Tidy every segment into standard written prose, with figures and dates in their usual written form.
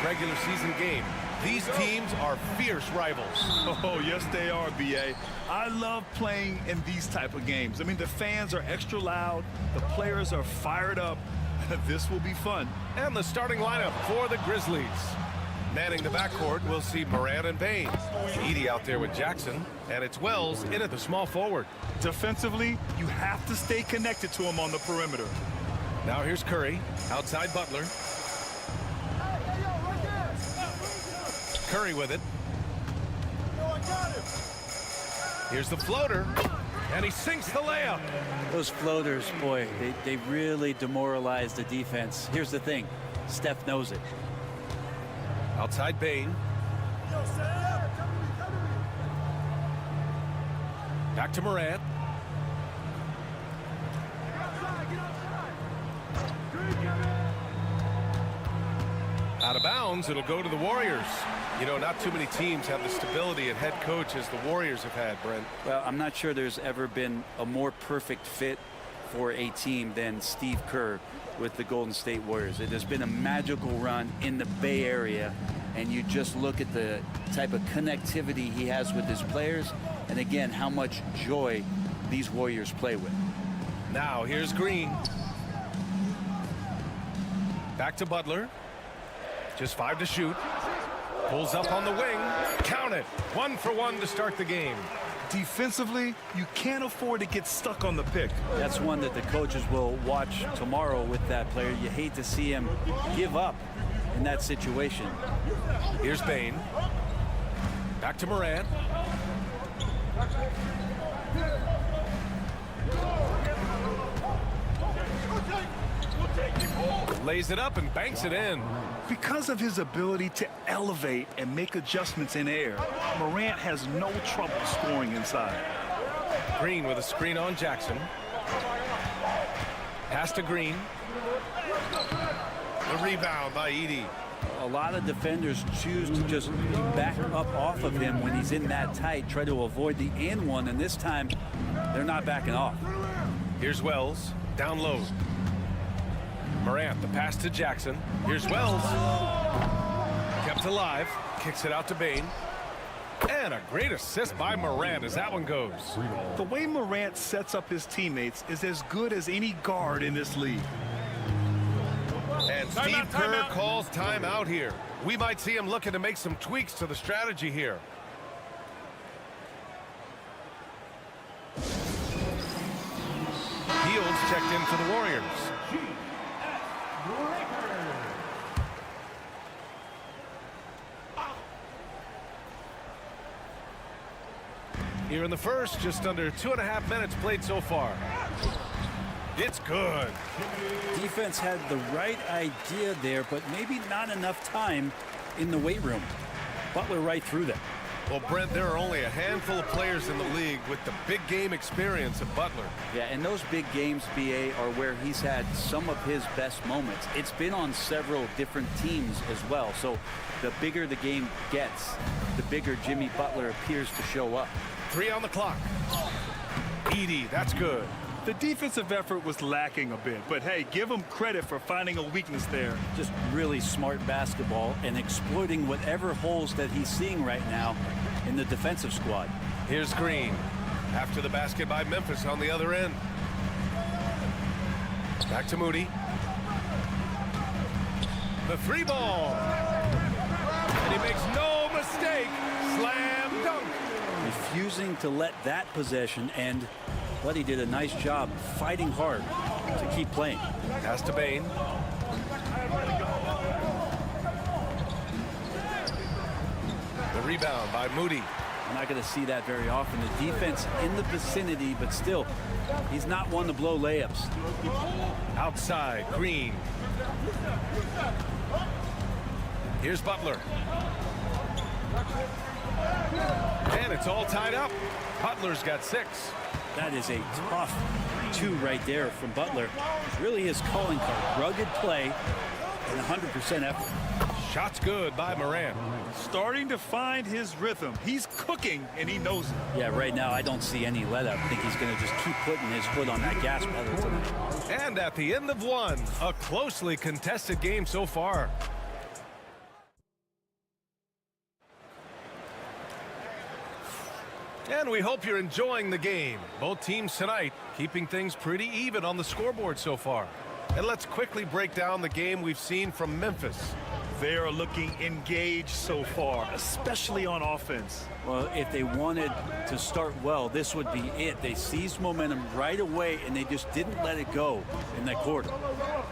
Regular season game. These teams are fierce rivals. Oh, yes, they are, B.A. I love playing in these type of games. I mean, the fans are extra loud. The players are fired up. This will be fun. And the starting lineup for the Grizzlies. Manning the backcourt, we'll see Morant and Payne. Edey out there with Jackson, and it's Wells in at the small forward. Defensively, you have to stay connected to him on the perimeter. Now here's Curry, outside Butler. Curry with it. Here's the floater, and he sinks the layup. Those floaters, boy, they really demoralize the defense. Here's the thing, Steph knows it. Outside Bane. Back to Morant. Out of bounds, it'll go to the Warriors. You know, not too many teams have the stability at head coach as the Warriors have had, Brent. Well, I'm not sure there's ever been a more perfect fit for a team than Steve Kerr with the Golden State Warriors. It has been a magical run in the Bay Area, and you just look at the type of connectivity he has with his players, and again, how much joy these Warriors play with. Now, here's Green. Back to Butler. Just 5 to shoot. Pulls up on the wing. Count it. 1 for 1 to start the game. Defensively, you can't afford to get stuck on the pick. That's one that the coaches will watch tomorrow with that player. You hate to see him give up in that situation. Here's Bane. Back to Morant. Lays it up and banks it in. Because of his ability to elevate and make adjustments in air, Morant has no trouble scoring inside. Green with a screen on Jackson. Pass to Green. The rebound by Edey. A lot of defenders choose to just back up off of him when he's in that tight, try to avoid the and one, and this time they're not backing off. Here's Wells, down low. Morant, the pass to Jackson. Here's Wells. Kept alive, kicks it out to Bane. And a great assist by Morant as that one goes. The way Morant sets up his teammates is as good as any guard in this league. And Steve Kerr calls timeout here. We might see him looking to make some tweaks to the strategy here. Fields checked in for the Warriors. Here in the first, just under 2.5 minutes played so far. It's good. Defense had the right idea there, but maybe not enough time in the weight room. Butler right through them. Well, Brent, there are only a handful of players in the league with the big game experience of Butler. Yeah, and those big games, BA, are where he's had some of his best moments. It's been on several different teams as well. So the bigger the game gets, the bigger Jimmy Butler appears to show up. 3 on the clock. Edey, that's good. The defensive effort was lacking a bit, but hey, give him credit for finding a weakness there. Just really smart basketball and exploiting whatever holes that he's seeing right now in the defensive squad. Here's Green. After the basket by Memphis on the other end. Back to Moody. The 3 ball. And he makes no mistake. Slam dunk. Refusing to let that possession end, but he did a nice job fighting hard to keep playing. Pass to Bane. The Rebound by Moody. I'm not going to see that very often. The defense in the vicinity, but still, he's not one to blow layups. Outside, Green. Here's Butler. And it's all tied up. Butler's got 6. That is a tough 2 right there from Butler. Really his calling card. Rugged play and 100% effort. Shot's good by Morant. Starting to find his rhythm. He's cooking, and he knows it. Yeah, right now I don't see any let up. I think he's going to just keep putting his foot on that gas pedal tonight. And at the end of one, a closely contested game so far. And we hope you're enjoying the game. Both teams tonight keeping things pretty even on the scoreboard so far. And let's quickly break down the game we've seen from Memphis. They are looking engaged so far, especially on offense. Well, if they wanted to start well, this would be it. They seized momentum right away, and they just didn't let it go in that quarter.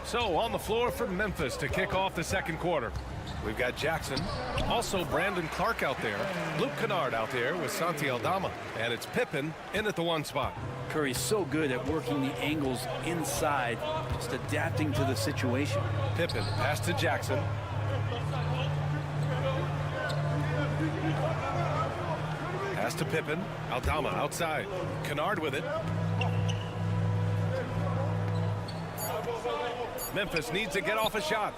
So on the floor for Memphis to kick off the second quarter. We've got Jackson, also Brandon Clark out there, Luke Kennard out there with Santi Aldama, and it's Pippen in at the 1 spot. Curry's so good at working the angles inside, just adapting to the situation. Pippen, pass to Jackson. Pass to Pippen, Aldama outside, Kennard with it. Memphis needs to get off a shot.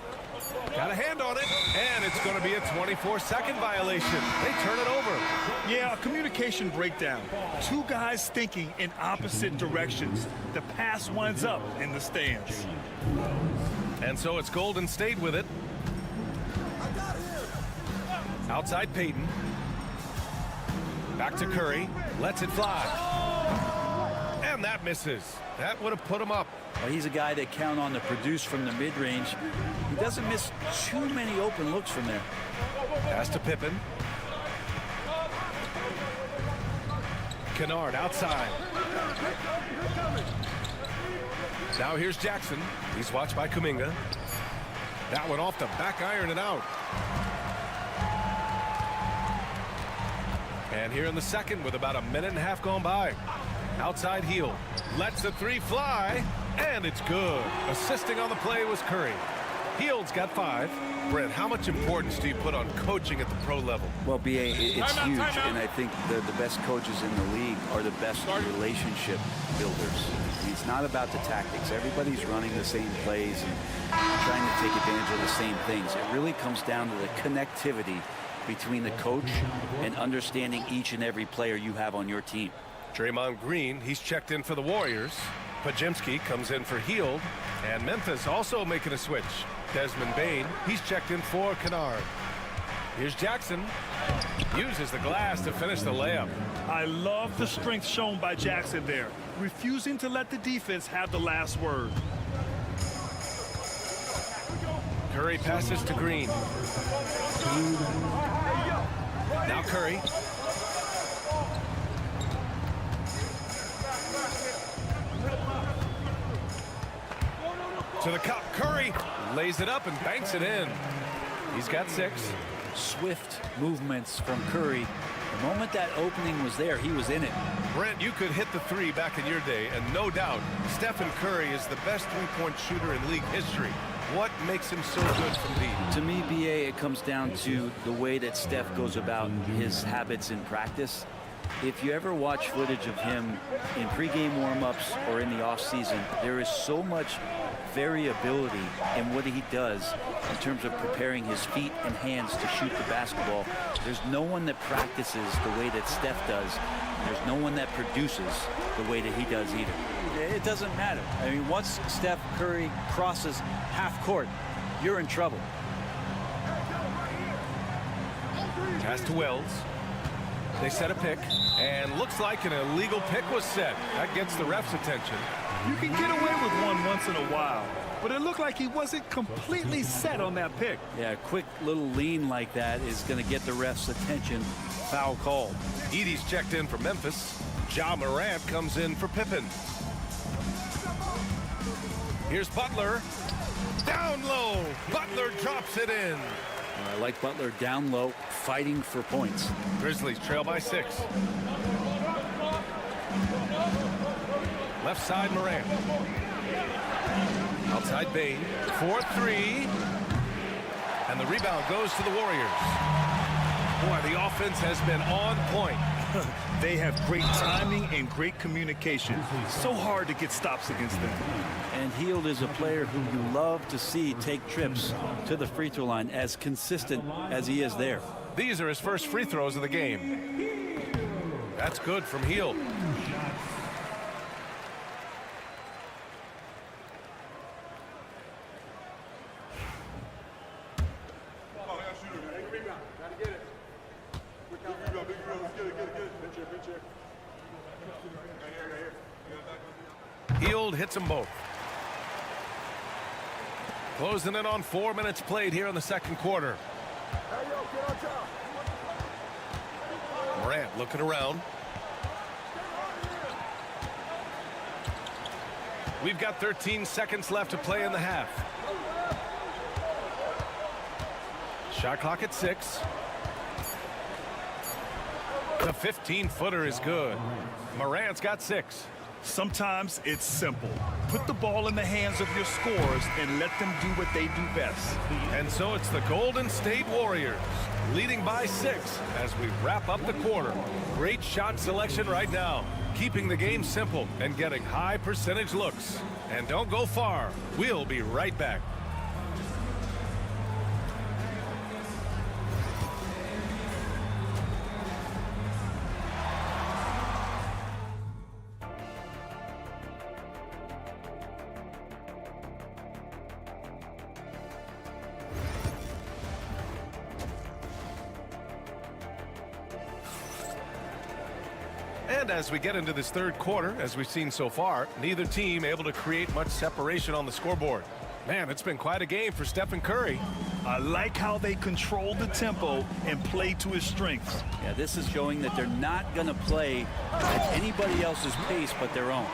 Got a hand on it, and it's going to be a 24-second violation. They turn it over. Yeah, a communication breakdown. 2 guys thinking in opposite directions. The pass winds up in the stands. And so it's Golden State with it. Outside Payton. Back to Curry. Lets it fly. And that misses. That would have put him up. Well, he's a guy that count on to produce from the mid-range. He doesn't miss too many open looks from there. Pass to Pippen. Kennard outside. Now here's Jackson. He's watched by Kuminga. That one off the back iron and out. And here in the second with about a minute and a half gone by. Outside heel. Lets the 3 fly. And it's good. Assisting on the play was Curry. Hield's got 5. Brent, how much importance do you put on coaching at the pro level? Well, BA, it's huge, and I think the best coaches in the league are the best relationship builders. It's not about the tactics. Everybody's running the same plays and trying to take advantage of the same things. It really comes down to the connectivity between the coach and understanding each and every player you have on your team. Draymond Green, he's checked in for the Warriors. Pajemski comes in for Hield. And Memphis also making a switch. Desmond Bane, he's checked in for Kennard. Here's Jackson. Uses the glass to finish the layup. I love the strength shown by Jackson there, refusing to let the defense have the last word. Curry passes to Green. Now Curry. To the cup, Curry lays it up and banks it in. He's got 6. Swift movements from Curry. The moment that opening was there, he was in it. Brent, you could hit the 3 back in your day, and no doubt, Stephen Curry is the best three-point shooter in league history. What makes him so good from deep? To me, BA, it comes down to the way that Steph goes about his habits in practice. If you ever watch footage of him in pregame warm-ups or in the offseason, there is so much variability in what he does in terms of preparing his feet and hands to shoot the basketball. There's no one that practices the way that Steph does. There's no one that produces the way that he does either. It doesn't matter. I mean, once Steph Curry crosses half court, you're in trouble. Pass to Wells. They set a pick, and looks like an illegal pick was set. That gets the ref's attention. You can get away with one once in a while, but it looked like he wasn't completely set on that pick. Yeah, a quick little lean like that is going to get the ref's attention. Foul called. Edey's checked in for Memphis. Ja Morant comes in for Pippen. Here's Butler. Down low. Butler drops it in. I like Butler down low, fighting for points. Grizzlies trail by 6. Left side, Morant. Outside Bain. 4-3. And the rebound goes to the Warriors. Boy, the offense has been on point. They have great timing and great communication. So hard to get stops against them. And Hield is a player who you love to see take trips to the free throw line, as consistent as he is there. These are his first free throws of the game. That's good from Hield. Hield hits them both. Closing in on 4 minutes played here in the second quarter. Morant looking around. We've got 13 seconds left to play in the half. Shot clock at 6. The 15-footer is good. Morant's got 6. Sometimes it's simple. Put the ball in the hands of your scorers and let them do what they do best. And so it's the Golden State Warriors leading by 6 as we wrap up the quarter. Great shot selection right now, keeping the game simple and getting high percentage looks. And don't go far. We'll be right back. And as we get into this third quarter, as we've seen so far, neither team able to create much separation on the scoreboard. Man, it's been quite a game for Stephen Curry. I like how they control the tempo and play to his strengths. Yeah, this is showing that they're not going to play at anybody else's pace but their own.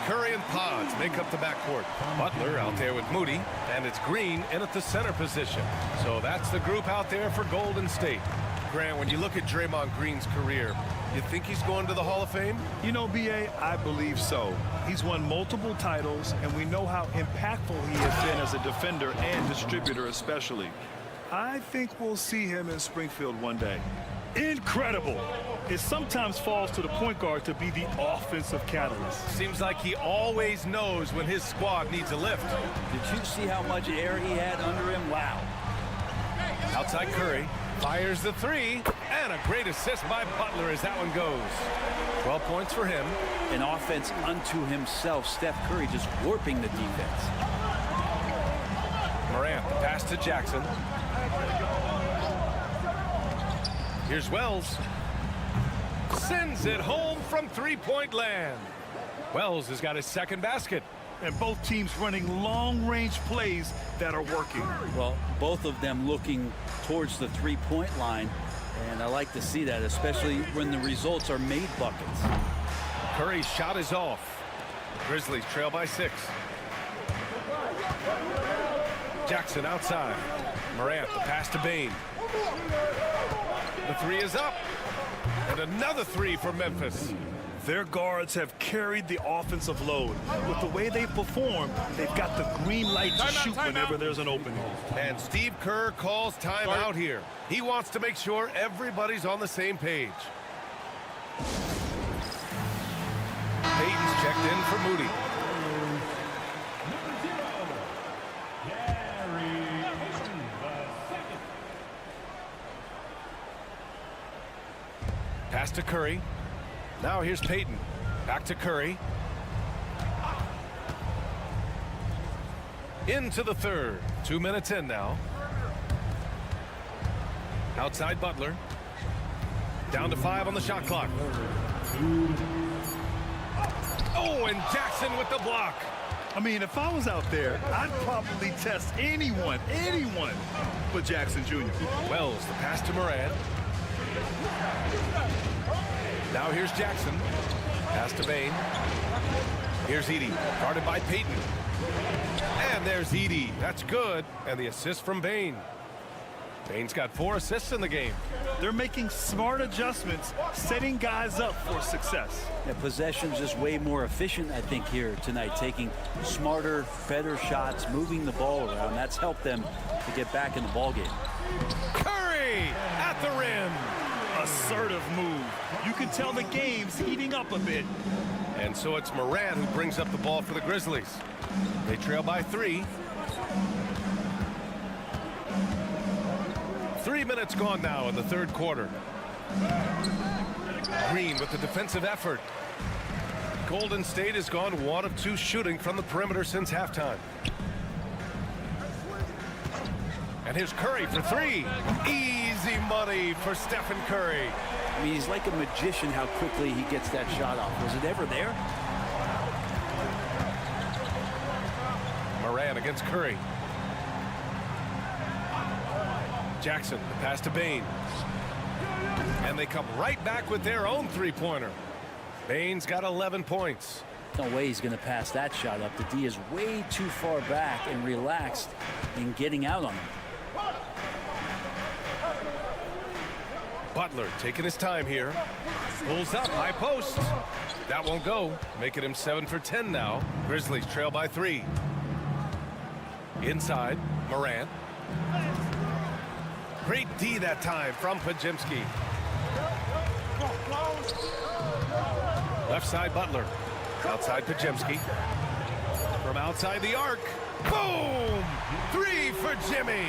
Curry and Pods make up the backcourt. Butler out there with Moody, and it's Green in at the center position. So that's the group out there for Golden State. Grant, when you look at Draymond Green's career, you think he's going to the Hall of Fame? You know, B.A., I believe so. He's won multiple titles, and we know how impactful he has been as a defender and distributor especially. I think we'll see him in Springfield one day. Incredible! It sometimes falls to the point guard to be the offensive catalyst. Seems like he always knows when his squad needs a lift. Did you see how much air he had under him? Wow. Outside Curry. Fires the 3, and a great assist by Butler as that one goes. 12 points for him. An offense unto himself. Steph Curry just warping the defense. Morant, the pass to Jackson. Here's Wells. Sends it home from three-point land. Wells has got his second basket. And both teams running long-range plays that are working. Well, both of them looking towards the three-point line, and I like to see that, especially when the results are made buckets. Curry's shot is off. Grizzlies trail by 6. Jackson outside. Morant, the pass to Bain. The 3 is up. And another 3 for Memphis. Their guards have carried the offensive load. With the way they perform, they've got the green light to shoot whenever there's an opening. And Steve Kerr calls timeout here. He wants to make sure everybody's on the same page. Payton's checked in for Moody. Pass to Curry. Now here's Payton. Back to Curry. Into the third. 2 minutes in now. Outside Butler. Down to 5 on the shot clock. Oh, and Jackson with the block. I mean, if I was out there, I'd probably test anyone but Jackson Jr. Wells, the pass to Morant. Now here's Jackson. Pass to Bain. Here's Edey, guarded by Payton. And there's Edey. That's good. And the assist from Bain. Bane's got 4 assists in the game. They're making smart adjustments, setting guys up for success. Yeah, possession's just way more efficient, I think, here tonight, taking smarter, better shots, moving the ball around. That's helped them to get back in the ball game. Curry at the rim. Assertive move. You can tell the game's heating up a bit. And so it's Morant who brings up the ball for the Grizzlies. They trail by 3. 3 minutes gone now in the third quarter. Green with the defensive effort. Golden State has gone 1 of 2 shooting from the perimeter since halftime. And here's Curry for 3. Easy money for Stephen Curry. I mean, he's like a magician how quickly he gets that shot off. Was it ever there? Morant against Curry. Jackson, the pass to Bane. And they come right back with their own three-pointer. Bane's got 11 points. No way he's going to pass that shot up. The D is way too far back and relaxed in getting out on him. Butler taking his time here. Pulls up, high post. That won't go. Making him 7 for 10 now. Grizzlies trail by 3. Inside, Morant. Great D that time from Podziemski. Left side, Butler. Outside, Podziemski. From outside the arc. Boom! 3 for Jimmy.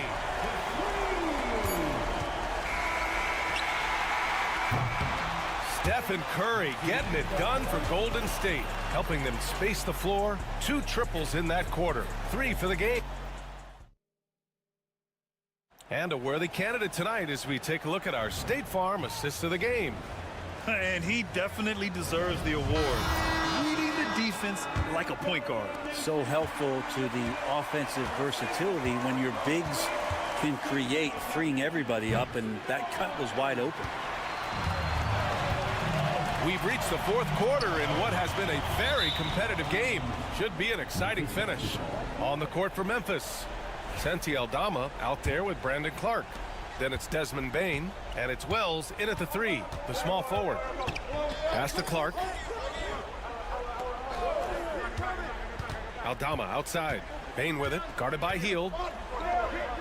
Stephen Curry getting it done for Golden State, helping them space the floor. 2 triples in that quarter. 3 for the game. And a worthy candidate tonight as we take a look at our State Farm assist of the game. And he definitely deserves the award. Reading the defense like a point guard. So helpful to the offensive versatility when your bigs can create, freeing everybody up, and that cut was wide open. We've reached the fourth quarter in what has been a very competitive game. Should be an exciting finish. On the court for Memphis, Santi Aldama out there with Brandon Clark. Then it's Desmond Bane, and it's Wells in at the 3, the small forward. Pass to Clark. Aldama outside. Bane with it, guarded by Hield.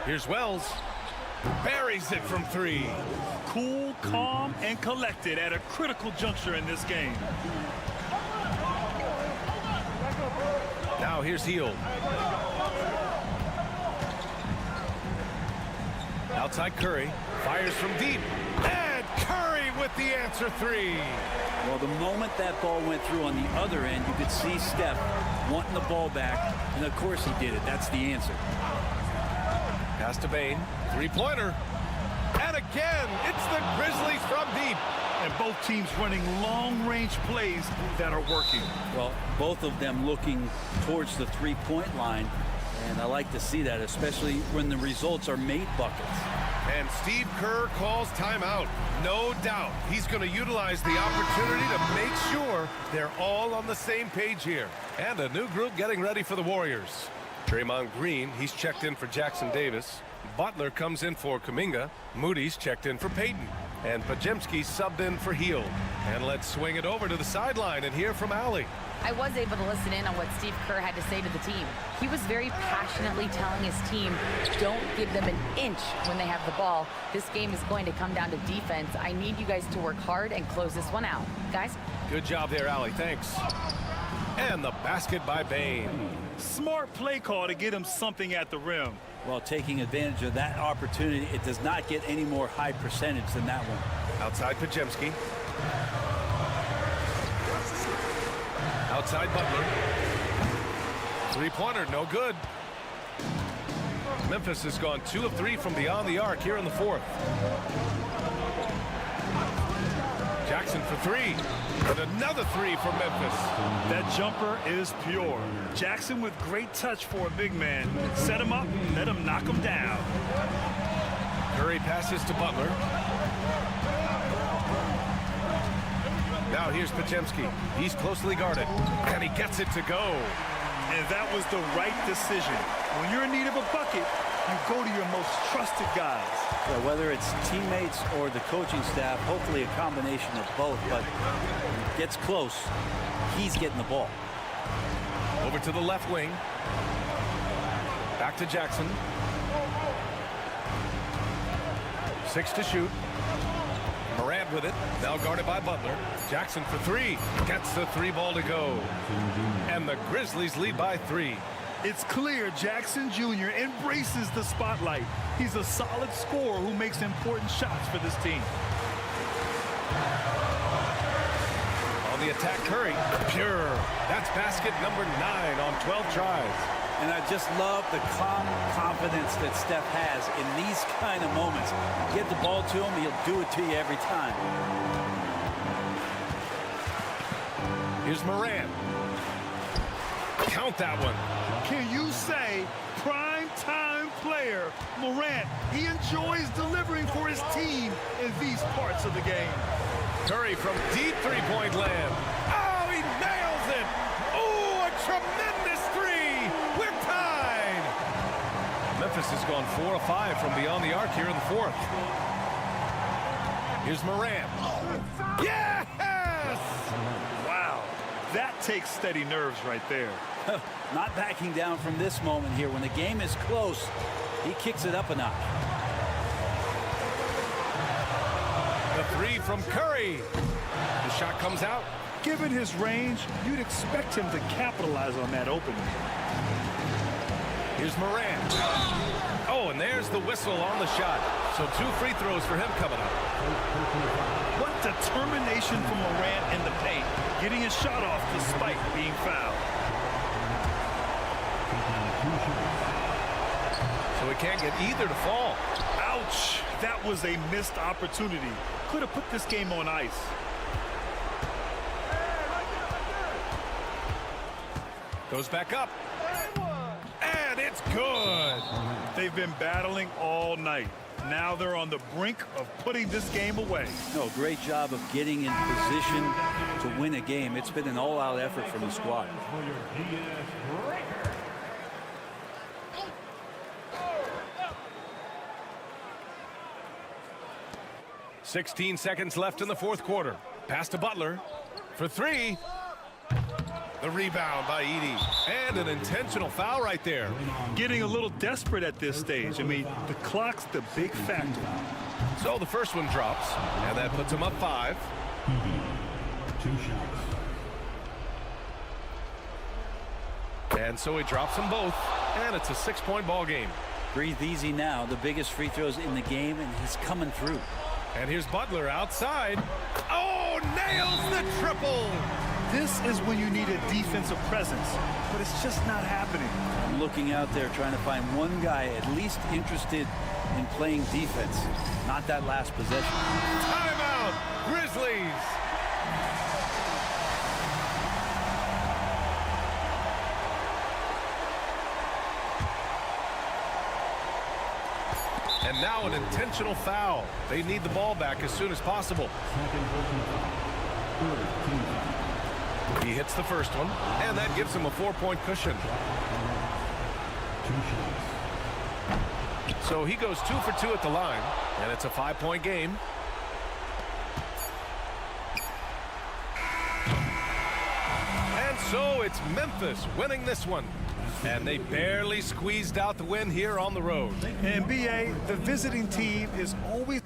Here's Wells. Buries it from 3. Cool, calm, and collected at a critical juncture in this game. Now here's Hield. Outside Curry, fires from deep, and Curry with the answer 3. Well, the moment that ball went through on the other end, you could see Steph wanting the ball back, and of course he did it. That's the answer. Pass to Bane, 3-pointer, and again, it's the Grizzlies from deep. And both teams running long-range plays that are working. Well, both of them looking towards the three-point line. And I like to see that, especially when the results are made buckets. And Steve Kerr calls timeout. No doubt he's going to utilize the opportunity to make sure they're all on the same page here. And a new group getting ready for the Warriors. Draymond Green, he's checked in for Jackson Davis. Butler comes in for Kuminga. Moody's checked in for Payton. And Podziemski subbed in for Hield. And let's swing it over to the sideline and hear from Allie. I was able to listen in on what Steve Kerr had to say to the team. He was very passionately telling his team, don't give them an inch when they have the ball. This game is going to come down to defense. I need you guys to work hard and close this one out. Guys? Good job there, Allie. Thanks. And the basket by Bane. Smart play call to get him something at the rim. Well, taking advantage of that opportunity, it does not get any more high percentage than that one. Outside Podziemski. Outside Butler. 3-pointer, no good. Memphis has gone 2 of 3 from beyond the arc here in the fourth. Jackson for 3. And another 3 for Memphis. That jumper is pure. Jackson with great touch for a big man. Set him up, let him knock him down. Curry passes to Butler. Now here's Podziemski. He's closely guarded, and he gets it to go. And that was the right decision. When you're in need of a bucket, You go to your most trusted guys. Yeah, whether it's teammates or the coaching staff, hopefully a combination of both, but when it gets close, he's getting the ball. Over to the left wing. Back to Jackson. 6 to shoot. Morant with it. Now guarded by Butler. Jackson for 3. Gets the 3 ball to go. And the Grizzlies lead by 3. It's clear Jackson Jr. embraces the spotlight. He's a solid scorer who makes important shots for this team. On the attack, Curry. Pure. That's basket number 9 on 12 tries. And I just love the calm confidence that Steph has in these kind of moments. Get the ball to him, he'll do it to you every time. Here's Morant. Count that one. Can you say prime time player Morant? He enjoys delivering for his team in these parts of the game. Curry from deep three-point land. Oh, he nails it. Oh, a tremendous 3. We're tied. Memphis has gone 4 of 5 from beyond the arc here in the 4th. Here's Morant. Yes! Wow, that takes steady nerves right there. Not backing down from this moment here. When the game is close, he kicks it up a notch. The 3 from Curry. The shot comes out. Given his range, you'd expect him to capitalize on that opening. Here's Morant. Oh, and there's the whistle on the shot. So 2 free throws for him coming up. What determination from Morant in the paint, getting his shot off despite being fouled. So he can't get either to fall. Ouch! That was a missed opportunity. Could have put this game on ice. Goes back up. And it's good. They've been battling all night. Now they're on the brink of putting this game away. No, great job of getting in position to win a game. It's been an all-out effort from the squad. 16 seconds left in the 4th quarter. Pass to Butler for 3. The rebound by Edey. And an intentional foul right there. Getting a little desperate at this stage. I mean, the clock's the big factor. So the first one drops, and that puts him up 5. 2 shots. And so he drops them both, and it's a 6-point ball game. Breathe easy now. The biggest free throws in the game, and he's coming through. And here's Butler outside. Oh, nails the triple. This is when you need a defensive presence, but it's just not happening. I'm looking out there trying to find one guy at least interested in playing defense, not that last possession. Timeout, Grizzlies. And now an intentional foul. They need the ball back as soon as possible. He hits the first one, and that gives him a 4-point cushion. 2 shots. So he goes 2 for 2 at the line, and it's a 5-point game. And so it's Memphis winning this one. And they barely squeezed out the win here on the road. And BA, the visiting team is always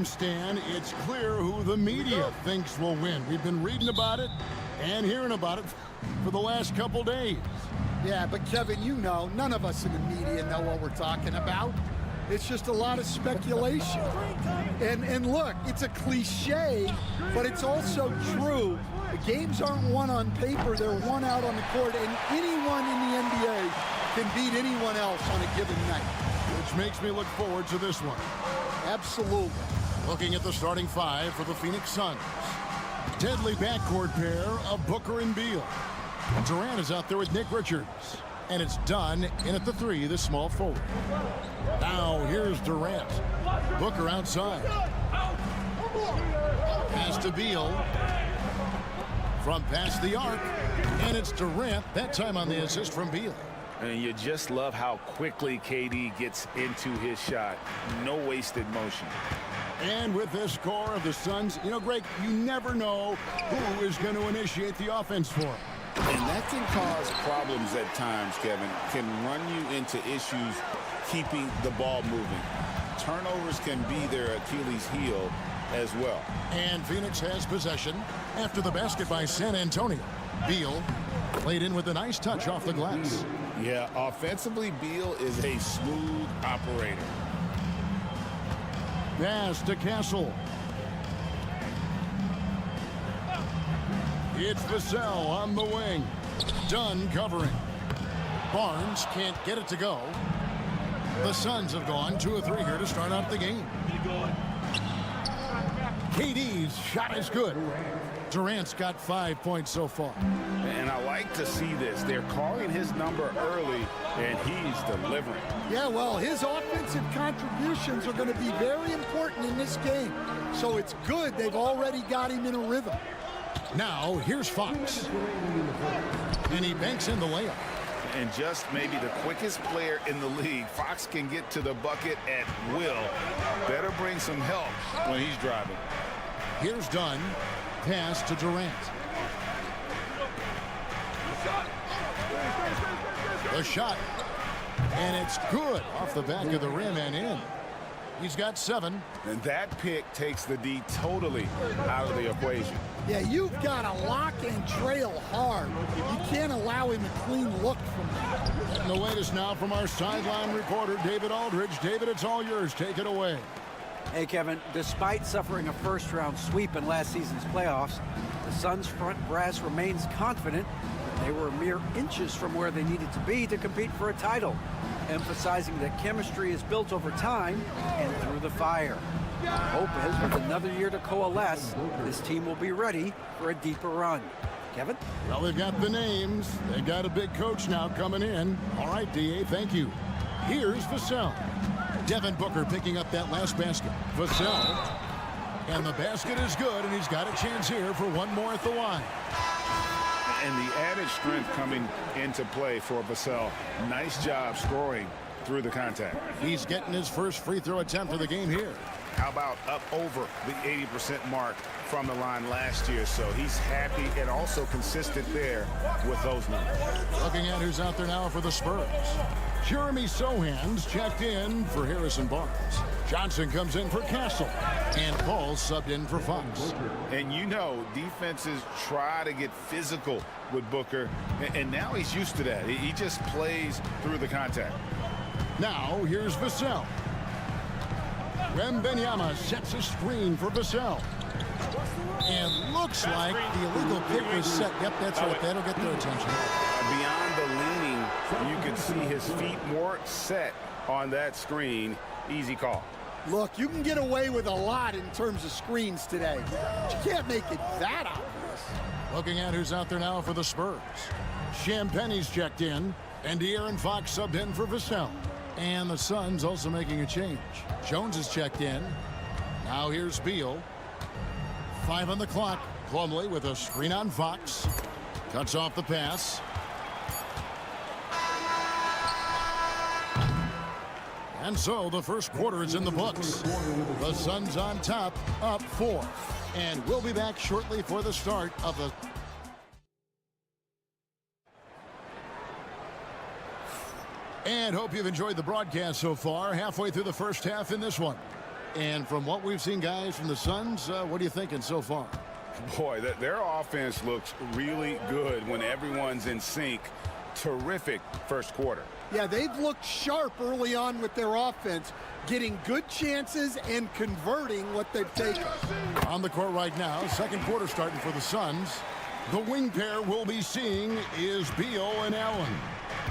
Stan, it's clear who the media thinks will win. We've been reading about it and hearing about it for the last couple days. Yeah, but Kevin, you know, none of us in the media know what we're talking about. It's just a lot of speculation. And look, it's a cliche, but it's also true. The games aren't won on paper, they're won out on the court, and anyone in the NBA can beat anyone else on a given night. Which makes me look forward to this one. Absolutely. Looking at the starting five for the Phoenix Suns. Deadly backcourt pair of Booker and Beal. Durant is out there with Nick Richards. And it's done in at the three, the small forward. Now here's Durant. Booker outside. Pass to Beal. From past the arc. And it's Durant, that time on the assist from Beal. And you just love how quickly KD gets into his shot. No wasted motion. And with this score of the Suns, you know, Greg, you never know who is going to initiate the offense for them. And that can cause problems at times, Kevin. Can run you into issues keeping the ball moving. Turnovers can be their Achilles heel as well. And Phoenix has possession after the basket by San Antonio. Beal played in with a nice touch off the glass. Yeah, offensively, Beal is a smooth operator. Pass to Castle. It's Vassell on the wing. Dunn covering. Barnes can't get it to go. The Suns have gone 2 of 3 here to start out the game. KD's shot is good. Durant's got 5 points so far. And I like to see this. They're calling his number early, and he's delivering. Yeah, well, his offensive contributions are going to be very important in this game. So it's good they've already got him in a rhythm. Now, here's Fox. And he banks in the layup. And just maybe the quickest player in the league. Fox can get to the bucket at will. Better bring some help when he's driving. Here's Dunn. Pass to Durant. The shot. And it's good off the back of the rim and in. He's got 7. And that pick takes the D totally out of the equation. Yeah, you've got to lock and trail hard. You can't allow him a clean look from that. And the latest now from our sideline reporter, David Aldridge. David, it's all yours. Take it away. Hey, Kevin, despite suffering a first-round sweep in last season's playoffs, the Suns' front brass remains confident that they were mere inches from where they needed to be to compete for a title, emphasizing that chemistry is built over time and through the fire. Hope is with another year to coalesce, this team will be ready for a deeper run. Kevin? Well, they've got the names. They've got a big coach now coming in. All right, D.A., thank you. Here's Vassell. Devin Booker picking up that last basket. Vassell. And the basket is good, and he's got a chance here for one more at the line. And the added strength coming into play for Vassell. Nice job scoring through the contact. He's getting his first free throw attempt of the game here. How about up over the 80% mark from the line last year? So he's happy and also consistent there with those numbers. Looking at who's out there now for the Spurs. Jeremy Sohan's checked in for Harrison Barnes. Johnson comes in for Castle. And Paul subbed in for Fox. And you know, defenses try to get physical with Booker. And now he's used to that. He just plays through the contact. Now, here's Vassell. Wembanyama sets a screen for Vassell. And looks like the illegal pick was set. Yep, that's right. That'll get their attention. Beyond the leaning, you can see his feet more set on that screen. Easy call. Look, you can get away with a lot in terms of screens today. But you can't make it that obvious. Looking at who's out there now for the Spurs. Champagne's checked in. And De'Aaron Fox subbed in for Vassell. And the Suns also making a change. Jones is checked in. Now here's Beal. 5 on the clock. Plumlee with a screen on Fox. Cuts off the pass. And so the first quarter is in the books. The Suns on top, up 4. And we'll be back shortly for the start of the... And hope you've enjoyed the broadcast so far. Halfway through the first half in this one. And from what we've seen, guys, from the Suns, what are you thinking so far? Boy, their offense looks really good when everyone's in sync. Terrific first quarter. Yeah, they've looked sharp early on with their offense, getting good chances and converting what they've taken. On the court right now, second quarter starting for the Suns. The wing pair we'll be seeing is Beal and Allen.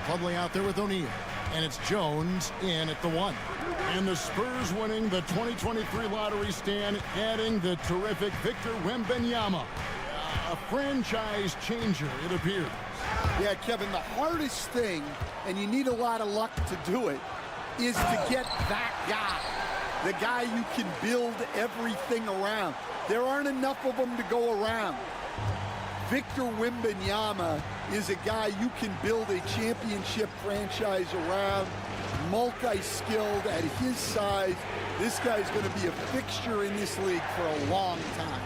Plumlee out there with O'Neal. And it's Jones in at the 1. And the Spurs winning the 2023 lottery stand, adding the terrific Victor Wembanyama. A franchise changer, it appears. Yeah, Kevin, the hardest thing, and you need a lot of luck to do it, is to get that guy. The guy you can build everything around. There aren't enough of them to go around. Victor Wembanyama is a guy you can build a championship franchise around, multi-skilled at his size. This guy's going to be a fixture in this league for a long time.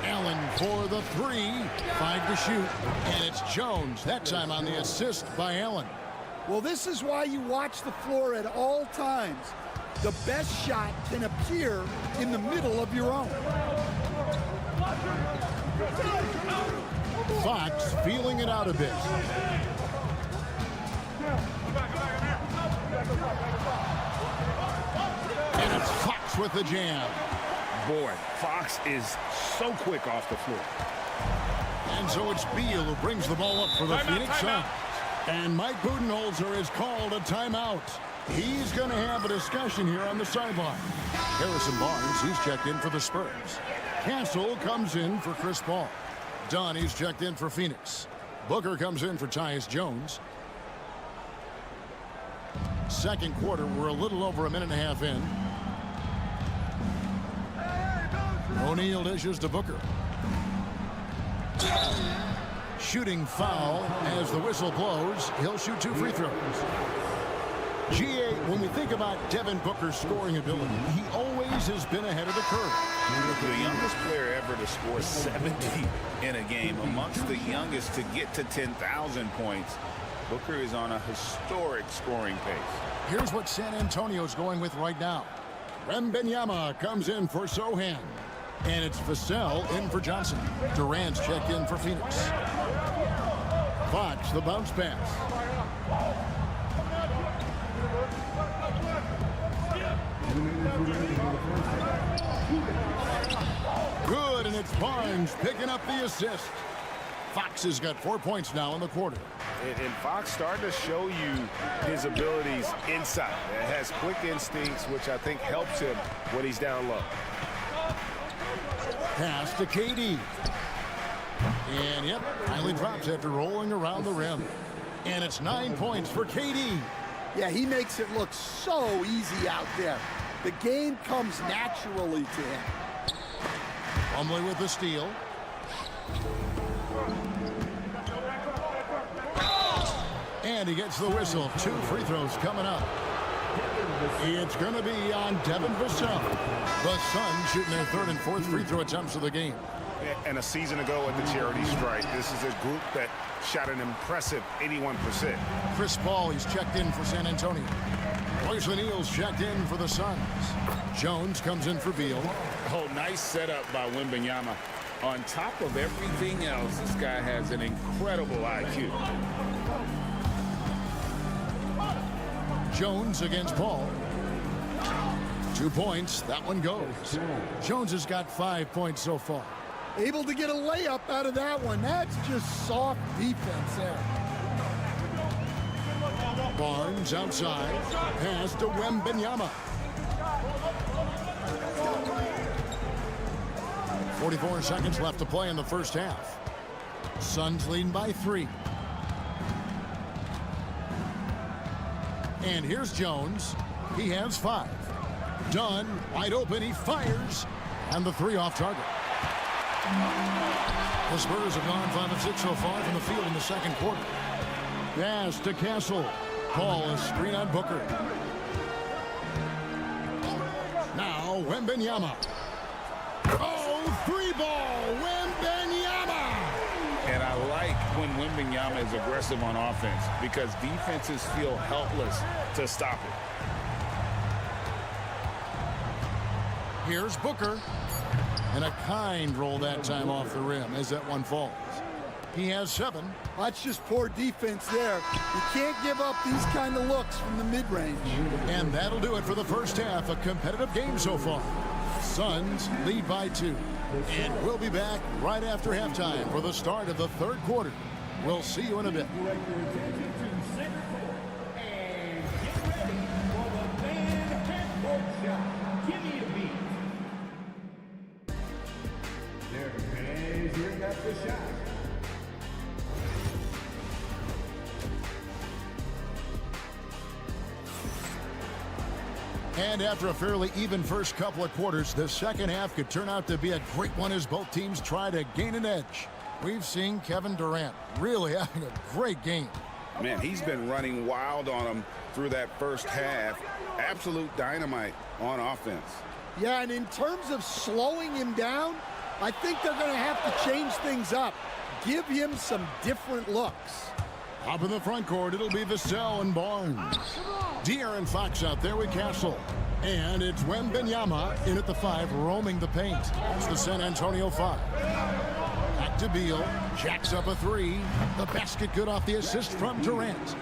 Allen for the 3, 5 to shoot, and it's Jones, that time on the assist by Allen. Well, this is why you watch the floor at all times. The best shot can appear in the middle of your own. Fox feeling it out a bit. And it's Fox with the jam. boy, Fox is so quick off the floor. And so it's Beal who brings the ball up for the Phoenix Suns. And Mike Budenholzer has called a timeout. He's going to have a discussion here on the sideline. Harrison Barnes, he's checked in for the Spurs. Castle comes in for Chris Paul. Dunn, he's checked in for Phoenix. Booker comes in for Tyus Jones. Second quarter, we're a little over a minute and a half in. O'Neal dishes to Booker. Shooting foul as the whistle blows. He'll shoot 2 free throws. GA, when we think about Devin Booker's scoring ability, he always has been ahead of the curve. The youngest player ever to score 70 in a game, amongst the youngest to get to 10,000 points. Booker is on a historic scoring pace. Here's what San Antonio's going with right now. Wembanyama comes in for Sohan. And it's Vassell in for Johnson. Durant's checked in for Phoenix. Fox, the bounce pass. Good, and it's Barnes picking up the assist. Fox has got 4 points now in the quarter. And Fox starting to show you his abilities inside. It has quick instincts, which I think helps him when he's down low. Pass to KD. And yep, finally drops after rolling around the rim. And it's 9 points for KD. Yeah, he makes it look so easy out there. The game comes naturally to him. Plumlee with the steal. And he gets the whistle. 2 free throws coming up. It's going to be on Devin Vassell. The Suns shooting their 3rd and 4th free throw attempts of the game. And a season ago at the charity strike, this is a group that shot an impressive 81%. Chris Paul, he's checked in for San Antonio. Royce O'Neal's checked in for the Suns. Jones comes in for Beal. Oh, nice setup by Wembanyama. On top of everything else, this guy has an incredible IQ. Jones against Paul. 2 points. That one goes. Jones has got 5 points so far. Able to get a layup out of that one. That's just soft defense there. Barnes outside. Pass to Wembanyama. 44 seconds left to play in the first half. Suns leading by 3. And here's Jones. He has 5. Dunn, wide open, he fires. And the 3 off target. The Spurs have gone 5 of 6 so far from the field in the second quarter. Pass to Castle. Ball is screen on Booker. Now Wembanyama. Oh, 3 ball. Wembanyama. And I like when Wembanyama is aggressive on offense because defenses feel helpless to stop it. Here's Booker. And a kind roll that time off the rim as that one falls. He has 7. That's just poor defense there. You can't give up these kind of looks from the mid-range. And that'll do it for the first half. A competitive game so far. Suns lead by 2. And we'll be back right after halftime for the start of the 3rd quarter. We'll see you in a bit. And after a fairly even first couple of quarters, the second half could turn out to be a great one as both teams try to gain an edge. We've seen Kevin Durant really having a great game. Man, he's been running wild on him through that first half. Absolute dynamite on offense. Yeah, and in terms of slowing him down, I think they're going to have to change things up. Give him some different looks. Up in the front court, it'll be Vassell and Barnes. De'Aaron Fox out there with Castle. And it's Wembanyama in at the 5, roaming the paint. It's the San Antonio 5. Back to Beal. Jacks up a 3. The basket good off the assist from Durant.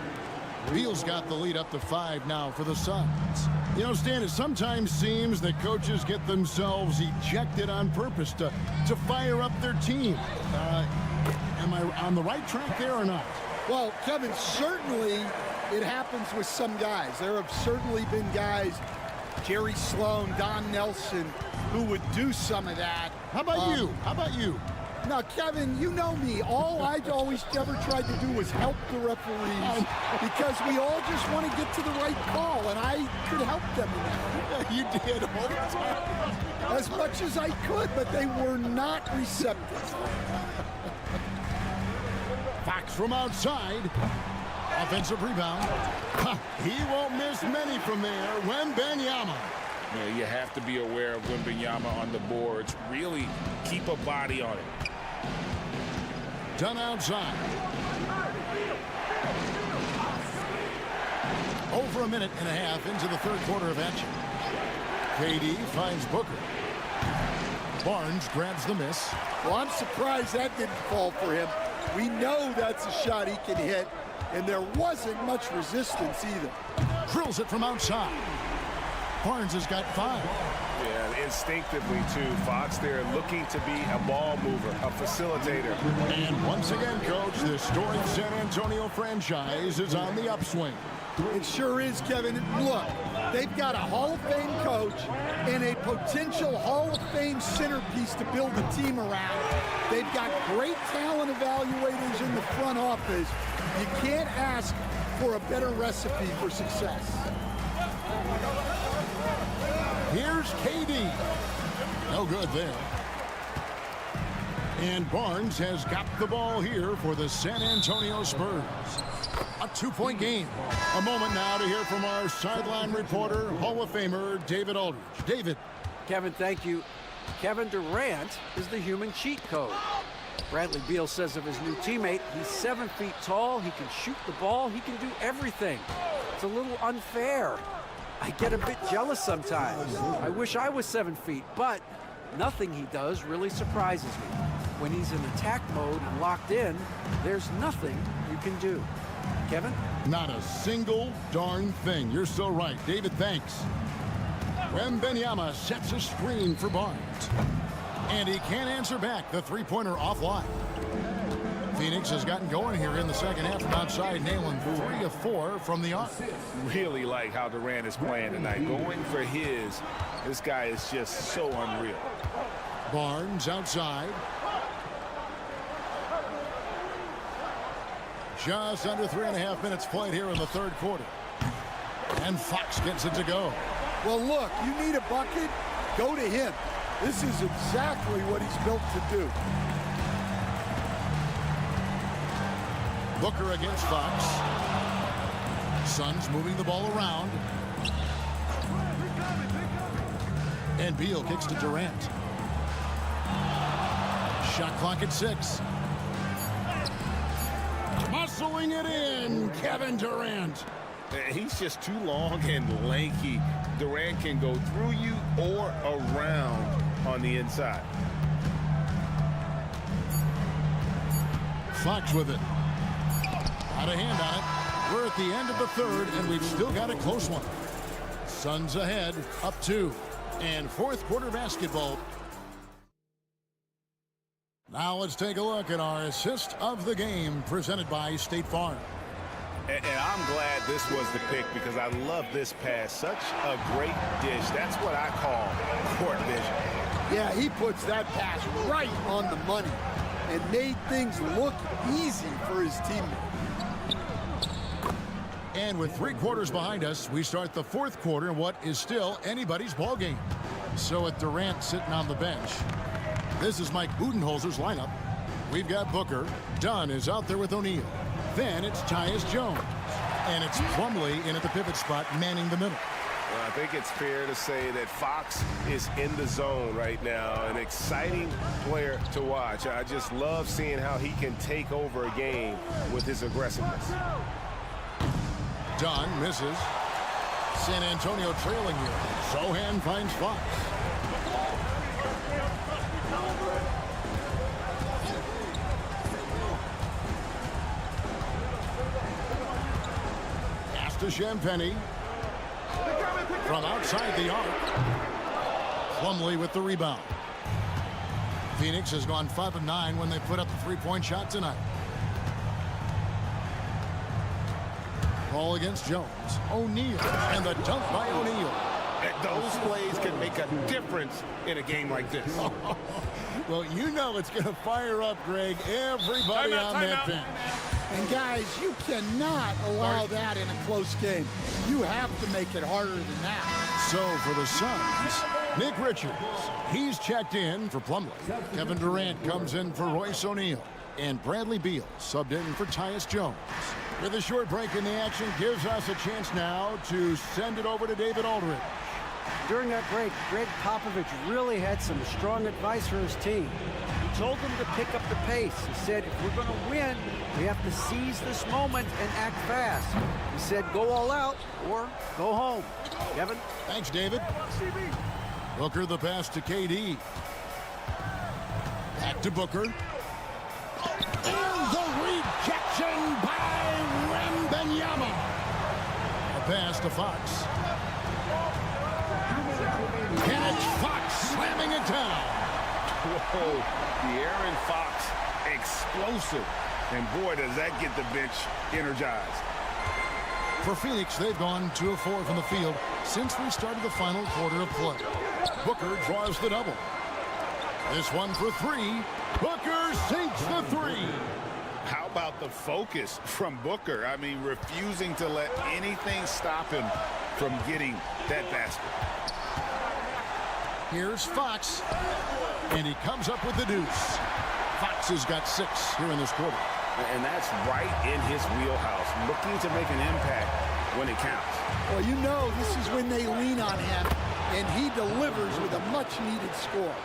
Beal's got the lead up to 5 now for the Suns. You know, Stan, it sometimes seems that coaches get themselves ejected on purpose to fire up their team. Am I on the right track there or not? Well, Kevin, certainly it happens with some guys. There have certainly been guys, Jerry Sloan, Don Nelson, who would do some of that. How about you? How about you? Now, Kevin, you know me. All I always ever tried to do was help the referees because we all just want to get to the right call, and I could help them in that. You did all the time. As much as I could, but they were not receptive. Fox from outside. Offensive rebound. He won't miss many from there. Wembanyama. Yeah, you have to be aware of Wembanyama on the boards. Really keep a body on it. Done outside. Over a minute and a half into the third quarter of action. KD finds Booker. Barnes grabs the miss. Well, I'm surprised that didn't fall for him. We know that's a shot he can hit, and there wasn't much resistance either. Drills it from outside. Barnes has got 5. Yeah, instinctively, too. Fox there looking to be a ball mover, a facilitator. And once again, Coach, the storied San Antonio franchise is on the upswing. It sure is, Kevin. Look, they've got a Hall of Fame coach and a potential Hall of Fame centerpiece to build the team around. They've got great talent evaluators in the front office. You can't ask for a better recipe for success. Here's KD. No good there. And Barnes has got the ball here for the San Antonio Spurs. A 2-point game. A moment now to hear from our sideline reporter, Hall of Famer David Aldridge. David. Kevin, thank you. Kevin Durant is the human cheat code. Bradley Beal says of his new teammate, he's 7 feet tall, he can shoot the ball, he can do everything. It's a little unfair. I get a bit jealous sometimes. I wish I was 7 feet, but nothing he does really surprises me. When he's in attack mode and locked in, there's nothing you can do. Kevin? Not a single darn thing. You're so right. David, thanks. Wembanyama sets a screen for Barnes. And he can't answer back. The three-pointer offline. Phoenix has gotten going here in the second half from outside, nailing 3 of 4 from the arc. Really like how Durant is playing tonight. Going for his. This guy is just so unreal. Barnes outside. Just under 3.5 minutes played here in the third quarter. And Fox gets it to go. Well, look, you need a bucket, go to him. This is exactly what he's built to do. Booker against Fox. Suns moving the ball around. And Beal kicks to Durant. Shot clock at 6. Muscling it in, Kevin Durant. He's just too long and lanky. Durant can go through you or around on the inside. Fox with it. Out of hand on it. We're at the end of the third, and we've still got a close one. Suns ahead, up 2. And fourth quarter basketball. Now let's take a look at our assist of the game presented by State Farm. And I'm glad this was the pick because I love this pass. Such a great dish. That's what I call court vision. Yeah, he puts that pass right on the money and made things look easy for his teammates. And with 3 quarters behind us, we start the fourth quarter in what is still anybody's ball game. So with Durant sitting on the bench, this is Mike Budenholzer's lineup. We've got Booker. Dunn is out there with O'Neal. Then it's Tyus Jones. And it's Plumlee in at the pivot spot, manning the middle. Well, I think it's fair to say that Fox is in the zone right now. An exciting player to watch. I just love seeing how he can take over a game with his aggressiveness. Dunn misses. San Antonio trailing here. Sohan finds Fox. to Champagny. From outside the arc. Plumlee with the rebound. Phoenix has gone 5 of 9 when they put up the three-point shot tonight. Ball against Jones. O'Neal. And the dunk by O'Neal. Those plays can make a difference in a game like this. Well, you know it's going to fire up, Greg, everybody on that bench. And guys, you cannot allow that in a close game. You have to make it harder than that. So for the Suns, Nick Richards, he's checked in for Plumlee. Kevin Durant comes in for Royce O'Neal. And Bradley Beal subbed in for Tyus Jones. With a short break in the action, gives us a chance now to send it over to David Aldridge. During that break, Greg Popovich really had some strong advice for his team. He told them to pick up the pace. He said, if we're going to win, we have to seize this moment and act fast. He said, go all out or go home. Kevin? Thanks, David. Booker the pass to KD. Back to Booker. And the rejection by Wembanyama. A pass to Fox. And it's Fox slamming it down. Whoa, De'Aaron Fox, explosive. And boy, does that get the bench energized. For Phoenix, they've gone 2 of 4 from the field since we started the final quarter of play. Booker draws the double. This one for 3. Booker sinks the 3. How about the focus from Booker? I mean, refusing to let anything stop him from getting that basket. Here's Fox, and he comes up with the deuce. Fox has got 6 here in this quarter. And that's right in his wheelhouse, looking to make an impact when it counts. Well, you know this is when they lean on him, and he delivers with a much-needed score.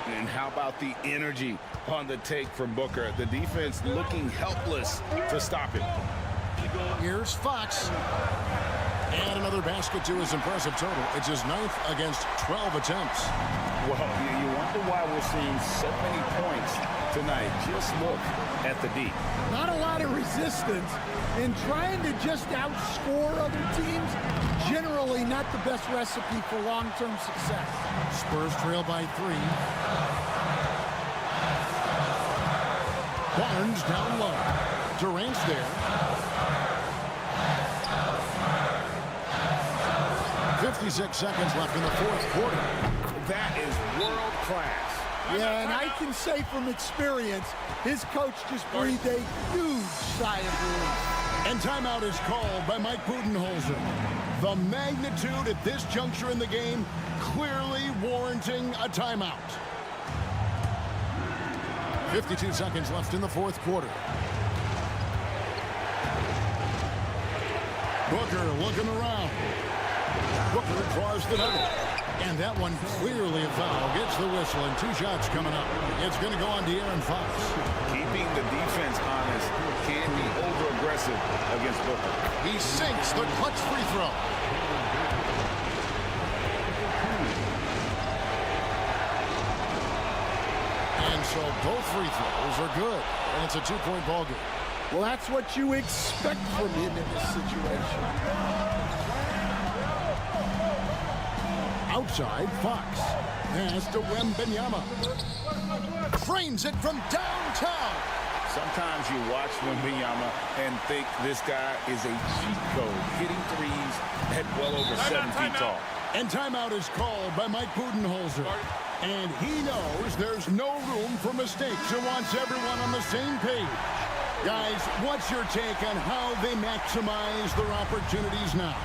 And how about the energy on the take from Booker? The defense looking helpless to stop him. Here's Fox. And another basket to his impressive total. It's his 9th against 12 attempts. Well, you wonder why we're seeing so many points tonight. Just look at the D. Not a lot of resistance, and trying to just outscore other teams, generally not the best recipe for long-term success. Spurs trail by 3. Barnes down low. Durant's there. 56 seconds left in the 4th quarter. That is world class. Yeah, and I can say from experience, his coach just breathed a huge sigh of relief. And timeout is called by Mike Budenholzer. The magnitude at this juncture in the game clearly warranting a timeout. 52 seconds left in the 4th quarter. Booker looking around. Booker draws the double. And that one clearly a foul. Gets the whistle and 2 shots coming up. It's going to go on De'Aaron Fox. Keeping the defense honest can be over-aggressive against Booker. He sinks the clutch free throw. And so both free throws are good. And it's a 2-point ball game. Well, that's what you expect from him in this situation. Outside, Fox. Pass to Wembanyama. Frames it from downtown. Sometimes you watch Wembanyama and think this guy is a cheat code, hitting threes at well over 7 feet tall. And timeout is called by Mike Budenholzer. And he knows there's no room for mistakes and wants everyone on the same page. Guys, what's your take on how they maximize their opportunities now?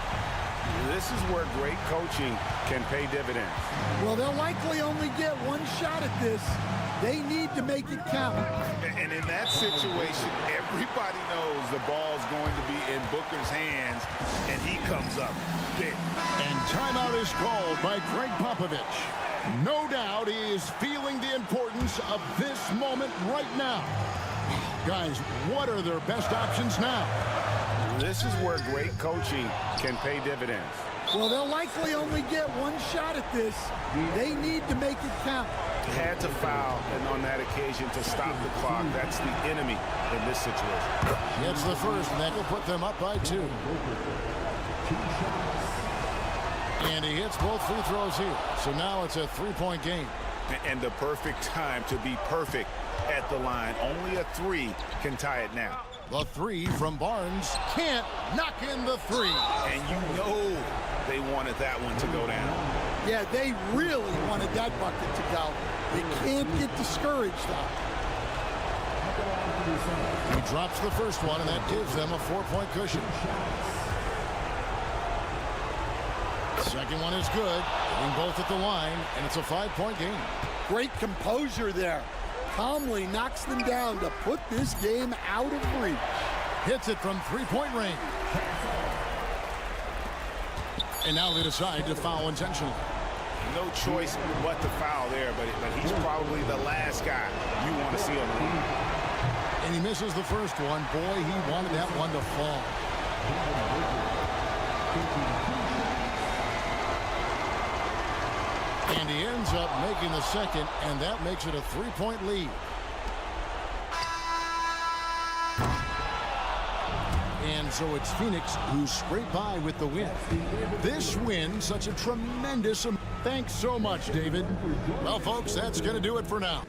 This is where great coaching can pay dividends. Well, they'll likely only get 1 shot at this. They need to make it count. And in that situation, everybody knows the ball's going to be in Booker's hands, and he comes up big. And timeout is called by Greg Popovich. No doubt he is feeling the importance of this moment right now. Guys, what are their best options now? This is where great coaching can pay dividends. Well, they'll likely only get 1 shot at this. They need to make it count. Had to foul, and on that occasion to stop the clock. That's the enemy in this situation. It's the first, and that will put them up by 2. And he hits both free throws here. So now it's a three-point game. And the perfect time to be perfect at the line. Only a three can tie it now. The three from Barnes. Can't knock in the three. And you know they wanted that one to go down. Yeah, they really wanted that bucket to go. You can't get discouraged, though. He drops the first one, and that gives them a 4-point cushion. Second one is good. Hitting both at the line, and it's a 5-point game. Great composure there. Calmly knocks them down to put this game out of reach. Hits it from three-point range. And now they decide to foul intentionally. No choice but to foul there, but he's probably the last guy you want to see on the line. And he misses the first one. Boy, he wanted that one to fall. And he ends up making the second, and that makes it a 3-point lead. And so it's Phoenix who scraped by with the win. This win, such a tremendous... Thanks so much, David. Well, folks, that's going to do it for now.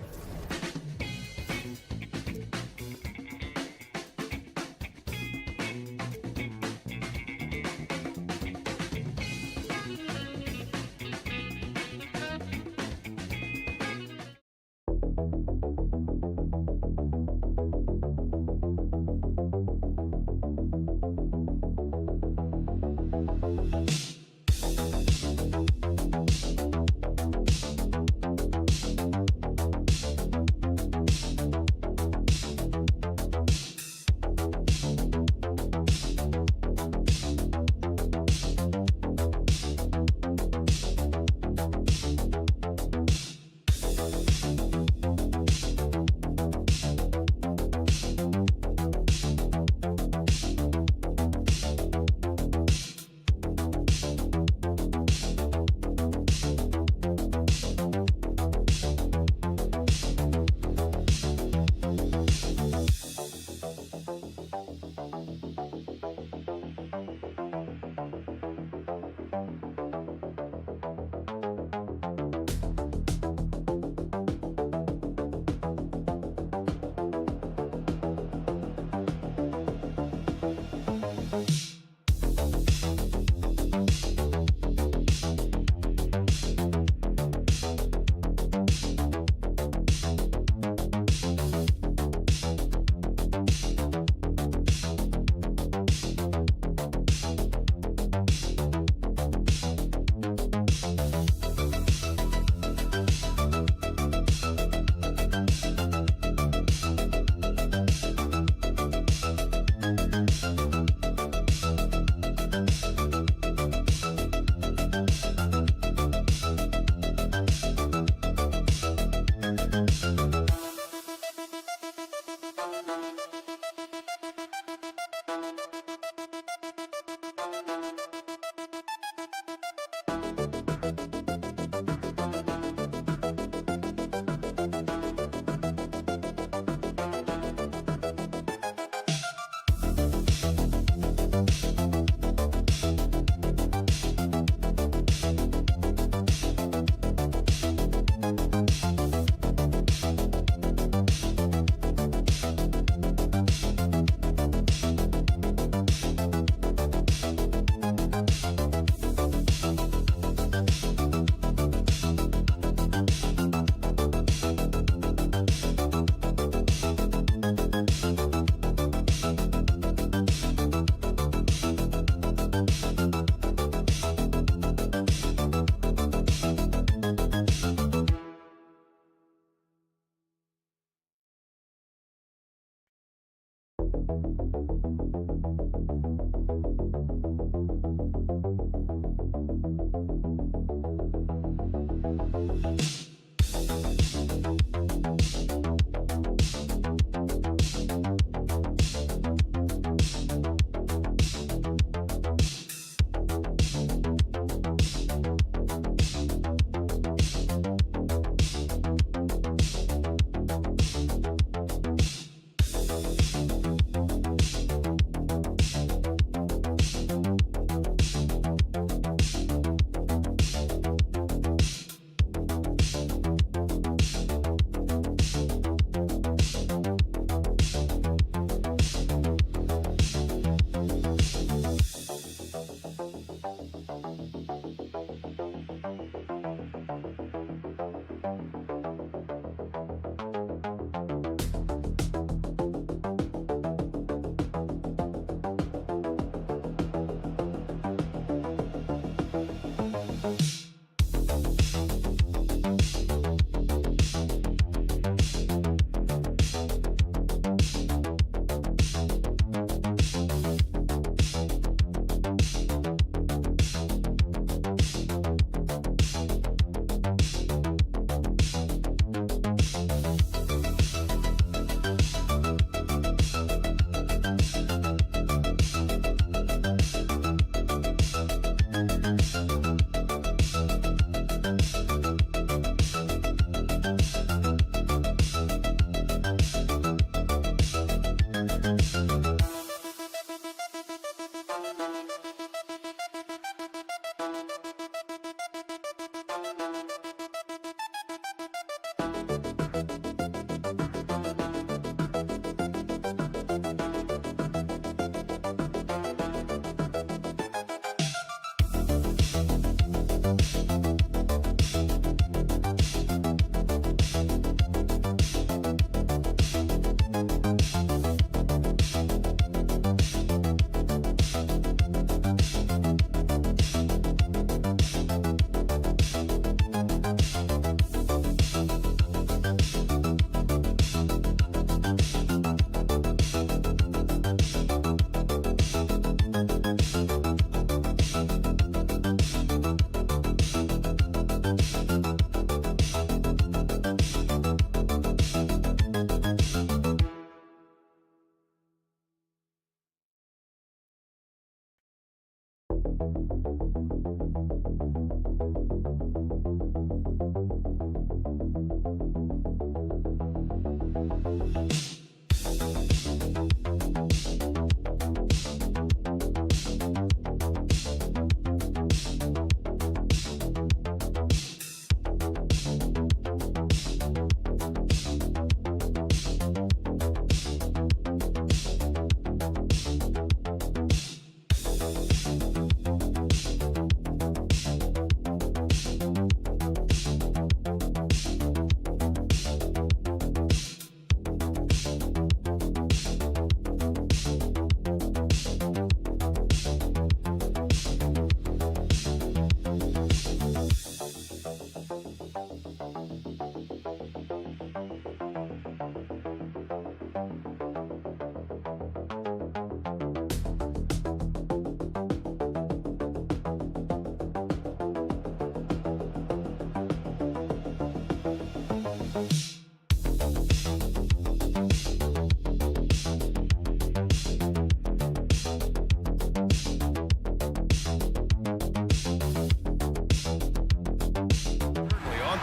On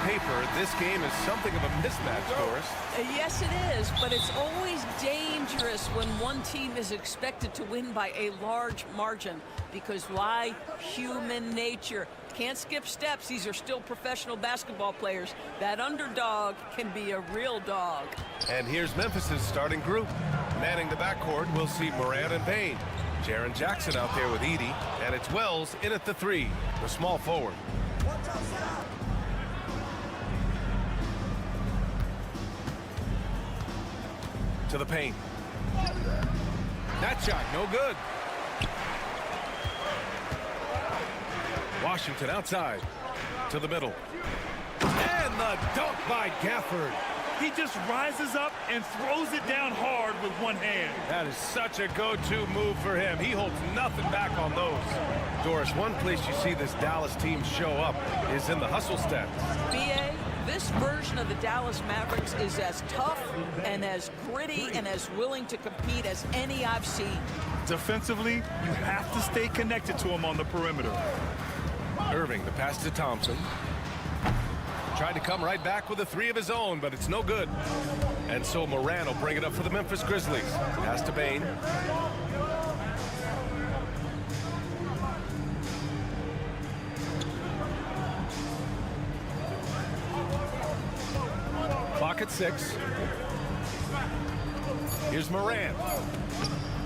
paper, this game is something of a mismatch, Doris. Yes, it is, but it's always dangerous when one team is expected to win by a large margin. Because why? Human nature. Can't skip steps. These are still professional basketball players. That underdog can be a real dog. And here's Memphis's starting group. Manning the backcourt, we'll see Morant and Bane. Jaren Jackson out there with Edey, and it's Wells in at the 3, the small forward. To the paint. That shot, no good. Washington outside. To the middle. And the dunk by Gafford. He just rises up and throws it down hard with one hand. That is such a go-to move for him. He holds nothing back on those. Doris, one place you see this Dallas team show up is in the hustle stats. BA, this version of the Dallas Mavericks is as tough and as gritty and as willing to compete as any I've seen. Defensively, you have to stay connected to him on the perimeter. Irving, the pass to Thompson. Tried to come right back with a 3 of his own, but it's no good. And so Morant will bring it up for the Memphis Grizzlies. Pass to Bane. Clock at 6. Here's Morant.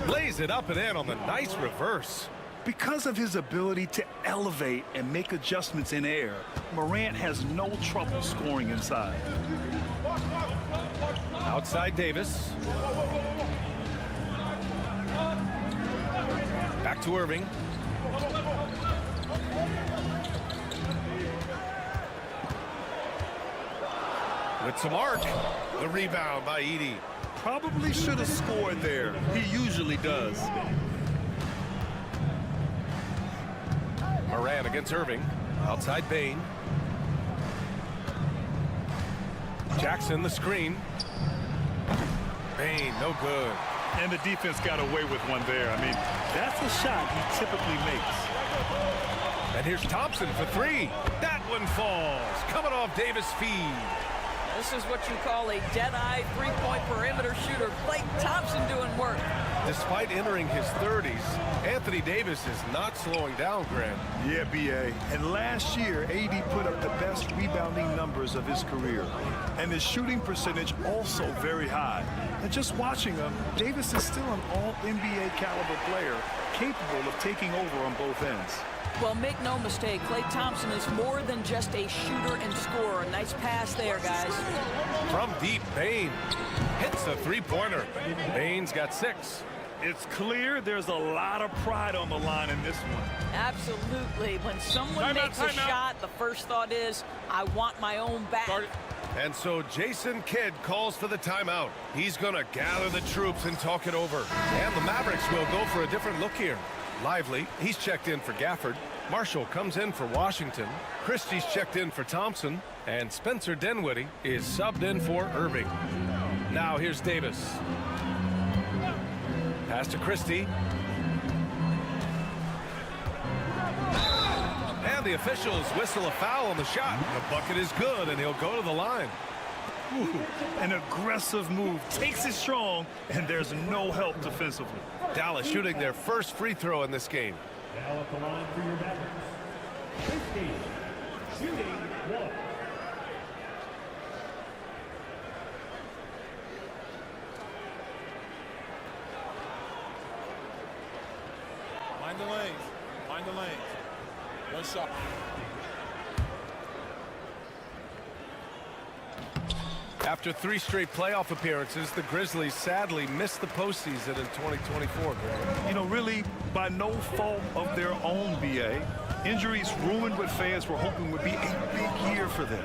Lays it up and in on the nice reverse. Because of his ability to elevate and make adjustments in air, Morant has no trouble scoring inside. Outside Davis. Back to Irving. With some arc. The rebound by Edey. Probably should have scored there. He usually does. Morant against Irving. Outside Bane. Jackson the screen. Bane, no good. And the defense got away with one there. I mean, that's a shot he typically makes. And here's Thompson for 3. That one falls. Coming off Davis' feed. This is what you call a dead-eye three-point perimeter shooter. Klay Thompson doing work. Despite entering his 30s, Anthony Davis is not slowing down, Grant. Yeah, B.A. And last year, AD put up the best rebounding numbers of his career. And his shooting percentage also very high. And just watching him, Davis is still an all-NBA caliber player, capable of taking over on both ends. Well, make no mistake, Klay Thompson is more than just a shooter and scorer. A nice pass there, guys. From deep, Bane hits a three-pointer. Bane's got 6. It's clear there's a lot of pride on the line in this one. Absolutely. When someone makes a shot, the first thought is, I want my own back. And so Jason Kidd calls for the timeout. He's going to gather the troops and talk it over. And the Mavericks will go for a different look here. Lively, he's checked in for Gafford. Marshall comes in for Washington. Christie's checked in for Thompson. And Spencer Dinwiddie is subbed in for Irving. Now here's Davis. Pass to Christie. And the officials whistle a foul on the shot. The bucket is good, and he'll go to the line. Ooh, an aggressive move, takes it strong, and there's no help defensively. Dallas shooting their first free throw in this game. Now at the line for your Mavericks. 15, shooting 1. Mind the lanes. Mind the lanes. One shot. After 3 straight playoff appearances, the Grizzlies sadly missed the postseason in 2024, Greg. You know, really, by no fault of their own, BA. Injuries ruined what fans were hoping would be a big year for them.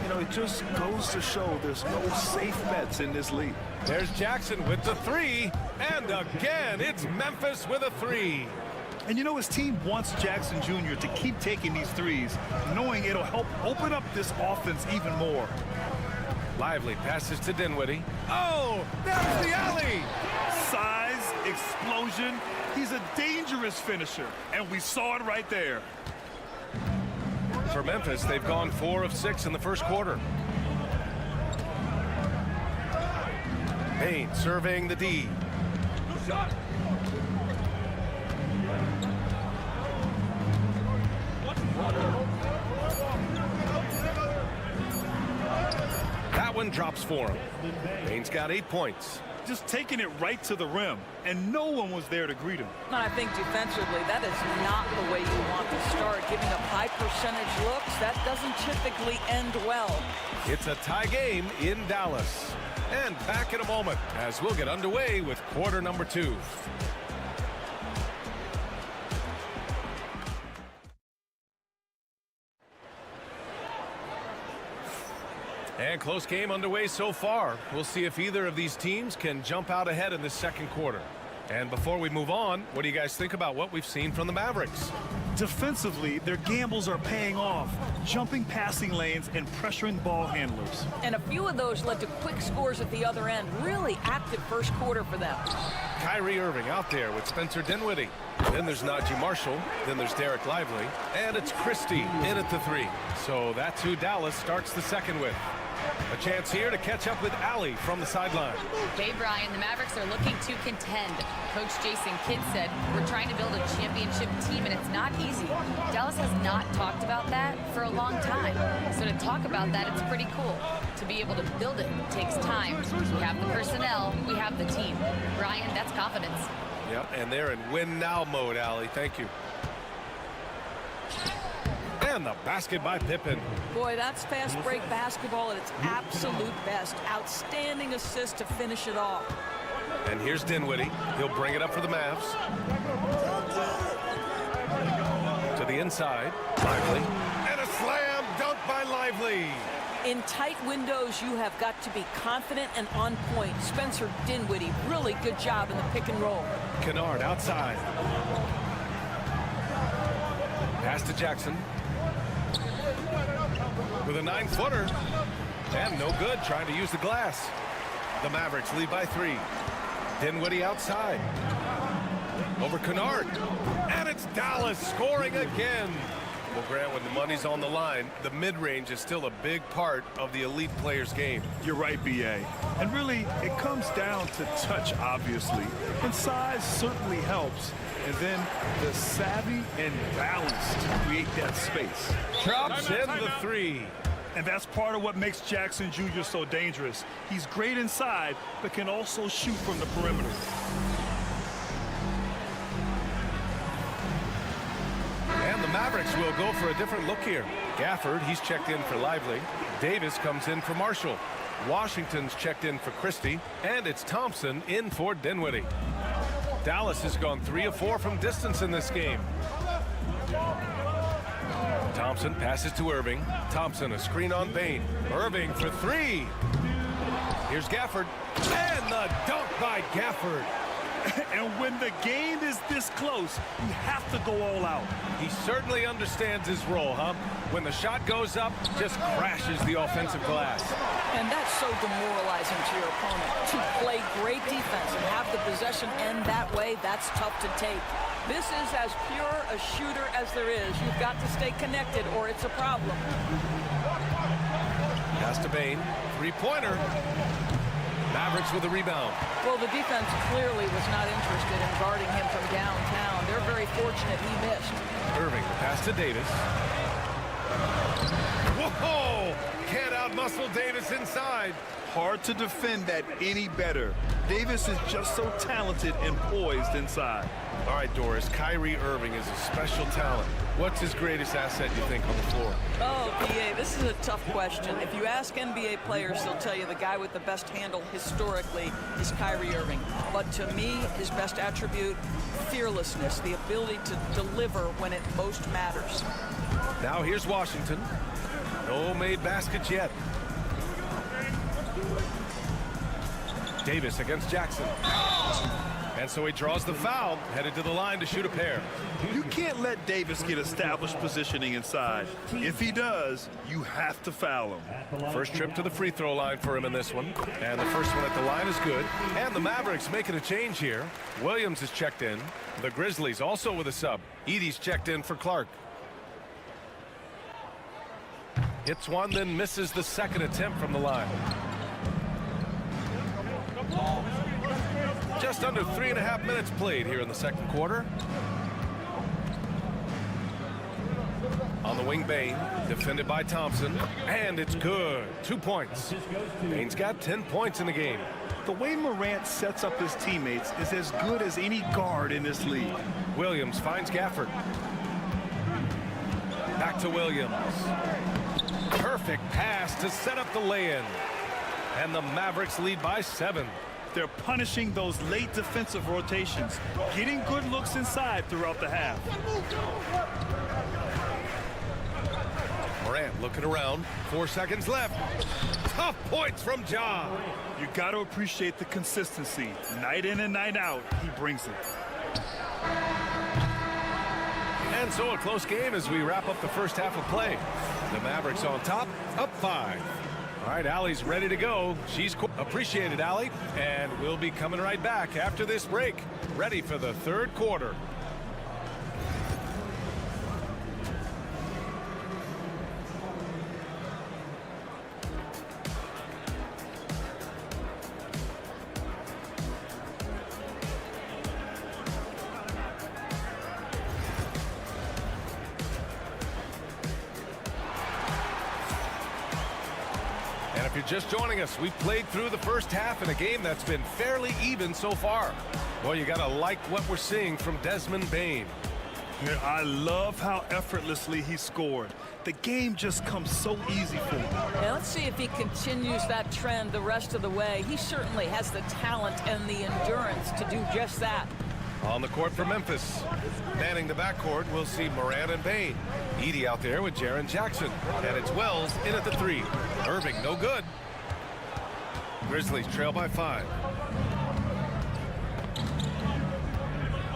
You know, it just goes to show there's no safe bets in this league. There's Jackson with the 3, and again, it's Memphis with a 3. And you know, his team wants Jackson Jr. to keep taking these threes, knowing it'll help open up this offense even more. Lively passes to Dinwiddie. Oh, there's the alley. Size, explosion. He's a dangerous finisher, and we saw it right there. For Memphis, they've gone 4 of 6 in the first quarter. Payne surveying the D. That one drops for him. Payne's got 8 points. Just taking it right to the rim, and no one was there to greet him. And I think defensively, that is not the way you want to start. Giving up high percentage looks, that doesn't typically end well. It's a tie game in Dallas. And back in a moment as we'll get underway with quarter number 2. And close game underway so far. We'll see if either of these teams can jump out ahead in this second quarter. And before we move on, what do you guys think about what we've seen from the Mavericks? Defensively, their gambles are paying off, jumping passing lanes and pressuring ball handlers. And a few of those led to quick scores at the other end. Really active first quarter for them. Kyrie Irving out there with Spencer Dinwiddie. Then there's Najee Marshall. Then there's Derek Lively. And it's Christie in at the 3. So that's who Dallas starts the second with. A chance here to catch up with Allie from the sideline. Hey, Brian, the Mavericks are looking to contend. Coach Jason Kidd said, we're trying to build a championship team, and it's not easy. Dallas has not talked about that for a long time. So to talk about that, it's pretty cool. To be able to build it takes time. We have the personnel, we have the team. Brian, that's confidence. Yep, and they're in win-now mode, Allie. Thank you. And the basket by Pippen. Boy, that's fast break basketball at its absolute best. Outstanding assist to finish it off. And here's Dinwiddie. He'll bring it up for the Mavs. To the inside. Lively. And a slam dunk by Lively. In tight windows, you have got to be confident and on point. Spencer Dinwiddie, really good job in the pick and roll. Kennard outside. Pass to Jackson. With a 9-footer. And no good, trying to use the glass. The Mavericks lead by 3. Dinwiddie outside. Over Kennard. And it's Dallas scoring again. Well, Grant, when the money's on the line, the mid-range is still a big part of the elite player's game. You're right, B.A. And really, it comes down to touch, obviously. And size certainly helps. And then the savvy and balance to create that space. Drops in the 3. And that's part of what makes Jackson Jr. so dangerous. He's great inside, but can also shoot from the perimeter. And the Mavericks will go for a different look here. Gafford, he's checked in for Lively. Davis comes in for Marshall. Washington's checked in for Christie. And it's Thompson in for Dinwiddie. Dallas has gone 3 of 4 from distance in this game. Thompson passes to Irving. Thompson a screen on Payne. Irving for 3. Here's Gafford. And the dunk by Gafford. And when the game is this close, you have to go all out. He certainly understands his role, huh? When the shot goes up, just crashes the offensive glass. And that's so demoralizing to your opponent. To play great defense and have the possession end that way, that's tough to take. This is as pure a shooter as there is. You've got to stay connected or it's a problem. Pass to Payne. 3-pointer. Mavericks with a rebound. Well, the defense clearly was not interested in guarding him from downtown. They're very fortunate he missed. Irving, the pass to Davis. Whoa! Can't outmuscle Davis inside. Hard to defend that any better. Davis is just so talented and poised inside. All right, Doris, Kyrie Irving is a special talent. What's his greatest asset, you think, on the floor? Oh, PA, this is a tough question. If you ask NBA players, they'll tell you the guy with the best handle historically is Kyrie Irving. But to me, his best attribute, fearlessness, the ability to deliver when it most matters. Now here's Washington. No made baskets yet. Davis against Jackson. And so he draws the foul, headed to the line to shoot a pair. You can't let Davis get established positioning inside. If he does, you have to foul him. First trip to the free throw line for him in this one. And the first one at the line is good. And the Mavericks making a change here. Williams is checked in. The Grizzlies also with a sub. Edey's checked in for Clark. Hits one, then misses the second attempt from the line. Just under 3.5 minutes played here in the second quarter. On the wing, Bane, defended by Thompson, and it's good. 2 points. Bane's got 10 points in the game. The way Morant sets up his teammates is as good as any guard in this league. Williams finds Gafford. Back to Williams. Perfect pass to set up the lay-in. And the Mavericks lead by 7. They're punishing those late defensive rotations, getting good looks inside throughout the half. Morant looking around. 4 seconds left. Tough points from Ja. You got to appreciate the consistency. Night in and night out, he brings it. And so a close game as we wrap up the first half of play. The Mavericks on top, up 5. All right, Allie's ready to go. She's appreciated, Allie. And we'll be coming right back after this break. Ready for the third quarter. If you're just joining us, we've played through the first half in a game that's been fairly even so far. Well, you got to like what we're seeing from Desmond Bane. Yeah, I love how effortlessly he scored. The game just comes so easy for him. Yeah, let's see if he continues that trend the rest of the way. He certainly has the talent and the endurance to do just that. On the court for Memphis. Manning the backcourt, we'll see Morant and Bane. Edey out there with Jaren Jackson. And it's Wells in at the 3. Irving, no good. Grizzlies trail by 5.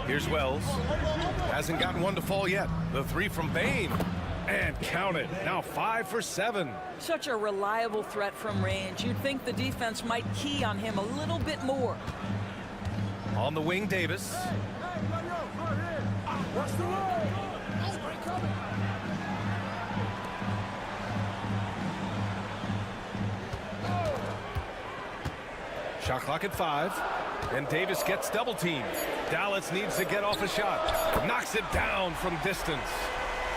Here's Wells. Hasn't gotten one to fall yet. The 3 from Bane. And count it. Now 5 for 7. Such a reliable threat from range. You'd think the defense might key on him a little bit more. On the wing, Davis. Shot clock at 5. And Davis gets double teamed. Dallas needs to get off a shot. Knocks it down from distance.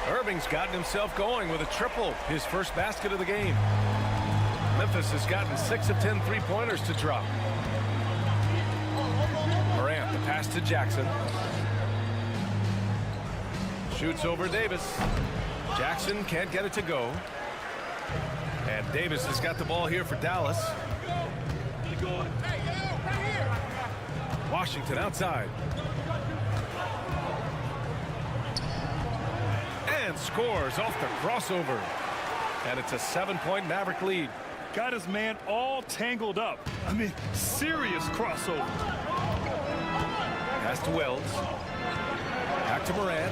Irving's gotten himself going with a triple, his first basket of the game. Memphis has gotten 6 of 10 three-pointers to drop. Morant, the pass to Jackson. Shoots over Davis. Jackson can't get it to go. And Davis has got the ball here for Dallas. Washington outside. And scores off the crossover. And it's a 7-point Maverick lead. Got his man all tangled up. I mean, serious crossover. Pass to Wells. Back to Morant.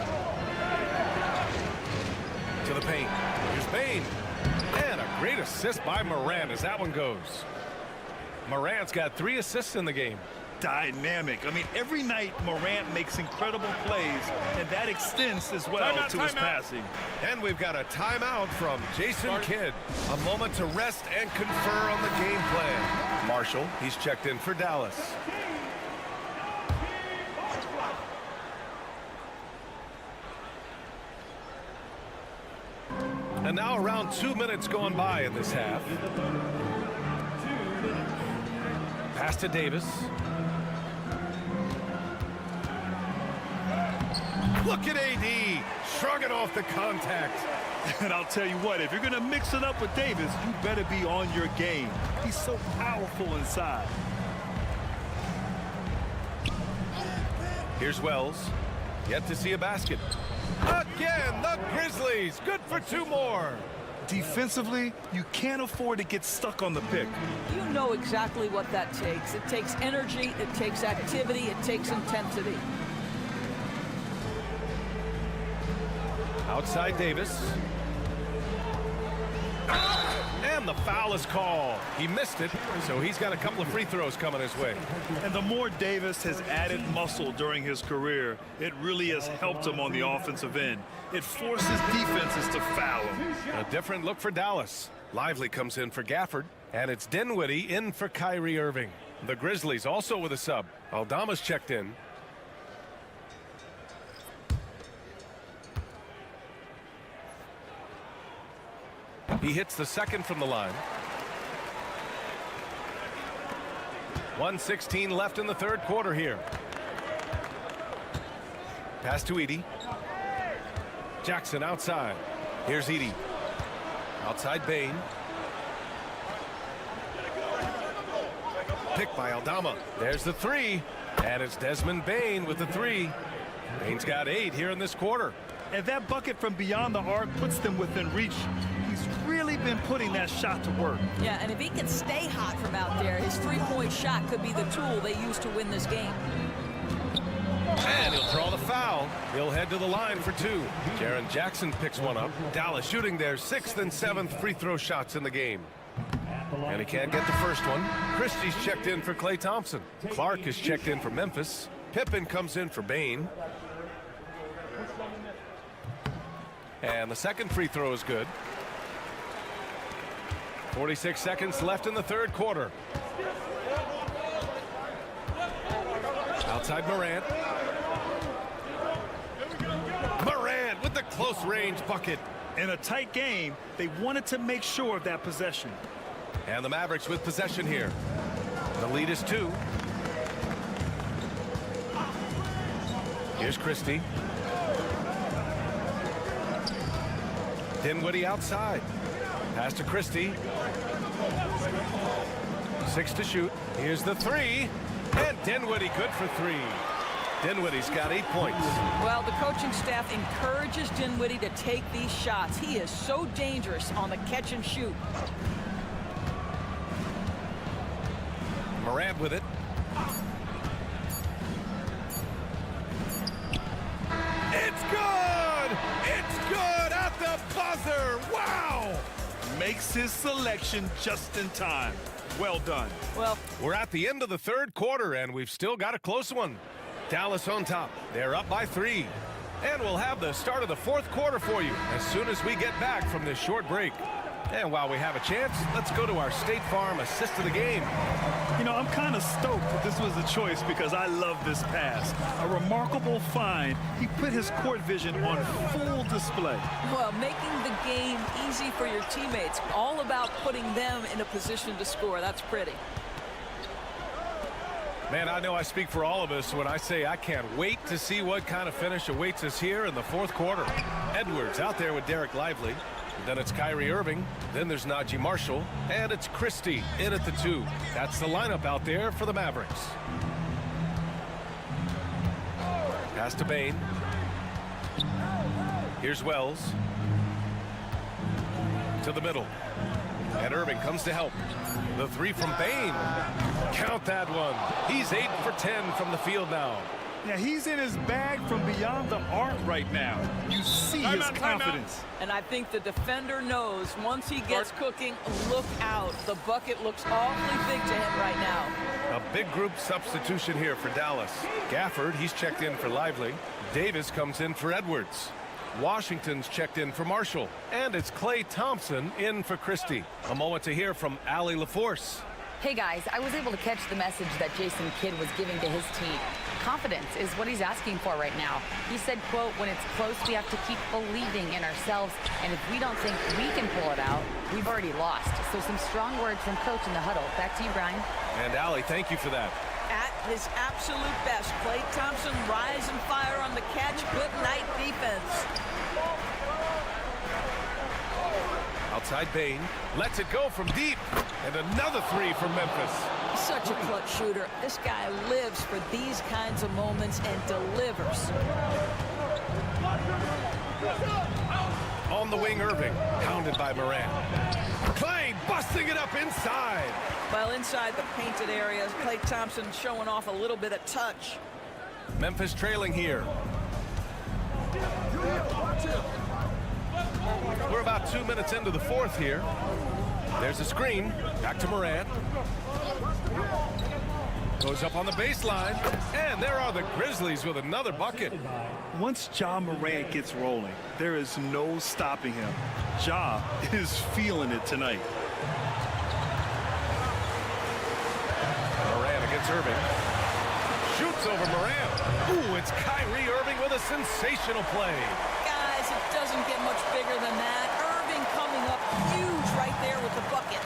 To the paint. Here's Bane. And a great assist by Morant as that one goes. Morant's got 3 assists in the game. Dynamic. I mean, every night Morant makes incredible plays, and that extends as well to his passing. And we've got a timeout from Jason Kidd. A moment to rest and confer on the game plan. Marshall, he's checked in for Dallas. And now around 2 minutes gone by in this half. Pass to Davis. Look at AD shrugging off the contact. And I'll tell you what, if you're going to mix it up with Davis, you better be on your game. He's so powerful inside. Here's Wells. Yet to see a basket. Again, the Grizzlies. Good for 2 more. Defensively, you can't afford to get stuck on the pick. You know exactly what that takes. It takes energy, it takes activity, it takes intensity. Outside Davis. And the foul is called. He missed it, so he's got a couple of free throws coming his way. And the more Davis has added muscle during his career, it really has helped him on the offensive end. It forces defenses to foul him. A different look for Dallas. Lively comes in for Gafford, and it's Dinwiddie in for Kyrie Irving. The Grizzlies also with a sub. Aldama's checked in. He hits the second from the line. 1:16 left in the third quarter here. Pass to Edey. Jackson outside. Here's Edey. Outside Bain. Picked by Aldama. There's the three. And it's Desmond Bain with the three. Bain's got 8 here in this quarter. And that bucket from beyond the arc puts them within reach. He's really been putting that shot to work. Yeah, and if he can stay hot from out there, his three-point shot could be the tool they use to win this game. And he'll draw the foul. He'll head to the line for 2. Jaren Jackson picks one up. Dallas shooting their 6th and 7th free throw shots in the game. And he can't get the first one. Christie's checked in for Klay Thompson. Clark is checked in for Memphis. Pippen comes in for Bain. And the second free throw is good. 46 seconds left in the third quarter. Outside Morant. Morant with the close range bucket. In a tight game, they wanted to make sure of that possession. And the Mavericks with possession here. The lead is 2. Here's Christie. Dinwiddie outside. Pass to Christie. 6 to shoot. Here's the 3. And Dinwiddie good for 3. Dinwiddie's got 8 points. Well, the coaching staff encourages Dinwiddie to take these shots. He is so dangerous on the catch and shoot. Morant with it. It's good! It's good at the buzzer! Wow! Makes his selection just in time. Well done. Well, we're at the end of the third quarter, and we've still got a close one. Dallas on top. They're up by 3. And we'll have the start of the fourth quarter for you as soon as we get back from this short break. And while we have a chance, let's go to our State Farm assist of the game. You know, I'm kind of stoked that this was a choice because I love this pass. A remarkable find. He put his court vision on full display. Well, making the game easy for your teammates. All about putting them in a position to score. That's pretty. Man, I know I speak for all of us when I say I can't wait to see what kind of finish awaits us here in the fourth quarter. Edwards out there with Derek Lively. Then it's Kyrie Irving. Then there's Najee Marshall. And it's Christie in at the 2. That's the lineup out there for the Mavericks. Pass to Bain. Here's Wells. To the middle. And Irving comes to help. The 3 from Bain. Count that one. He's 8 for 10 from the field now. Yeah, he's in his bag from beyond the arc right now. You see his confidence. And I think the defender knows once he gets cooking, look out. The bucket looks awfully big to him right now. A big group substitution here for Dallas. Gafford, he's checked in for Lively. Davis comes in for Edwards. Washington's checked in for Marshall. And it's Klay Thompson in for Christie. A moment to hear from Allie LaForce. Hey guys, I was able to catch the message that Jason Kidd was giving to his team. Confidence is what he's asking for right now. He said, quote, when it's close, we have to keep believing in ourselves. And if we don't think we can pull it out, we've already lost. So some strong words from Coach in the huddle. Back to you, Brian. And Allie, thank you for that. At his absolute best, Klay Thompson rise and fire on the catch. Good night defense. Outside Bain. Lets it go from deep. And another 3 from Memphis. Such a clutch shooter. This guy lives for these kinds of moments and delivers. On On the wing, Irving, pounded by Morant. Clay busting it up inside. Well, inside the painted areas, Klay Thompson showing off a little bit of touch. Memphis trailing here. We're about 2 minutes into the fourth here. There's a screen. Back to Morant. Goes up on the baseline. And there are the Grizzlies with another bucket. Once Ja Morant gets rolling, there is no stopping him. Ja is feeling it tonight. Morant against Irving. Shoots over Morant. Ooh, it's Kyrie Irving with a sensational play. Guys, it doesn't get much bigger than that. Irving coming up huge right there with the bucket.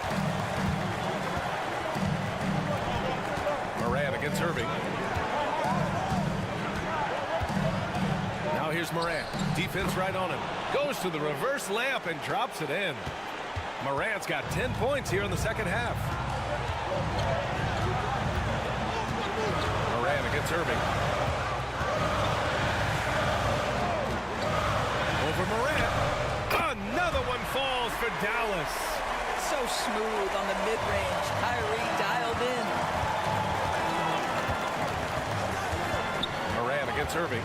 Morant against Irving. Now here's Morant. Defense right on him. Goes to the reverse layup and drops it in. Morant's got 10 points here in the second half. Morant against Irving. Over Morant. Another one falls for Dallas. So smooth on the mid-range. Kyrie dialed in. Morant against Irving.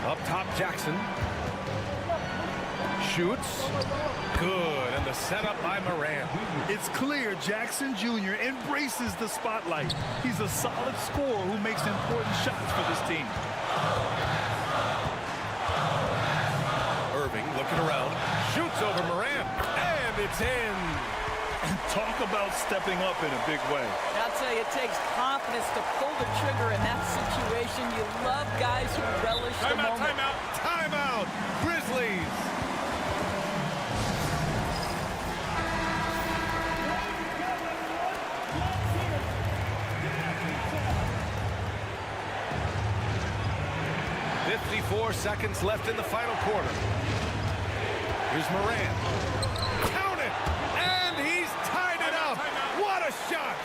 Up top, Jackson. Shoots. Good. And the setup by Morant. It's clear Jackson Jr. embraces the spotlight. He's a solid scorer who makes important shots for this team. Irving looking around. Shoots over Morant. And it's in. And talk about stepping up in a big way. I'll tell you, it takes confidence to pull the trigger in that situation. You love guys who relish the moment. Timeout, timeout, Grizzlies. .54 seconds left in the final quarter. Here's Morant. Count it! And he's tied it up. What a shot!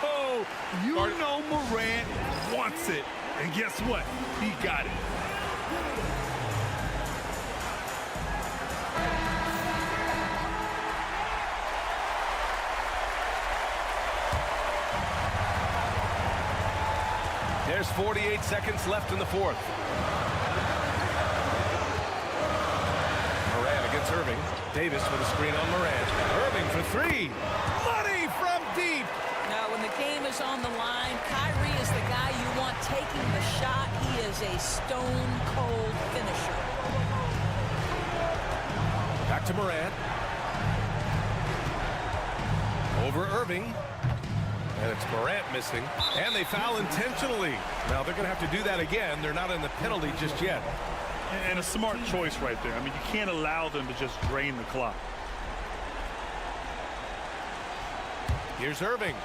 Oh, you know Morant wants it. And guess what? He got it. There's 48 seconds left in the fourth. Morant against Irving. Davis with a screen on Morant. Irving for three. Money from deep. Now, when the game is on the line, Kyrie is the guy you want taking the shot. He is a stone-cold finisher. Back to Morant. Over Irving. And it's Morant missing. And they foul intentionally. Now they're going to have to do that again. They're not in the penalty just yet. And a smart choice right there. I mean, you can't allow them to just drain the clock. Here's Irving.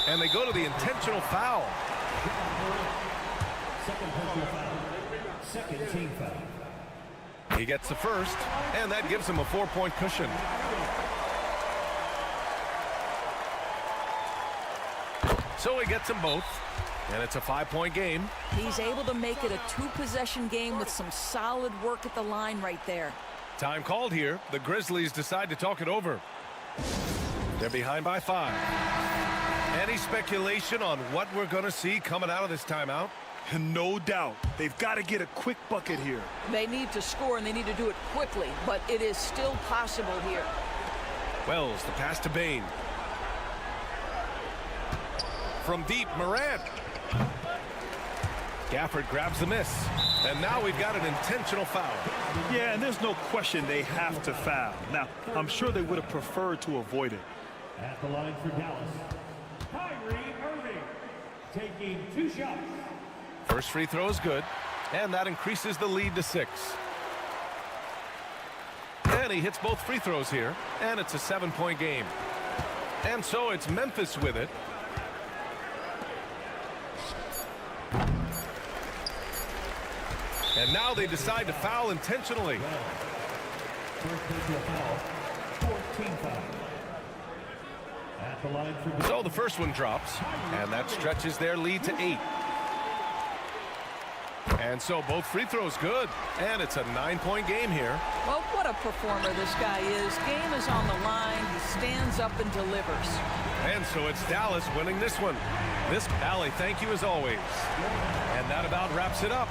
And they go to the intentional foul. Second personal foul. Second team foul. He gets the first, and that gives him a 4-point cushion. So he gets them both, and it's a 5-point game. He's able to make it a 2-possession game with some solid work at the line right there. Time called here. The Grizzlies decide to talk it over. They're behind by 5. Any speculation on what we're going to see coming out of this timeout? No doubt. They've got to get a quick bucket here. They need to score, and they need to do it quickly, but it is still possible here. Wells, the pass to Bain. From deep, Morant. Gafford grabs the miss. And now we've got an intentional foul. Yeah, and there's no question they have to foul. Now, I'm sure they would have preferred to avoid it. At the line for Dallas, Kyrie Irving taking 2 shots. First free throw is good, and that increases the lead to 6. And he hits both free throws here, and it's a 7-point game. And so it's Memphis with it. And now they decide to foul intentionally. First personal foul, 14 foul. At the line for So the first one drops, and that stretches their lead to 8. And so both free throws good. And it's a 9-point game here. Well, what a performer this guy is. Game is on the line. He stands up and delivers. And so it's Dallas winning this one. This Allie, thank you as always. And that about wraps it up.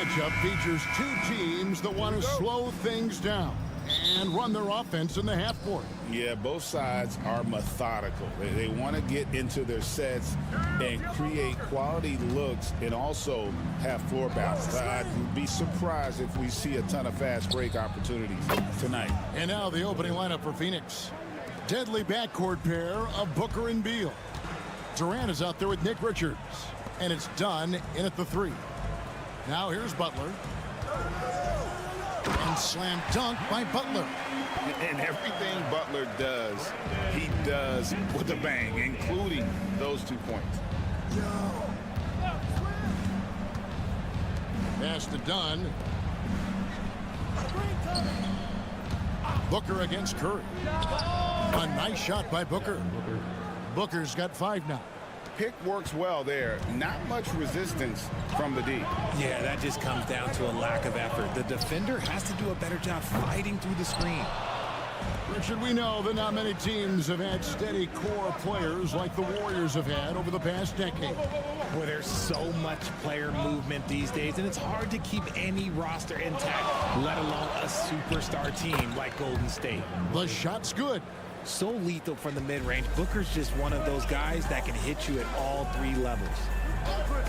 matchup features two teams that want to slow things down and run their offense in the half court. Yeah, both sides are methodical. They want to get into their sets and create quality looks and also have floor balance. I'd be surprised if we see a ton of fast break opportunities tonight. And now the opening lineup for Phoenix. Deadly backcourt pair of Booker and Beal. Durant is out there with Nick Richards. And it's done in at the 3. Now here's Butler. And slam dunk by Butler. And everything Butler does, he does with a bang, including those 2 points. Pass to Dunn. Booker against Curry. A nice shot by Booker. Booker's got 5 now. Pick works well there. Not much resistance from the D. Yeah, that just comes down to a lack of effort. The defender has to do a better job fighting through the screen. Richard, we know that not many teams have had steady core players like the Warriors have had over the past decade. Where there's so much player movement these days, and it's hard to keep any roster intact, let alone a superstar team like Golden State. The shot's good. So lethal from the mid-range. Booker's just one of those guys that can hit you at all 3 levels.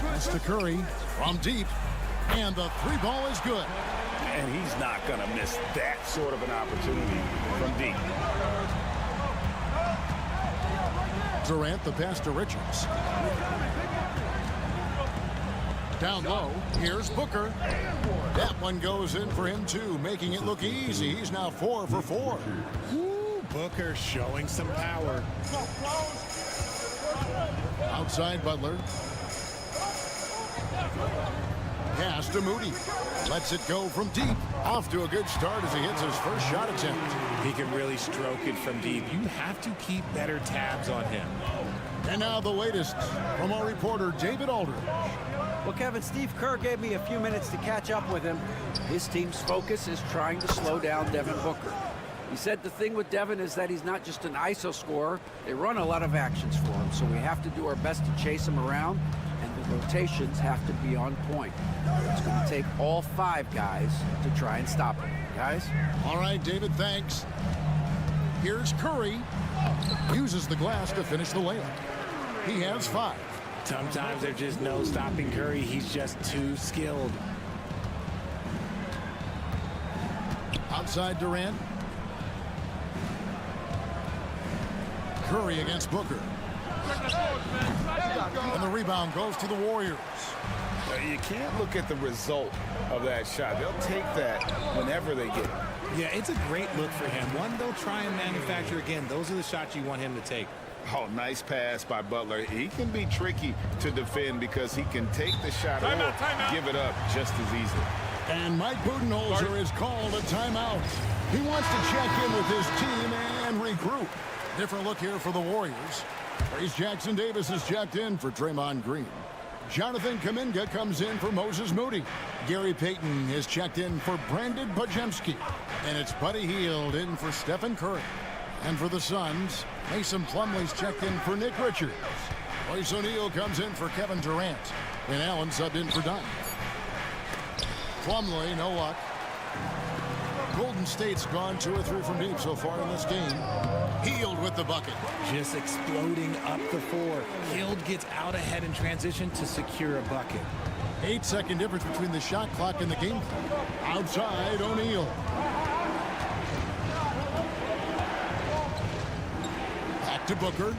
That's to Curry from deep, and the 3 ball is good. And he's not going to miss that sort of an opportunity from deep. Durant, the pass to Richards. Down low, here's Booker. That one goes in for him too, making it look easy. He's now 4 for 4. Booker showing some power. Outside Butler. Pass to Moody. Lets it go from deep. Off to a good start as he hits his first shot attempt. He can really stroke it from deep. You have to keep better tabs on him. And now the latest from our reporter, David Aldridge. Well, Kevin, Steve Kerr gave me a few minutes to catch up with him. His team's focus is trying to slow down Devin Booker. He said the thing with Devin is that he's not just an ISO scorer. They run a lot of actions for him, so we have to do our best to chase him around, and the rotations have to be on point. It's going to take all 5 guys to try and stop him. Guys? All right, David, thanks. Here's Curry. Uses the glass to finish the layup. He has 5. Sometimes there's just no stopping Curry. He's just too skilled. Outside Durant. Curry against Booker. And the rebound goes to the Warriors. You can't look at the result of that shot. They'll take that whenever they get it. Yeah, it's a great look for him. One they'll try and manufacture again. Those are the shots you want him to take. Oh, nice pass by Butler. He can be tricky to defend because he can take the shot or give it up just as easily. And Mike Budenholzer is called a timeout. He wants to check in with his team and regroup. Different look here for the Warriors. Trace Jackson Davis is checked in for Draymond Green. Jonathan Kuminga comes in for Moses Moody. Gary Payton is checked in for Brandon Podziemski. And it's Buddy Hield in for Stephen Curry. And for the Suns, Mason Plumlee's checked in for Nick Richards. Royce O'Neal comes in for Kevin Durant. And Allen subbed in for Dunn. Plumlee, no luck. Golden State's gone 2 or 3 from deep so far in this game. Hield with the bucket. Just exploding up the 4. Hield gets out ahead in transition to secure a bucket. 8-second difference between the shot clock and the game clock. Outside O'Neal. Back to Booker.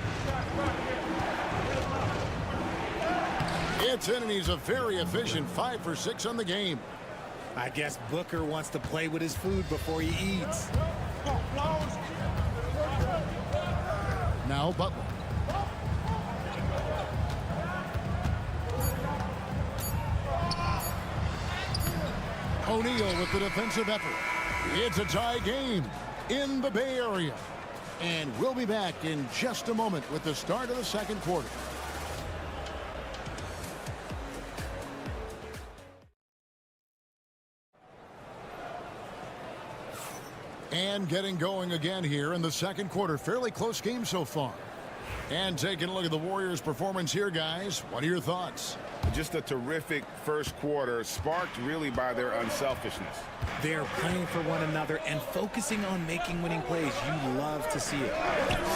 It's in, and he's a very efficient 5 for 6 on the game. I guess Booker wants to play with his food before he eats. Now Butler. O'Neal with the defensive effort. It's a tie game in the Bay Area. And we'll be back in just a moment with the start of the second quarter. And getting going again here in the second quarter. Fairly close game so far. And taking a look at the Warriors' performance here, guys. What are your thoughts? Just a terrific first quarter, sparked really by their unselfishness. They're playing for one another and focusing on making winning plays. You love to see it.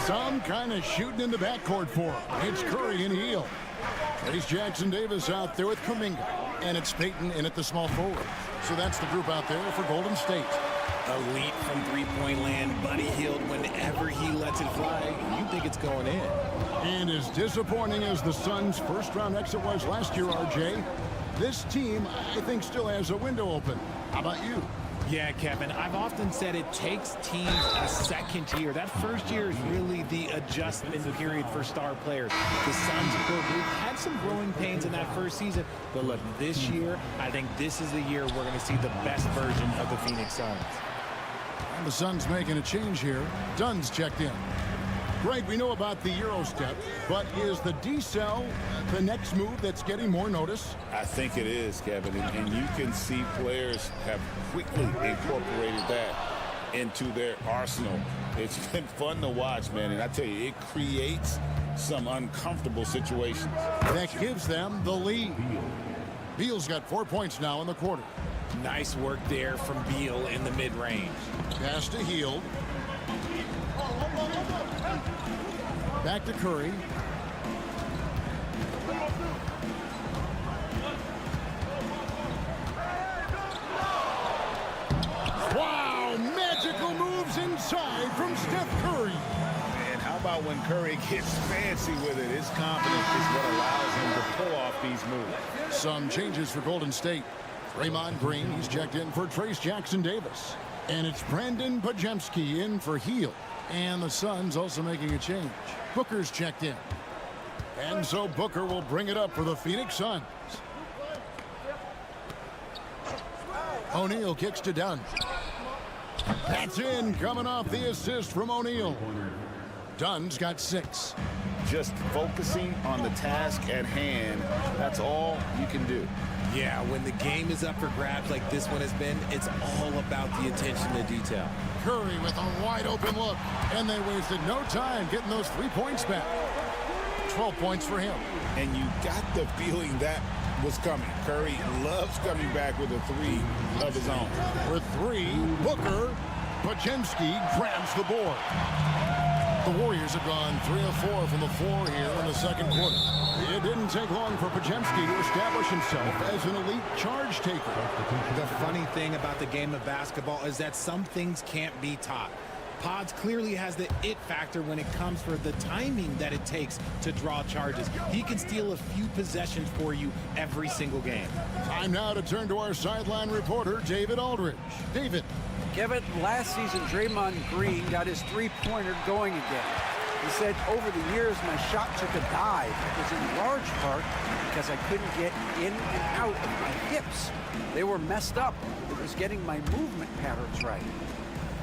Some kind of shooting in the backcourt for him. It's Curry and Hield. There's Jackson Davis out there with Kuminga. And it's Payton in at the small forward. So that's the group out there for Golden State. Elite from three-point land. Buddy Hield, whenever he lets it fly, you think it's going in. And as disappointing as the Suns' first-round exit was last year, RJ, this team, I think, still has a window open. How about you? Yeah, Kevin, I've often said it takes teams a second year. That first year is really the adjustment period for star players. The Suns core group had some growing pains in that first season, but look, this year, I think this is the year we're going to see the best version of the Phoenix Suns. And the Suns making a change here. Dunn's checked in. Greg, we know about the Euro step, but is the decel the next move that's getting more notice? I think it is, Kevin, and you can see players have quickly incorporated that into their arsenal. It's been fun to watch, man, and I tell you, it creates some uncomfortable situations. That gives them the lead. Beal's got 4 points now in the quarter. Nice work there from Beal in the mid-range. Pass to Hield. Back to Curry. Wow, magical moves inside from Steph Curry. And how about when Curry gets fancy with it? His confidence is what allows him to pull off these moves. Some changes for Golden State. Draymond Green, he's checked in for Trace Jackson Davis. And it's Brandon Podziemski in for Hield. And the Suns also making a change. Booker's checked in. And so Booker will bring it up for the Phoenix Suns. O'Neal kicks to Dunn. That's in, coming off the assist from O'Neal. Dunn's got 6. Just focusing on the task at hand, that's all you can do. Yeah, when the game is up for grabs like this one has been, it's all about the attention to detail. Curry with a wide open look, and they wasted no time getting those 3 points back. 12 points for him. And you got the feeling that was coming. Curry loves coming back with a 3 of his own. For 3, Booker, Podziemski grabs the board. The Warriors have gone 3 of 4 from the floor here in the second quarter. It didn't take long for Podziemski to establish himself as an elite charge taker. The funny thing about the game of basketball is that some things can't be taught. Pods clearly has the it factor when it comes for the timing that it takes to draw charges. He can steal a few possessions for you every single game. Time now to turn to our sideline reporter, David Aldridge. David. Kevin, last season, Draymond Green got his three-pointer going again. He said, over the years, my shot took a dive. It was in large part because I couldn't get in and out of my hips. They were messed up. It was getting my movement patterns right.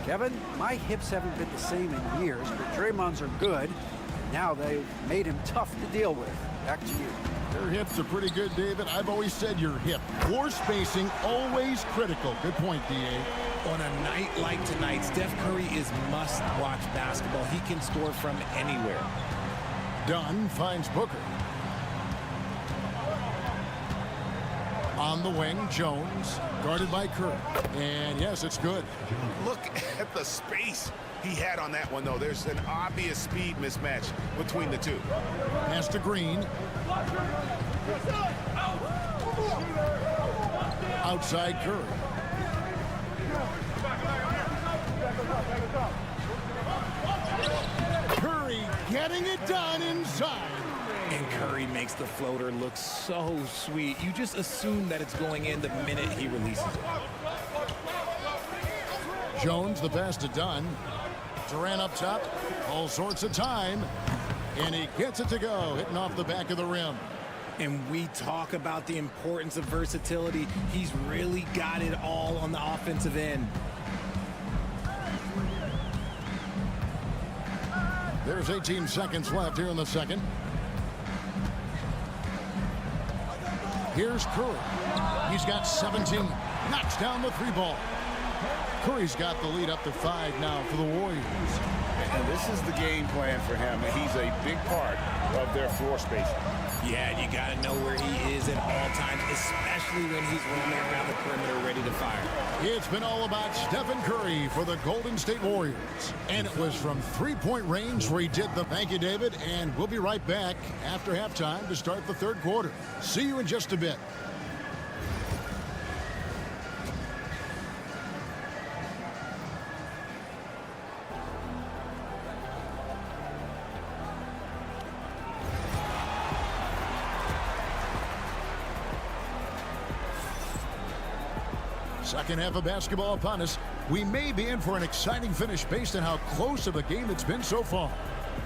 Kevin, my hips haven't been the same in years, but Draymond's are good. Now they've made him tough to deal with. Back to you. Your hips are pretty good, David. I've always said your hip. Floor spacing, always critical. Good point, D.A. On a night like tonight, Steph Curry is must-watch basketball. He can score from anywhere. Dunn finds Booker. On the wing, Jones, guarded by Curry. And yes, it's good. Look at the space he had on that one, though. There's an obvious speed mismatch between the two. Pass to Green. Outside Curry. Curry getting it done inside. And Curry makes the floater look so sweet. You just assume that it's going in the minute he releases it. Jones, the pass to Dunn. Durant up top. All sorts of time. And he gets it to go, hitting off the back of the rim. And we talk about the importance of versatility. He's really got it all on the offensive end. There's 18 seconds left here in the second. Here's Curry. He's got 17. Knocks down the 3 ball. Curry's got the lead up to 5 now for the Warriors. And this is the game plan for him. He's a big part of their floor spacing. Yeah, you got to know where he is at all times, especially when he's roaming around the perimeter ready to fire. It's been all about Stephen Curry for the Golden State Warriors. And it was from three-point range where he did the thank you, David. And we'll be right back after halftime to start the third quarter. See you in just a bit. Second half of basketball upon us. We may be in for an exciting finish based on how close of a game it's been so far.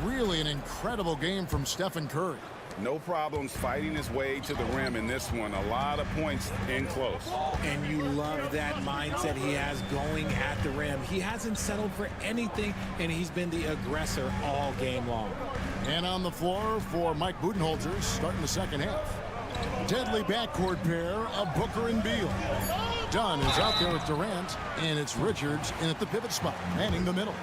Really an incredible game from Stephen Curry. No problems fighting his way to the rim in this one. A lot of points in close. And you love that mindset he has going at the rim. He hasn't settled for anything, and he's been the aggressor all game long. And on the floor for Mike Budenholzer starting the second half. Deadly backcourt pair of Booker and Beal. Dunn is out there with Durant, and it's Richards in at the pivot spot, manning the middle.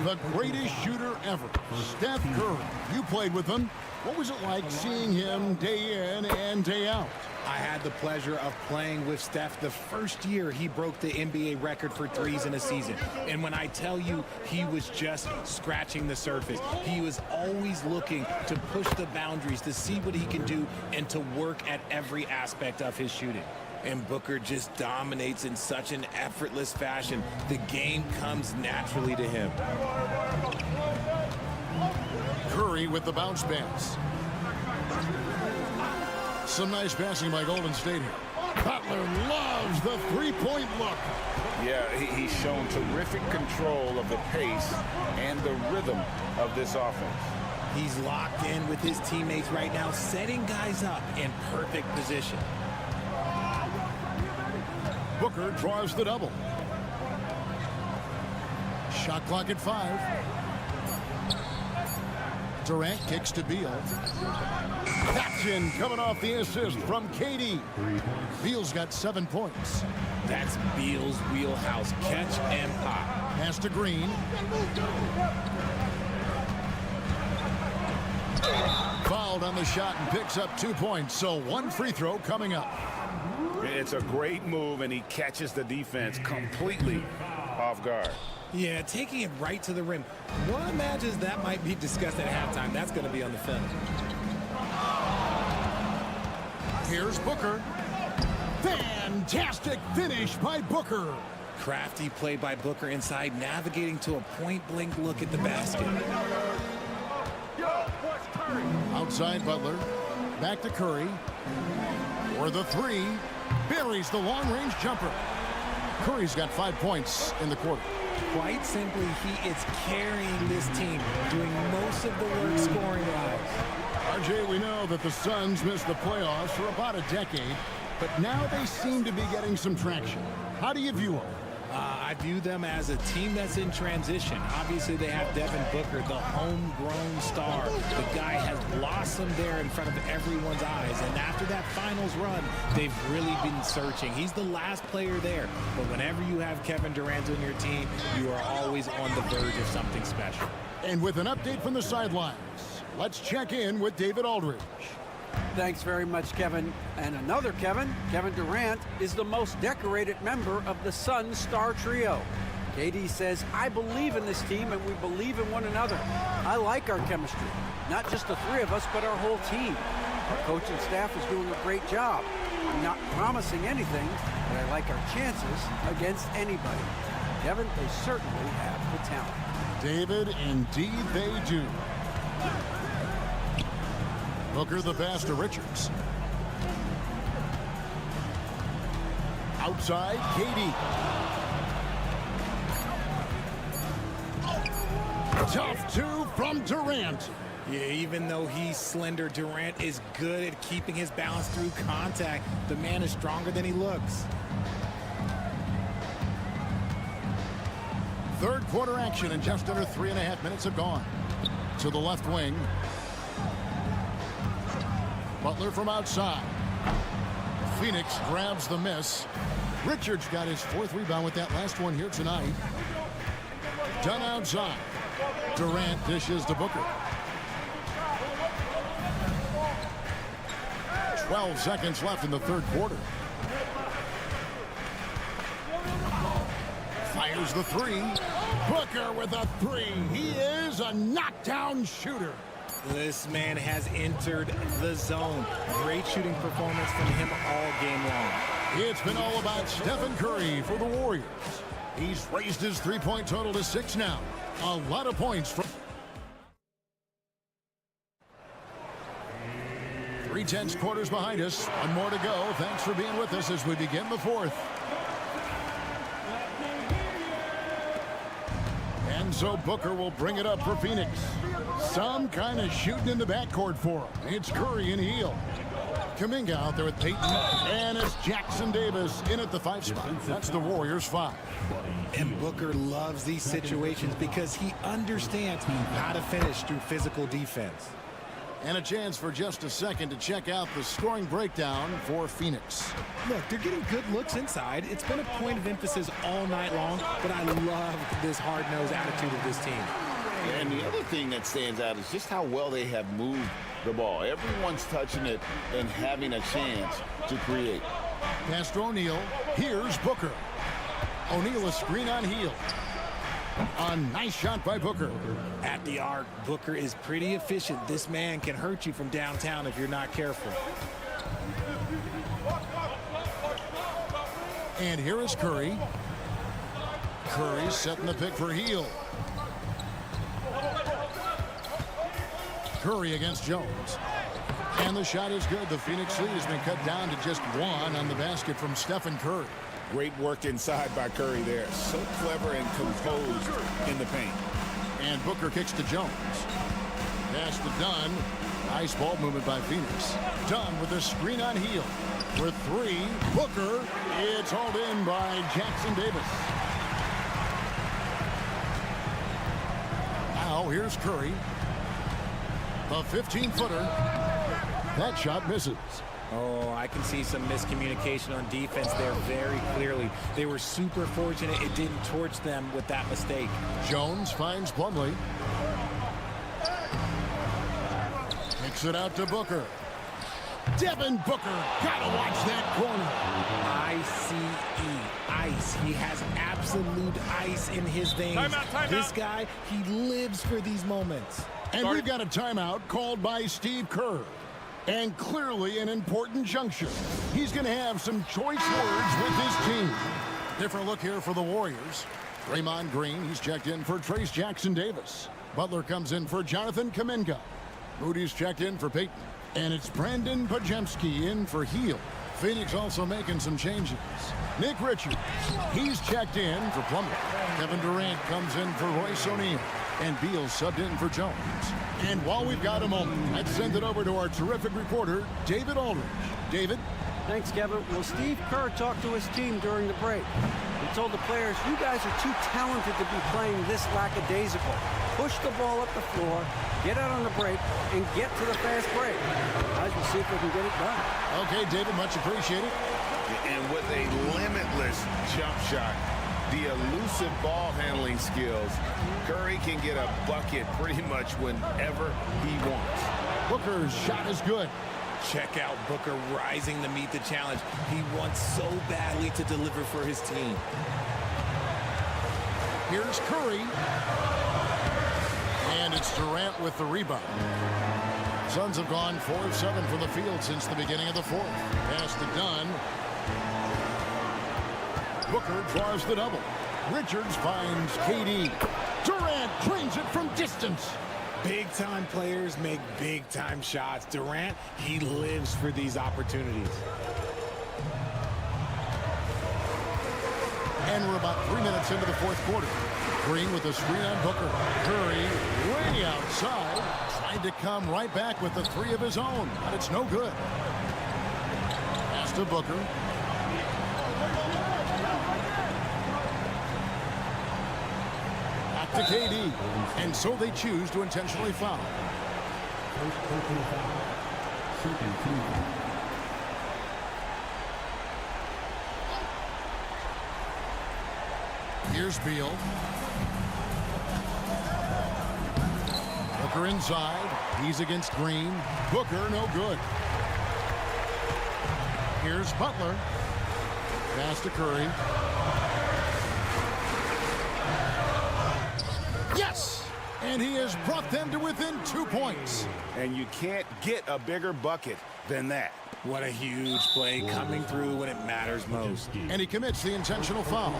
The greatest shooter ever, Steph Curry. You played with him. What was it like seeing him day in and day out? I had the pleasure of playing with Steph the first year he broke the NBA record for threes in a season. And when I tell you he was just scratching the surface, he was always looking to push the boundaries, to see what he can do, and to work at every aspect of his shooting. And Booker just dominates in such an effortless fashion. The game comes naturally to him. Curry with the bounce pass. Some nice passing by Golden State here. Butler loves the three-point look. Yeah, he's shown terrific control of the pace and the rhythm of this offense. He's locked in with his teammates right now, setting guys up in perfect position. Booker draws the double. Shot clock at 5. Durant kicks to Beal. Action coming off the assist from KD. Beal's got 7 points. That's Beal's wheelhouse. Catch and pop. Pass to Green. Fouled on the shot and picks up 2 points. So 1 free throw coming up. It's a great move, and he catches the defense completely off guard. Yeah, taking it right to the rim. One imagines that might be discussed at halftime. That's going to be on the film. Here's Booker. Fantastic finish by Booker. Crafty play by Booker inside, navigating to a point-blank look at the basket. Outside Butler. Back to Curry. For the 3. Buries the long-range jumper. Curry's got 5 points in the quarter. Quite simply, he is carrying this team, doing most of the work scoring-wise. RJ, we know that the Suns missed the playoffs for about a decade, but now they seem to be getting some traction. How do you view them? I view them as a team that's in transition. Obviously, they have Devin Booker, the homegrown star. The guy has blossomed there in front of everyone's eyes. And after that finals run, they've really been searching. He's the last player there. But whenever you have Kevin Durant on your team, you are always on the verge of something special. And with an update from the sidelines, let's check in with David Aldridge. Thanks very much, Kevin. And another Kevin, Kevin Durant, is the most decorated member of the Suns star trio. KD says, I believe in this team and we believe in one another. I like our chemistry. Not just the 3 of us, but our whole team. Our coach and staff is doing a great job. I'm not promising anything, but I like our chances against anybody. Kevin, they certainly have the talent. David, indeed they do. Booker the pass to Richards. Outside, KD. Tough 2 from Durant. Yeah, even though he's slender, Durant is good at keeping his balance through contact. The man is stronger than he looks. Third quarter action, and just under 3.5 minutes have gone. To the left wing. Butler from outside. Phoenix grabs the miss. Richards got his 4th rebound with that last one here tonight. Done outside. Durant dishes to Booker. 12 seconds left in the 3rd quarter. Fires the 3. Booker with a 3. He is a knockdown shooter. This man has entered the zone. Great shooting performance from him all game long. It's been all about Stephen Curry for the Warriors. He's raised his 3-point total to 6 now. A lot of points from 3/10 quarters behind us. One more to go. Thanks for being with us as we begin the 4th. And so Booker will bring it up for Phoenix. Some kind of shooting in the backcourt for him. It's Curry and Hield. Kuminga out there with Payton. And it's Jackson Davis in at the 5 spot. That's the Warriors' 5. And Booker loves these situations because he understands how to finish through physical defense. And a chance for just a second to check out the scoring breakdown for Phoenix. Look, they're getting good looks inside. It's been a point of emphasis all night long, but I love this hard-nosed attitude of this team. And the other thing that stands out is just how well they have moved the ball. Everyone's touching it and having a chance to create. Pass to O'Neal. Here's Booker. O'Neal a screen on Hield. A nice shot by Booker. At the arc, Booker is pretty efficient. This man can hurt you from downtown if you're not careful. And here is Curry. Curry setting the pick for Hield. Curry against Jones. And the shot is good. The Phoenix lead has been cut down to just 1 on the basket from Stephen Curry. Great work inside by Curry there. So clever and composed in the paint. And Booker kicks to Jones. Pass to Dunn. Nice ball movement by Phoenix. Dunn with a screen on Hield. For 3, Booker. It's hauled in by Jackson Davis. Now here's Curry. A 15-footer. That shot misses. Oh, I can see some miscommunication on defense there very clearly. They were super fortunate it didn't torch them with that mistake. Jones finds Plumlee. Kicks it out to Booker. Devin Booker. Gotta watch that corner. Ice. He has absolute ice in his veins. Timeout. This guy, he lives for these moments. And we've got a timeout called by Steve Kerr. And clearly an important juncture. He's going to have some choice words with his team. Different look here for the Warriors. Draymond Green, he's checked in for Trace Jackson Davis. Butler comes in for Jonathan Kuminga. Moody's checked in for Payton. And it's Brandon Pajemski in for Hield. Phoenix also making some changes. Nick Richards, he's checked in for Plumlee. Kevin Durant comes in for Royce O'Neal. And Beal subbed in for Jones. And while we've got a moment, let's send it over to our terrific reporter, David Aldridge. David? Thanks, Kevin. Well, Steve Kerr talked to his team during the break. He told the players, you guys are too talented to be playing this lackadaisical. Push the ball up the floor, get out on the break, and get to the fast break. Guys, we'll see if we can get it done. Okay, David, much appreciated. And with a limitless jump shot, the elusive ball handling skills, Curry can get a bucket pretty much whenever he wants. Booker's shot is good. Check out Booker rising to meet the challenge. He wants so badly to deliver for his team. Here's Curry. And it's Durant with the rebound. Suns have gone 4 of 7 from the field since the beginning of the 4th. Pass to Dunn. Booker draws the double. Richards finds KD. Durant drains it from distance. Big-time players make big-time shots. Durant, he lives for these opportunities. And we're about 3 minutes into the 4th quarter. Green with a screen on Booker. Curry way outside. Tried to come right back with the 3 of his own, but it's no good. Pass to Booker. Back to KD. And so they choose to intentionally foul. Here's Beal. Booker inside. He's against Green. Booker, no good. Here's Butler. Pass to Curry. Yes! And he has brought them to within 2 points. And you can't get a bigger bucket than that. What a huge play coming through when it matters most. And he commits the intentional foul.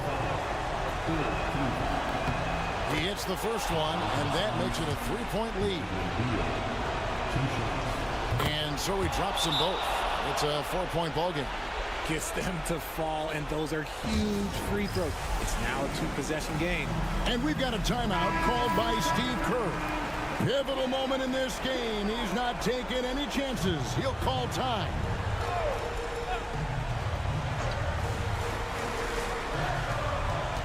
He hits the first one, and that makes it a 3-point lead. And so he drops them both. It's a 4-point ball game. Gets them to fall, and those are huge free throws. It's now a 2-possession game. And we've got a timeout called by Steve Kerr. Pivotal moment in this game. He's not taking any chances. He'll call time.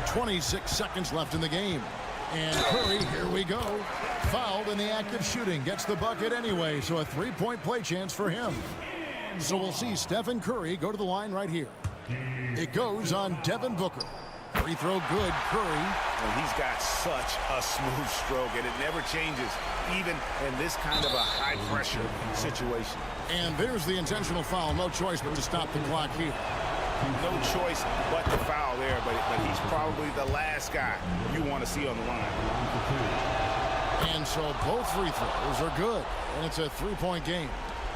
.26 seconds left in the game. And Curry, here we go. Fouled in the act of shooting. Gets the bucket anyway, so a 3-point play chance for him. So we'll see Stephen Curry go to the line right here. It goes on Devin Booker. Free throw good, Curry. And he's got such a smooth stroke, and it never changes, even in this kind of a high-pressure situation. And there's the intentional foul. No choice but to stop the clock here. No choice but to foul there, but he's probably the last guy you want to see on the line. And so both free throws are good, and it's a 3-point game.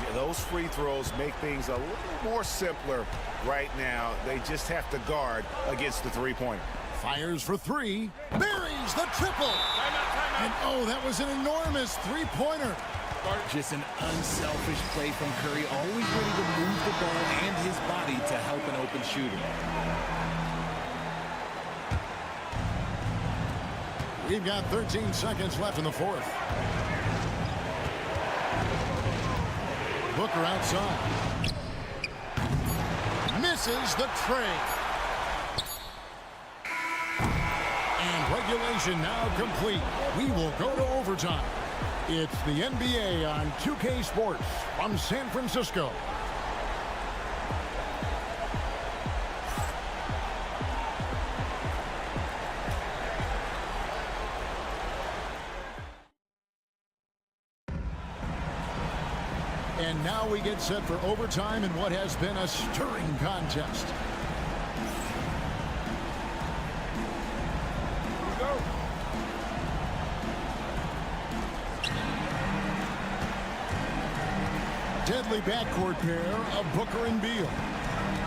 Yeah, those free throws make things a little more simpler right now. They just have to guard against the three-pointer. Fires for three. Buries the triple. And oh, that was an enormous three-pointer. Just an unselfish play from Curry, always ready to move the ball and his body to help an open shooter. We've got 13 seconds left in the fourth. Booker outside. Misses the tray. And regulation now complete. We will go to overtime. It's the NBA on 2K Sports from San Francisco. And now we get set for overtime in what has been a stirring contest. Deadly backcourt pair of Booker and Beal.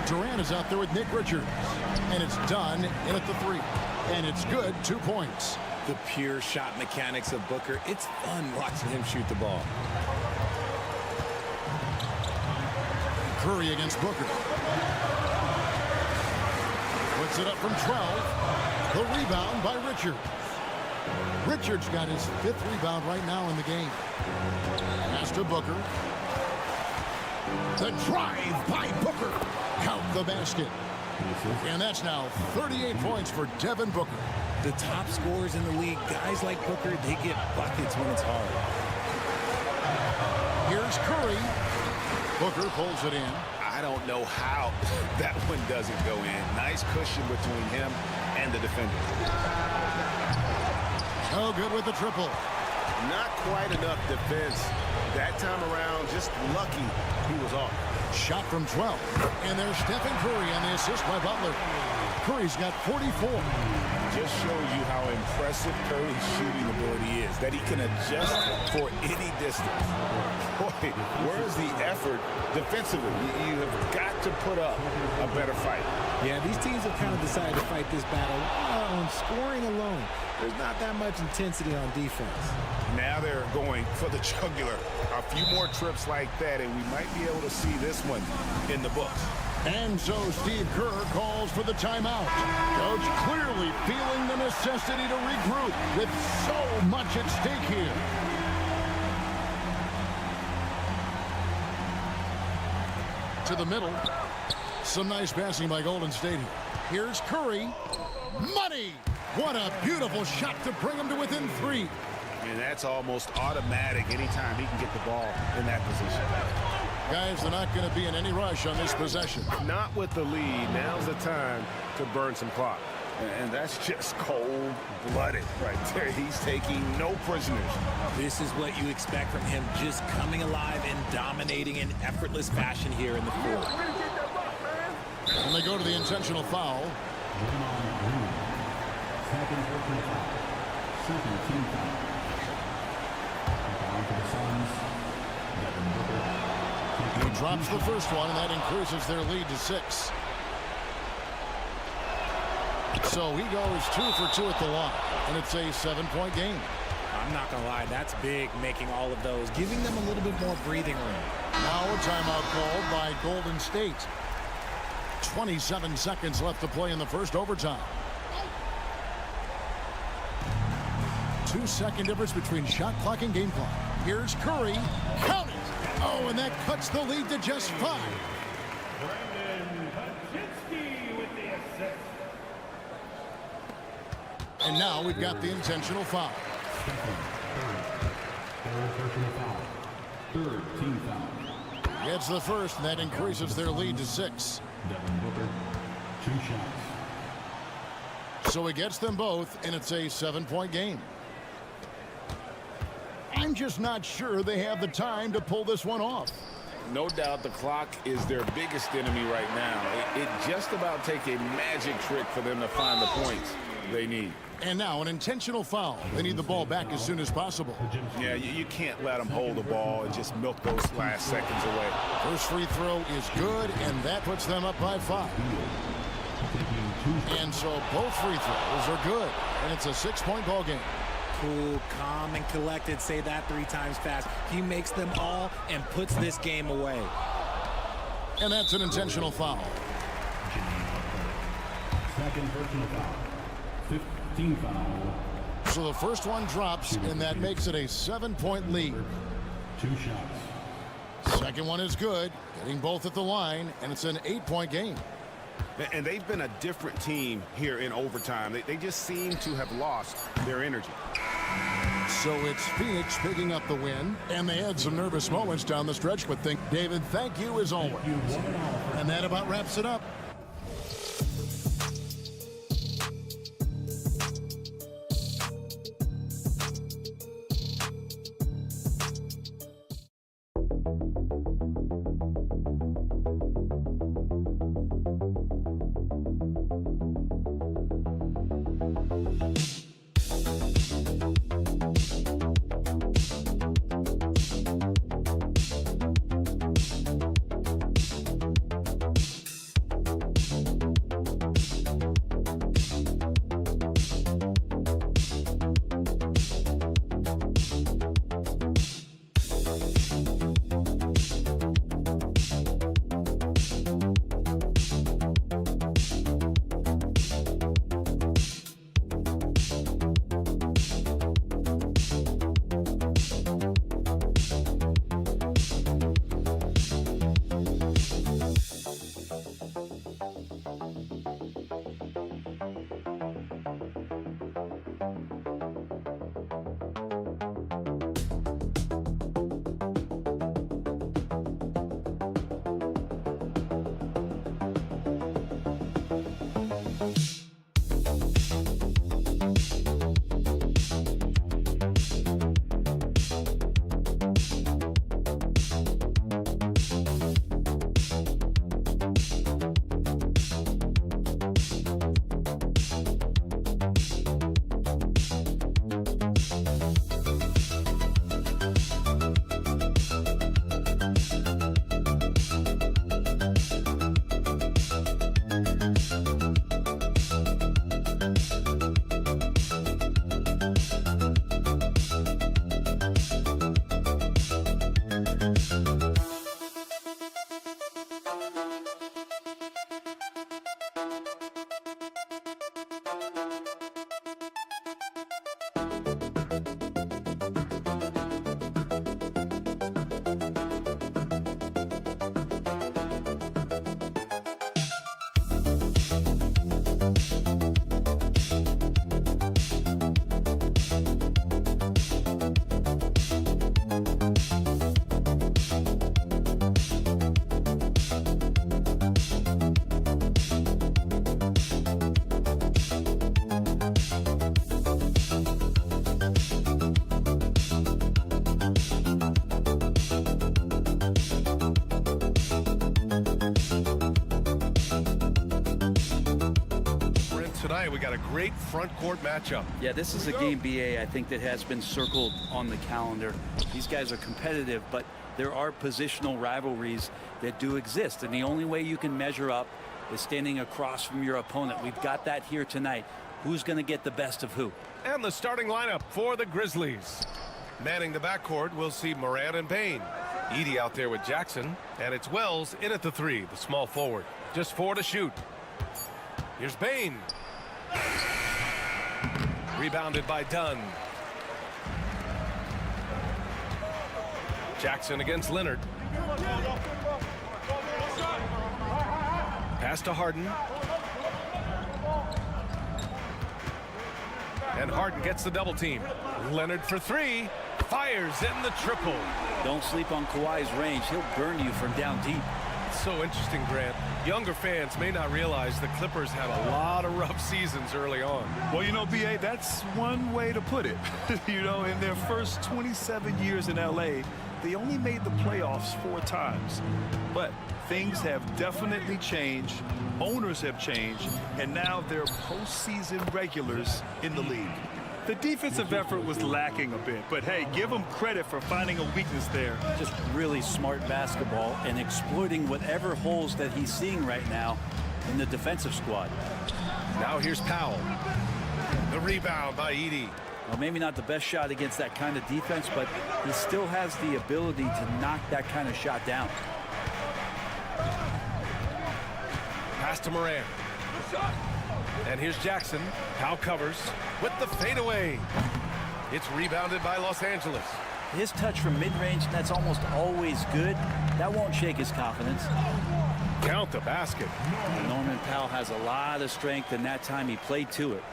Durant is out there with Nick Richards. And it's done in at the three. And it's good, 2 points. The pure shot mechanics of Booker. It's fun watching him shoot the ball. Curry against Booker. Puts it up from 12. The rebound by Richards. Richards got his 5th rebound right now in the game. Pass to Booker. The drive by Booker. Count the basket. And that's now 38 points for Devin Booker. The top scorers in the league, guys like Booker, they get buckets when it's hard. Here's Curry. Booker pulls it in. I don't know how that one doesn't go in. Nice cushion between him and the defender. So good with the triple. Not quite enough defense. That time around, just lucky he was off. Shot from 12. And there's Stephen Curry on the assist by Butler. Curry's got 44. Just shows you how impressive Curry's shooting ability is, that he can adjust for any distance. Boy, where's the effort defensively? You have got to put up a better fight. Yeah, these teams have kind of decided to fight this battle on scoring alone. There's not that much intensity on defense. Now they're going for the jugular. A few more trips like that, and we might be able to see this one in the books. And so Steve Kerr calls for the timeout. Coach clearly feeling the necessity to regroup with so much at stake here. To the middle. Some nice passing by Golden State here. Here's Curry. Money! What a beautiful shot to bring him to within 3. And that's almost automatic anytime he can get the ball in that position. Guys, they're not going to be in any rush on this possession. Not with the lead. Now's the time to burn some clock. And that's just cold-blooded right there. He's taking no prisoners. This is what you expect from him, just coming alive and dominating in effortless fashion here in the fourth. And they go to the intentional foul. Second team foul. Down for the Suns. Devin Booker. He drops the first one, and that increases their lead to 6. So he goes 2 for 2 at the line, and it's a 7-point game. I'm not going to lie, that's big, making all of those, giving them a little bit more breathing room. Now a timeout called by Golden State. 27 seconds left to play in the first overtime. 2-second difference between shot clock and game clock. Here's Curry. Count it. Oh, and that cuts the lead to just 5. And now we've got the intentional foul. Third team foul. Gets the first, and that increases their lead to 6. Devin Booker, 2 shots. So he gets them both, and it's a 7-point game. I'm just not sure they have the time to pull this one off. No doubt the clock is their biggest enemy right now. It just about take a magic trick for them to find the points they need. And now an intentional foul. They need the ball back as soon as possible. Yeah, you can't let them hold the ball and just milk those last seconds away. First free throw is good, and that puts them up by 5. And so both free throws are good, and it's a 6-point ball game. Cool, calm, and collected. Say that 3 times fast. He makes them all and puts this game away. And that's an intentional foul. Second personal foul. 15 foul. So the first one drops, and that makes it a 7-point lead. 2 shots. Second one is good, getting both at the line, and it's an 8-point game. And they've been a different team here in overtime. They just seem to have lost their energy. So it's Phoenix picking up the win, and they had some nervous moments down the stretch, but David, thank you as always. And that about wraps it up. tonight we got a great front court matchup. Yeah, this is a game, BA, I think that has been circled on the calendar. These guys are competitive, but there are positional rivalries that do exist, and the only way you can measure up is standing across from your opponent. We've got that here tonight. Who's going to get the best of who? And the starting lineup for the Grizzlies. Manning the backcourt, we'll see Morant and Payne. Edey out there with Jackson, and it's Wells in at the 3, the small forward. Just 4 to shoot. Here's Payne. Rebounded by Dunn. Jackson against Leonard. Pass to Harden. And Harden gets the double team. Leonard for 3. Fires in the triple. Don't sleep on Kawhi's range. He'll burn you from down deep. It's so interesting, Grant. Younger fans may not realize the Clippers had a lot of rough seasons early on. Well, you know, BA, that's one way to put it. You know, in their first 27 years in LA, they only made the playoffs 4 times. But things have definitely changed. Owners have changed. And now they're postseason regulars in the league. The defensive effort was lacking a bit, but hey, give them credit for finding a weakness there. Just really smart basketball and exploiting whatever holes that he's seeing right now in the defensive squad. Now here's Powell. The rebound by Edey. Well, maybe not the best shot against that kind of defense, but he still has the ability to knock that kind of shot down. Pass to Morant. And here's Jackson. Powell covers with the fadeaway. It's rebounded by Los Angeles. His touch from mid-range, that's almost always good. That won't shake his confidence. Count the basket. Norman Powell has a lot of strength, and that time he played to it.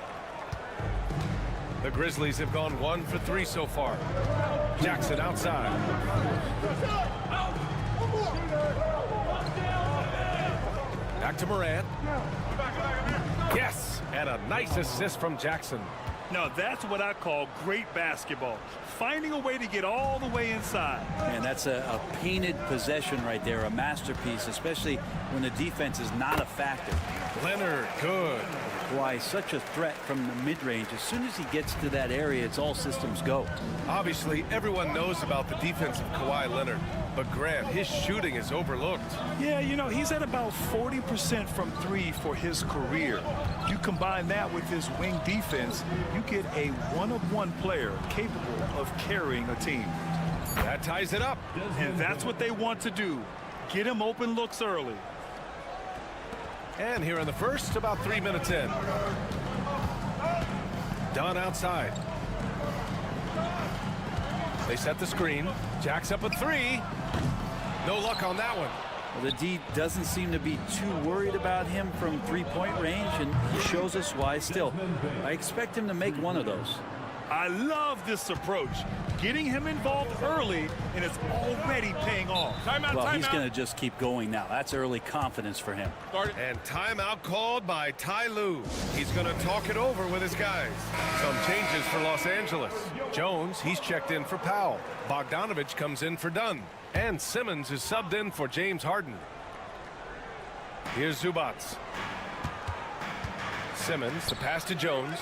The Grizzlies have gone 1 for 3 so far. Jackson outside. Back to Morant. Yes, and a nice assist from Jackson. Now that's what I call great basketball. Finding a way to get all the way inside. And that's a painted possession right there, a masterpiece, especially when the defense is not a factor. Leonard, good. Why, such a threat from the mid-range. As soon as he gets to that area, it's all systems go. Obviously, everyone knows about the defense of Kawhi Leonard, but Grant, his shooting is overlooked. Yeah, you know, he's at about 40% from 3 for his career. You combine that with his wing defense, you get a one-of-one player capable of carrying a team. That ties it up. And that's what they want to do. Get him open looks early. And here in the first, about 3 minutes in. Dunn outside. They set the screen. Jack's up a 3. No luck on that one. Well, the D doesn't seem to be too worried about him from three-point range, and he shows us why. Still, I expect him to make one of those. I love this approach. Getting him involved early, and it's already paying off. Well, he's going to just keep going now. That's early confidence for him. And timeout called by Ty Lue. He's going to talk it over with his guys. Some changes for Los Angeles. Jones, he's checked in for Powell. Bogdanovich comes in for Dunn. And Simmons is subbed in for James Harden. Here's Zubac. Simmons, the pass to Jones.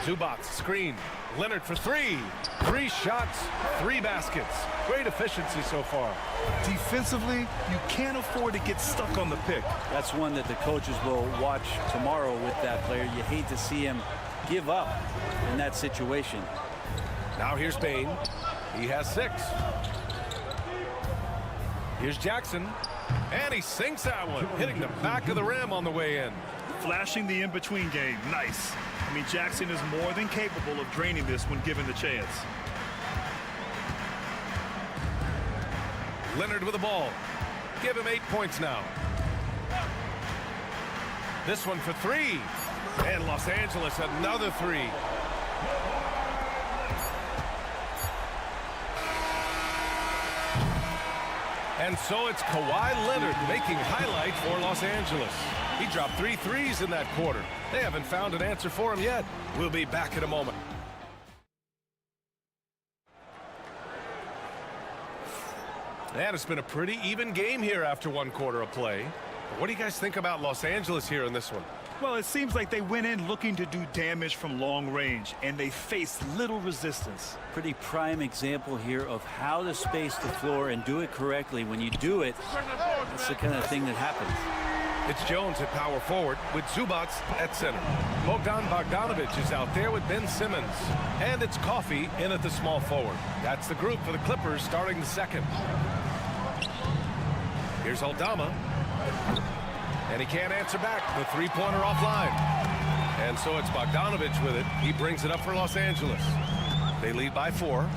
Zubac, screen. Leonard for 3. 3 shots, 3 baskets. Great efficiency so far. Defensively, you can't afford to get stuck on the pick. That's one that the coaches will watch tomorrow with that player. You hate to see him give up in that situation. Now here's Payne. He has 6. Here's Jackson. And he sinks that one, hitting the back of the rim on the way in. Flashing the in-between game. Nice. I mean, Jackson is more than capable of draining this when given the chance. Leonard with the ball. Give him 8 points now. This one for 3. And Los Angeles another 3. And so it's Kawhi Leonard making highlight for Los Angeles. He dropped 3 threes in that quarter. They haven't found an answer for him yet. We'll be back in a moment. And it's been a pretty even game here after 1 quarter of play. What do you guys think about Los Angeles here in this one? Well, it seems like they went in looking to do damage from long range, and they faced little resistance. Pretty prime example here of how to space the floor and do it correctly. When you do it, that's the kind of thing that happens. It's Jones at power forward with Zubats at center. Bogdan Bogdanovic is out there with Ben Simmons. And it's Coffey in at the small forward. That's the group for the Clippers starting the second. Here's Aldama. And he can't answer back. The three-pointer offline. And so it's Bogdanovic with it. He brings it up for Los Angeles. They lead by 4.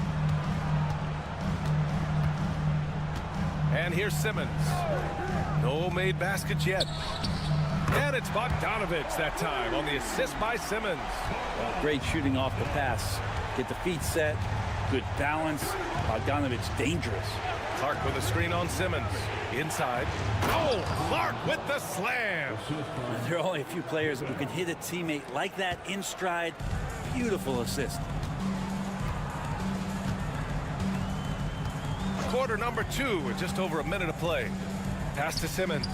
And here's Simmons. No made baskets yet. And it's Bogdanovic that time on the assist by Simmons. Well, great shooting off the pass. Get the feet set. Good balance. Bogdanovic dangerous. Clark with a screen on Simmons. Inside. Oh, Clark with the slam. There are only a few players who can hit a teammate like that in stride. Beautiful assist. Quarter number 2 with just over a minute of play. Pass to Simmons.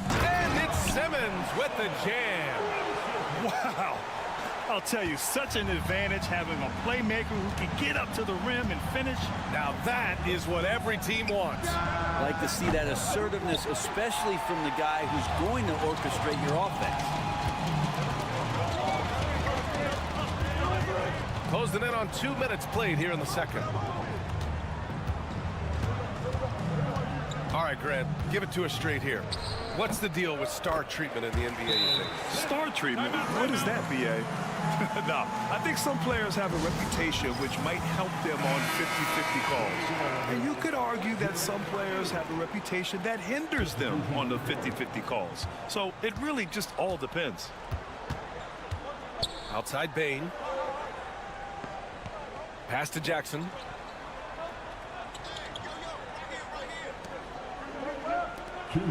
And it's Simmons with the jam. Wow. I'll tell you, such an advantage having a playmaker who can get up to the rim and finish. Now that is what every team wants. I like to see that assertiveness, especially from the guy who's going to orchestrate your offense. Closing in on 2 minutes played here in the second. All right, Grant, give it to us straight here. What's the deal with star treatment in the NBA, you think? Star treatment? What is that, B.A.? No, I think some players have a reputation which might help them on 50-50 calls. And you could argue that some players have a reputation that hinders them on the 50-50 calls. So it really just all depends. Outside Bane. Pass to Jackson.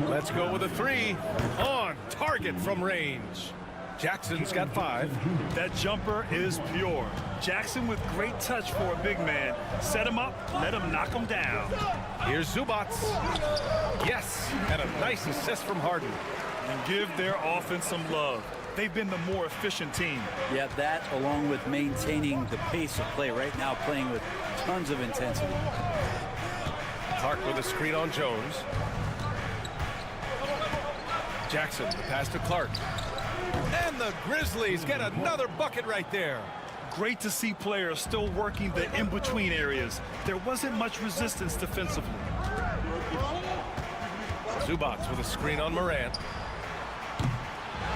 Let's go with a 3 on target from range. Jackson's got 5. That jumper is pure. Jackson with great touch for a big man. Set him up, let him knock him down. Here's Zubats. Yes, and a nice assist from Harden. And give their offense some love. They've been the more efficient team. Yeah, that along with maintaining the pace of play right now, playing with tons of intensity. Clark with a screen on Jones. Jackson, the pass to Clark. And the Grizzlies get another bucket right there. Great to see players still working the in-between areas. There wasn't much resistance defensively. Zubats with a screen on Morant.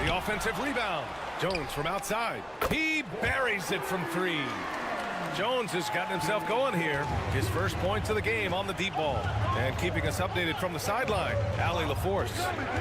The offensive rebound. Jones from outside. He buries it from 3. Jones has gotten himself going here. His first points of the game on the deep ball. And keeping us updated from the sideline, Allie LaForce.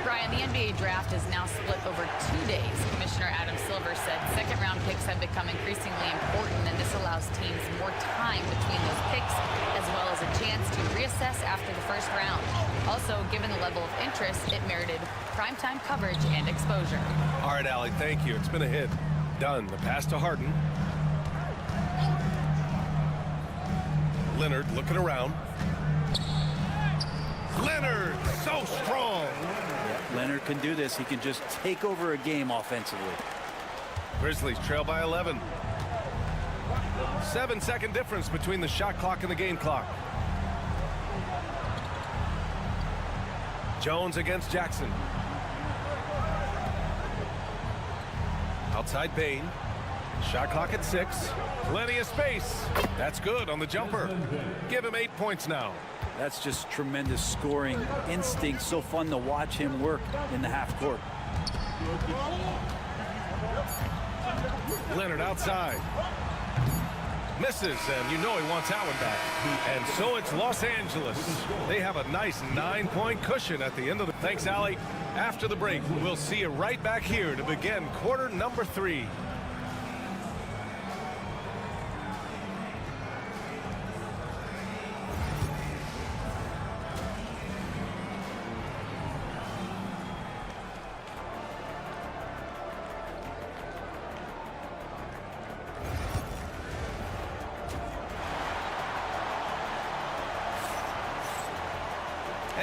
Brian, the NBA draft is now split over 2 days. Commissioner Adam Silver said second-round picks have become increasingly important, and this allows teams more time between those picks, as well as a chance to reassess after the first round. Also, given the level of interest, it merited primetime coverage and exposure. All right, Allie, thank you. It's been a hit. Done. The pass to Harden. Leonard looking around. Leonard, so strong. Yeah, Leonard can do this. He can just take over a game offensively. Grizzlies trail by 11. 7-second difference between the shot clock and the game clock. Jones against Jackson. Outside Bane. Shot clock at 6. Plenty of space. That's good on the jumper. Give him 8 points now. That's just tremendous scoring instinct. So fun to watch him work in the half court. Leonard outside. Misses, and you know he wants that one back. And so it's Los Angeles. They have a nice 9-point cushion at the end of the... Thanks, Allie. After the break, we'll see you right back here to begin quarter number 3.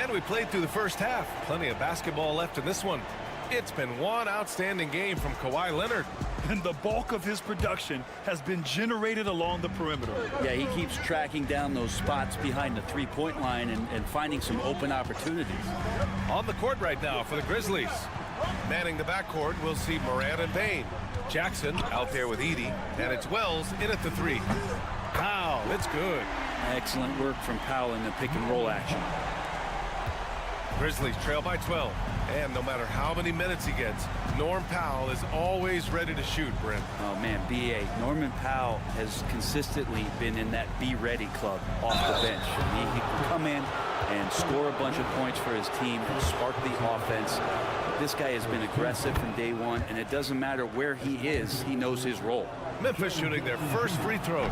And we played through the first half. Plenty of basketball left in this one. It's been one outstanding game from Kawhi Leonard. And the bulk of his production has been generated along the perimeter. Yeah, he keeps tracking down those spots behind the three-point line and finding some open opportunities. On the court right now for the Grizzlies. Manning the backcourt, we'll see Morant and Bane. Jackson out there with Edey, and it's Wells in at the three. Powell, it's good. Excellent work from Powell in the pick-and-roll action. Grizzlies trail by 12. And no matter how many minutes he gets, Norm Powell is always ready to shoot, Brent. Oh, man, B.A. Norman Powell has consistently been in that be-ready club off the bench. He can come in and score a bunch of points for his team and spark the offense. This guy has been aggressive from day one, and it doesn't matter where he is, he knows his role. Memphis shooting their first free throws.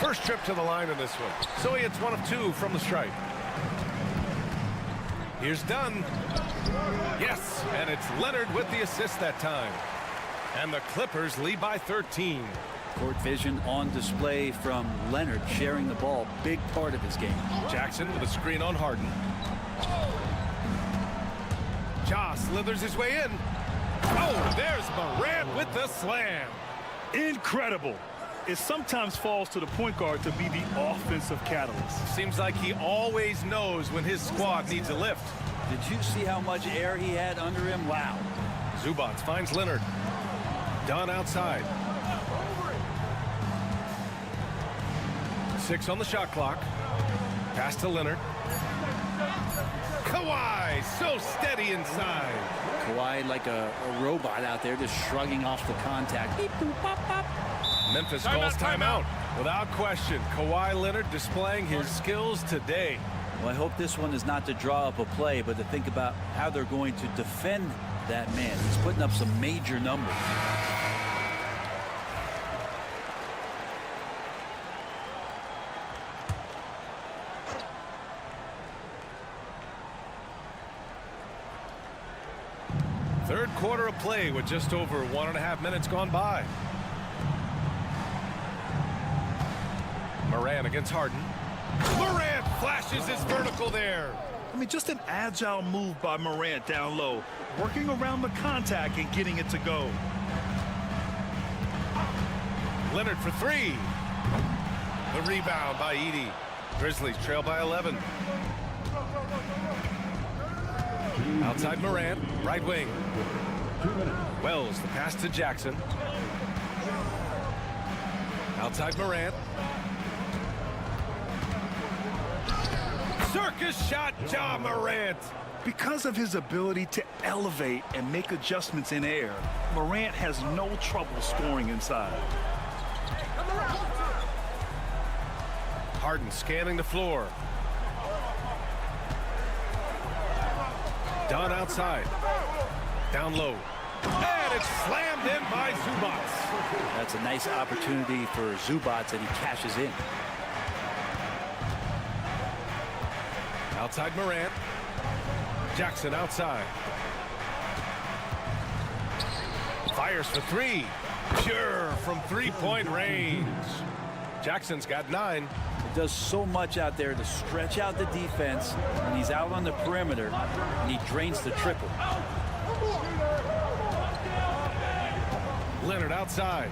First trip to the line in this one. So he hits one of two from the stripe. Here's Dunn. Yes, and it's Leonard with the assist that time. And the Clippers lead by 13. Court vision on display from Leonard, sharing the ball, big part of his game. Jackson with a screen on Harden. Ja slithers his way in. Oh, there's Morant with the slam. Incredible. It sometimes falls to the point guard to be the offensive catalyst. Seems like he always knows when his squad needs a lift. Did you see how much air he had under him? Wow. Zubac finds Leonard. Dunn outside. 6 on the shot clock. Pass to Leonard. Kawhi, so steady inside. Kawhi like a robot out there, just shrugging off the contact. Beep, boop, pop, pop. Memphis calls timeout. Without question, Kawhi Leonard displaying his skills today. Well, I hope this one is not to draw up a play, but to think about how they're going to defend that man. He's putting up some major numbers. Third quarter of play with just over 1.5 minutes gone by. Morant against Harden. Morant flashes his vertical there. I mean, just an agile move by Morant down low, working around the contact and getting it to go. Leonard for three. The rebound by Edey. Grizzlies trail by 11. Outside Morant, right wing. Wells, the pass to Jackson. Outside Morant. Circus shot, Ja Morant. Because of his ability to elevate and make adjustments in air, Morant has no trouble scoring inside. Harden scanning the floor. Dunn outside. Down low. And it's slammed in by Zubac. That's a nice opportunity for Zubac, and he cashes in. Outside Morant. Jackson outside. Fires for three. Pure from three-point range. Jackson's got 9. He does so much out there to stretch out the defense when he's out on the perimeter, and he drains the triple. Leonard outside.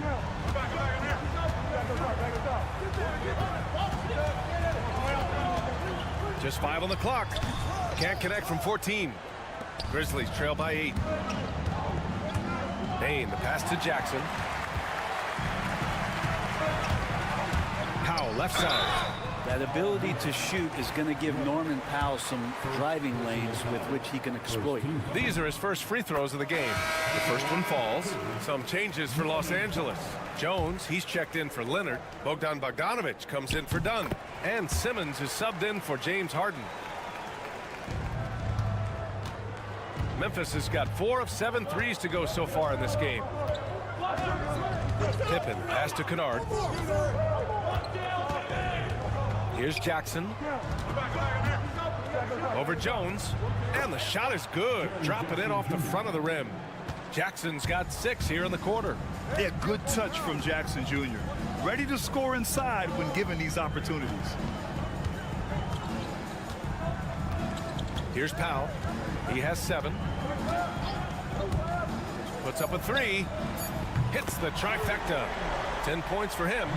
Just 5 on the clock. Can't connect from 14. Grizzlies trail by 8. Bane, the pass to Jackson. Powell, left side. That ability to shoot is going to give Norman Powell some driving lanes with which he can exploit. These are his first free throws of the game. The first one falls. Some changes for Los Angeles. Jones, he's checked in for Leonard. Bogdan Bogdanovic comes in for Dunn. And Simmons is subbed in for James Harden. Memphis has got 4 of 7 threes to go so far in this game. Pippen, pass to Kennard. Here's Jackson. Over Jones. And the shot is good. Drop it in off the front of the rim. Jackson's got 6 here in the quarter. Yeah, good touch from Jackson Jr. Ready to score inside when given these opportunities. Here's Powell. He has 7. Puts up a 3. Hits the trifecta. 10 points for him.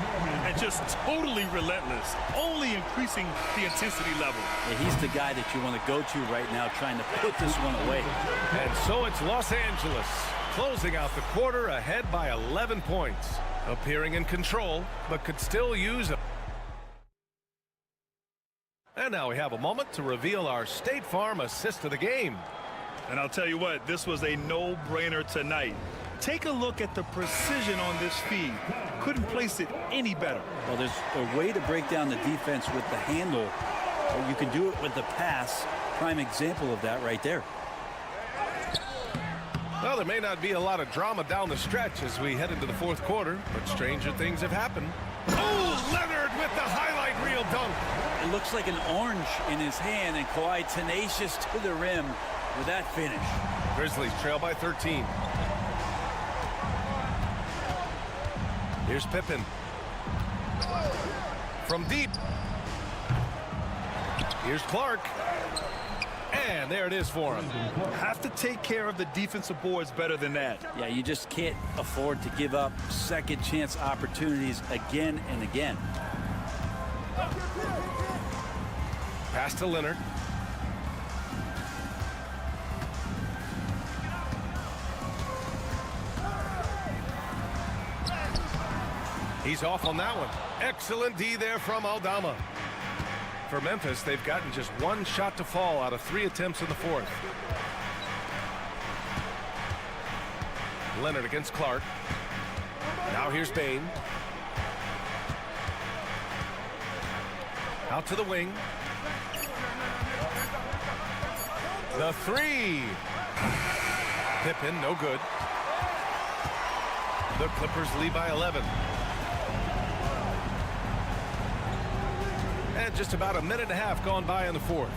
And just totally relentless, only increasing the intensity level. Yeah, he's the guy that you want to go to right now, trying to put this one away. And so it's Los Angeles, closing out the quarter ahead by 11 points. Appearing in control, but could still use a... And now we have a moment to reveal our State Farm assist of the game. And I'll tell you what, this was a no-brainer tonight. Take a look at the precision on this feed. Couldn't place it any better. Well, there's a way to break down the defense with the handle, or you can do it with the pass. Prime example of that right there. Well, there may not be a lot of drama down the stretch as we head into the fourth quarter, but stranger things have happened. Oh, Leonard with the highlight reel dunk. It looks like an orange in his hand, and Kawhi tenacious to the rim with that finish. Grizzlies trail by 13. Here's Pippen. From deep. Here's Clark. And there it is for him. Have to take care of the defensive boards better than that. Yeah, you just can't afford to give up second chance opportunities again and again. Pass to Leonard. He's off on that one. Excellent D there from Aldama. For Memphis, they've gotten just 1 shot to fall out of 3 attempts in the fourth. Leonard against Clark. Now here's Bain. Out to the wing. The 3. Pippen, no good. The Clippers lead by 11. And just about a minute and a half gone by in the fourth.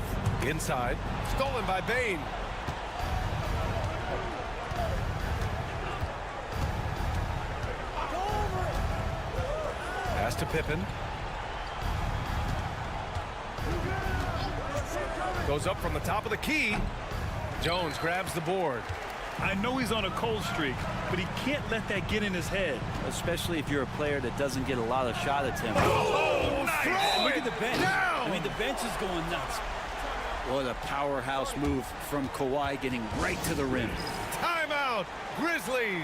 Inside, stolen by Bain. Pass to Pippen. Goes up from the top of the key. Jones grabs the board. I know he's on a cold streak, but he can't let that get in his head. Especially if you're a player that doesn't get a lot of shot attempts. Oh, nice. Look at the bench. Down. I mean, the bench is going nuts. What a powerhouse move from Kawhi, getting right to the rim. Timeout, Grizzlies.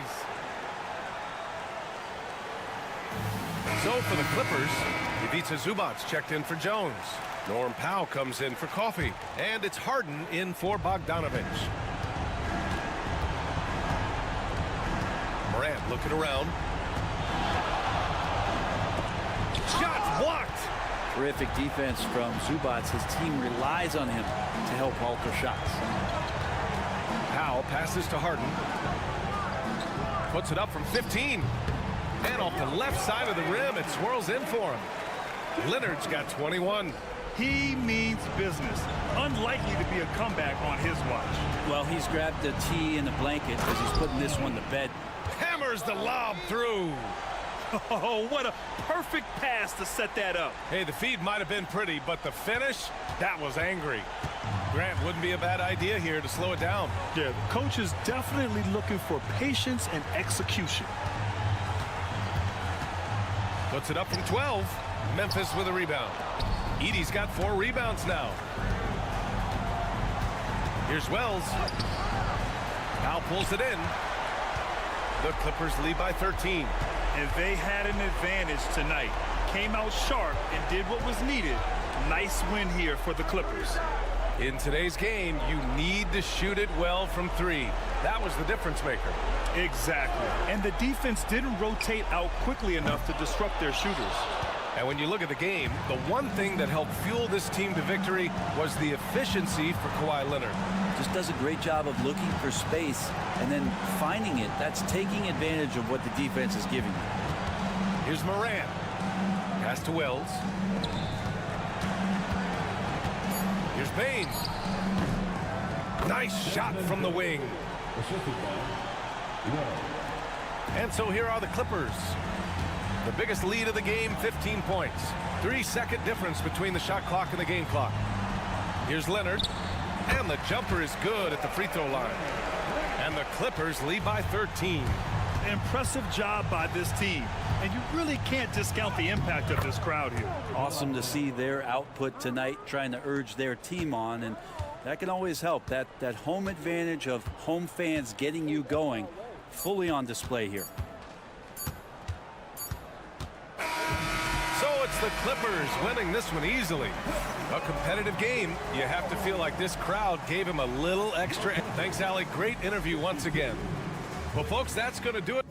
So for the Clippers, Ivica Zubac's checked in for Jones. Norm Powell comes in for Coffee. And it's Harden in for Bogdanovich. Morant looking around. Shots blocked. Terrific defense from Zubac. His team relies on him to help alter shots. Powell passes to Harden. Puts it up from 15. And off the left side of the rim, it swirls in for him. Leonard's got 21. He means business. Unlikely to be a comeback on his watch. Well, he's grabbed the tee and the blanket because he's putting this one to bed. Hammers the lob through. Oh, what a perfect pass to set that up. Hey, the feed might have been pretty, but the finish, that was angry. Grant, wouldn't be a bad idea here to slow it down. Yeah, the coach is definitely looking for patience and execution. Puts it up from 12. Memphis with a rebound. Edey's got 4 rebounds now. Here's Wells. Now pulls it in. The Clippers lead by 13. And they had an advantage tonight. Came out sharp and did what was needed. Nice win here for the Clippers. In today's game, you need to shoot it well from 3. That was the difference maker. Exactly. And the defense didn't rotate out quickly enough to disrupt their shooters. And when you look at the game, the one thing that helped fuel this team to victory was the efficiency for Kawhi Leonard. Just does a great job of looking for space and then finding it. That's taking advantage of what the defense is giving you. Here's Morant. Pass to Wells. Here's Bain. Nice shot from the wing. And so here are the Clippers. The biggest lead of the game, 15 points. 3-second difference between the shot clock and the game clock. Here's Leonard. And the jumper is good at the free throw line. And the Clippers lead by 13. Impressive job by this team. And you really can't discount the impact of this crowd here. Awesome to see their output tonight, trying to urge their team on, and that can always help. That home advantage of home fans getting you going, fully on display here. So it's the Clippers winning this one easily. A competitive game. You have to feel like this crowd gave him a little extra. Thanks, Allie. Great interview once again. Well, folks, that's going to do it.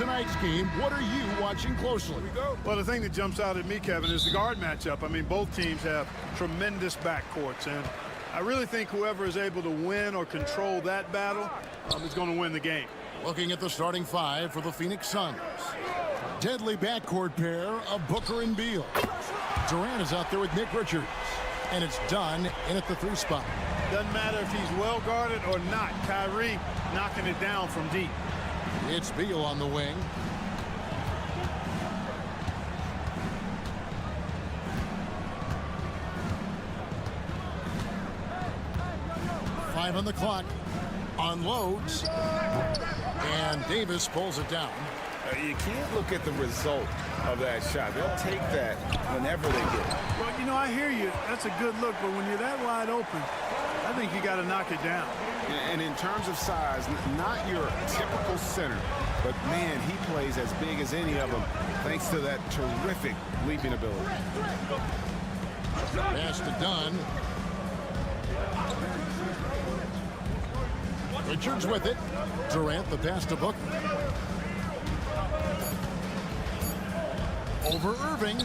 tonight's game, what are you watching closely? Well, the thing that jumps out at me, Kevin, is the guard matchup. I mean, both teams have tremendous backcourts, and I really think whoever is able to win or control that battle is going to win the game. Looking at the starting five for the Phoenix Suns. Deadly backcourt pair of Booker and Beal. Durant is out there with Nick Richards. And it's done in at the 3 spot. Doesn't matter if he's well guarded or not. Kyrie knocking it down from deep. It's Beal on the wing. Five on the clock. Unloads. And Davis pulls it down. You can't look at the result of that shot. They'll take that whenever they get it. Well, you know, I hear you. That's a good look, but when you're that wide open, I think you got to knock it down. And in terms of size, not your typical center, but man, he plays as big as any of them thanks to that terrific leaping ability. Pass to Dunn. Richards with it. Durant the pass to Booker. Over Irving.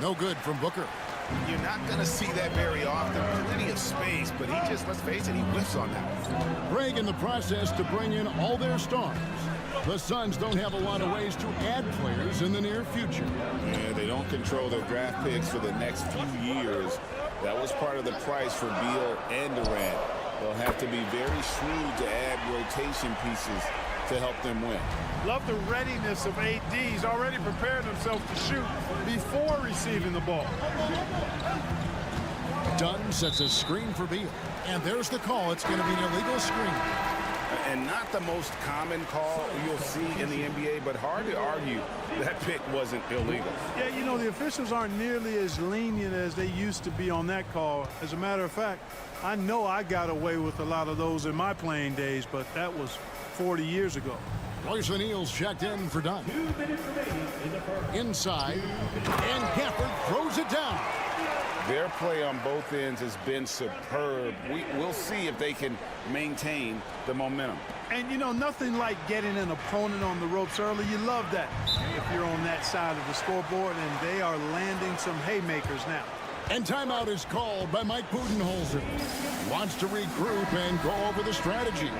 No good from Booker. You're not going to see that very often. Plenty of space, but he just, let's face it, he whiffs on that. Craig in the process to bring in all their stars. The Suns don't have a lot of ways to add players in the near future. Yeah, they don't control their draft picks for the next few years. That was part of the price for Beal and Durant. They'll have to be very shrewd to add rotation pieces to help them win. Love the readiness of AD. He's already prepared himself to shoot before receiving the ball. Dunn sets a screen for Beal. And there's the call. It's going to be an illegal screen. And not the most common call you'll see in the NBA, but hard to argue that pick wasn't illegal. Yeah, you know, the officials aren't nearly as lenient as they used to be on that call. As a matter of fact, I know I got away with a lot of those in my playing days, but that was 40 years ago. Royce O'Neal's checked in for Dunn. Inside, and Gafford throws it down. Their play on both ends has been superb. We'll see if they can maintain the momentum. And, you know, nothing like getting an opponent on the ropes early. You love that if you're on that side of the scoreboard, and they are landing some haymakers now. And timeout is called by Mike Budenholzer. Wants to regroup and go over the strategy.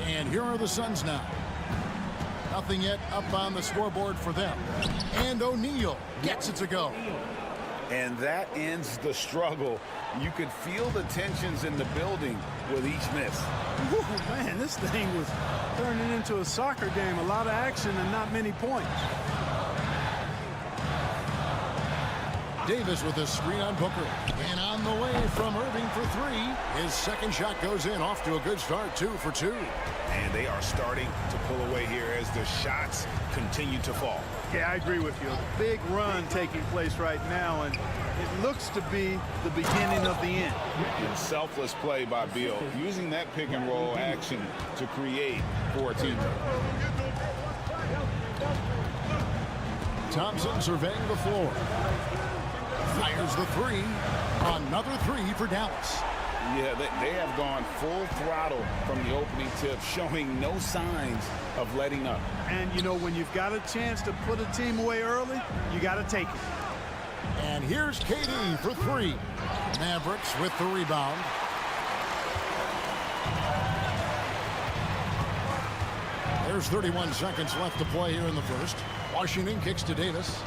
And here are the Suns now. Nothing yet up on the scoreboard for them. And O'Neal gets it to go. And that ends the struggle. You could feel the tensions in the building with each miss. Ooh, man, this thing was turning into a soccer game. A lot of action and not many points. Davis with a screen on Booker. And on the way from Irving for three. His second shot goes in, off to a good start, 2 for 2. And they are starting to pull away here as the shots continue to fall. Yeah, I agree with you. A big run taking place right now, and it looks to be the beginning of the end. And selfless play by Beal, using that pick and roll action to create for a team. Thompson surveying the floor. Fires the three. Another three for Dallas. Yeah, they have gone full throttle from the opening tip, showing no signs of letting up. And, you know, when you've got a chance to put a team away early, you got to take it. And here's KD for three. Mavericks with the rebound. There's 31 seconds left to play here in the first. Washington kicks to Davis.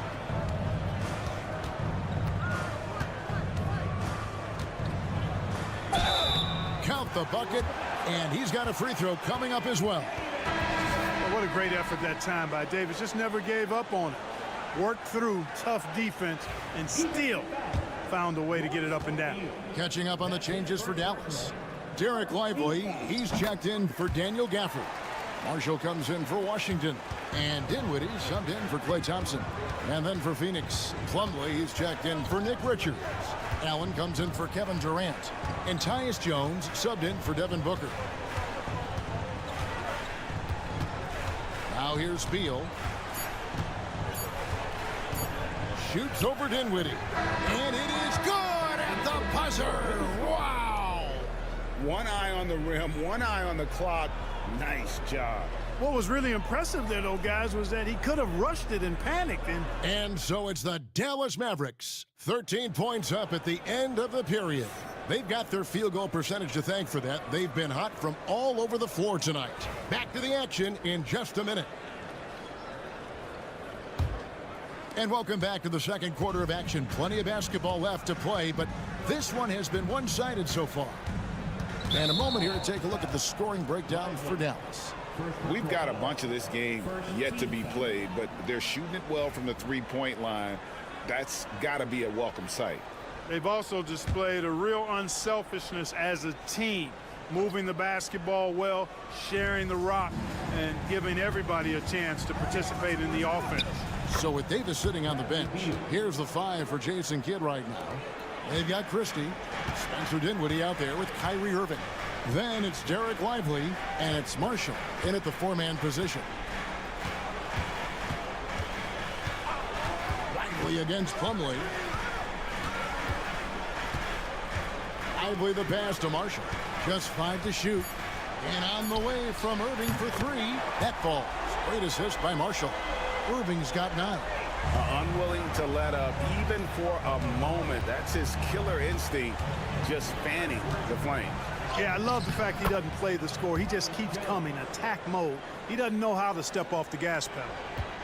Count the bucket, and he's got a free throw coming up as well. Well, what a great effort that time by Davis. Just never gave up on it. Worked through tough defense and still found a way to get it up and down. Catching up on the changes for Dallas. Derek Lively, he's checked in for Daniel Gafford. Marshall comes in for Washington. And Dinwiddie subbed in for Klay Thompson. And then for Phoenix, Plumlee, he's checked in for Nick Richards. Allen comes in for Kevin Durant. And Tyus Jones subbed in for Devin Booker. Now here's Beal. Shoots over Dinwiddie. And it is good at the buzzer. Wow! One eye on the rim, one eye on the clock. Nice job. What was really impressive there, though, guys, was that he could have rushed it and panicked. And so it's the Dallas Mavericks. 13 points up at the end of the period. They've got their field goal percentage to thank for that. They've been hot from all over the floor tonight. Back to the action in just a minute. And welcome back to the second quarter of action. Plenty of basketball left to play, but this one has been one-sided so far. And a moment here to take a look at the scoring breakdown for Dallas. We've got a bunch of this game yet to be played, but they're shooting it well from the three-point line. That's got to be a welcome sight. They've also displayed a real unselfishness as a team, moving the basketball well, sharing the rock, and giving everybody a chance to participate in the offense. So with Davis sitting on the bench, here's the 5 for Jason Kidd right now. They've got Christie, Spencer Dinwiddie out there with Kyrie Irving. Then it's Derek Lively, and it's Marshall in at the 4-man position. Lively against Plumlee. Lively the pass to Marshall. Just 5 to shoot. And on the way from Irving for 3. That falls. Great assist by Marshall. Irving's got 9. Unwilling to let up even for a moment. That's his killer instinct, just fanning the flames. Yeah, I love the fact he doesn't play the score. He just keeps coming, attack mode. He doesn't know how to step off the gas pedal.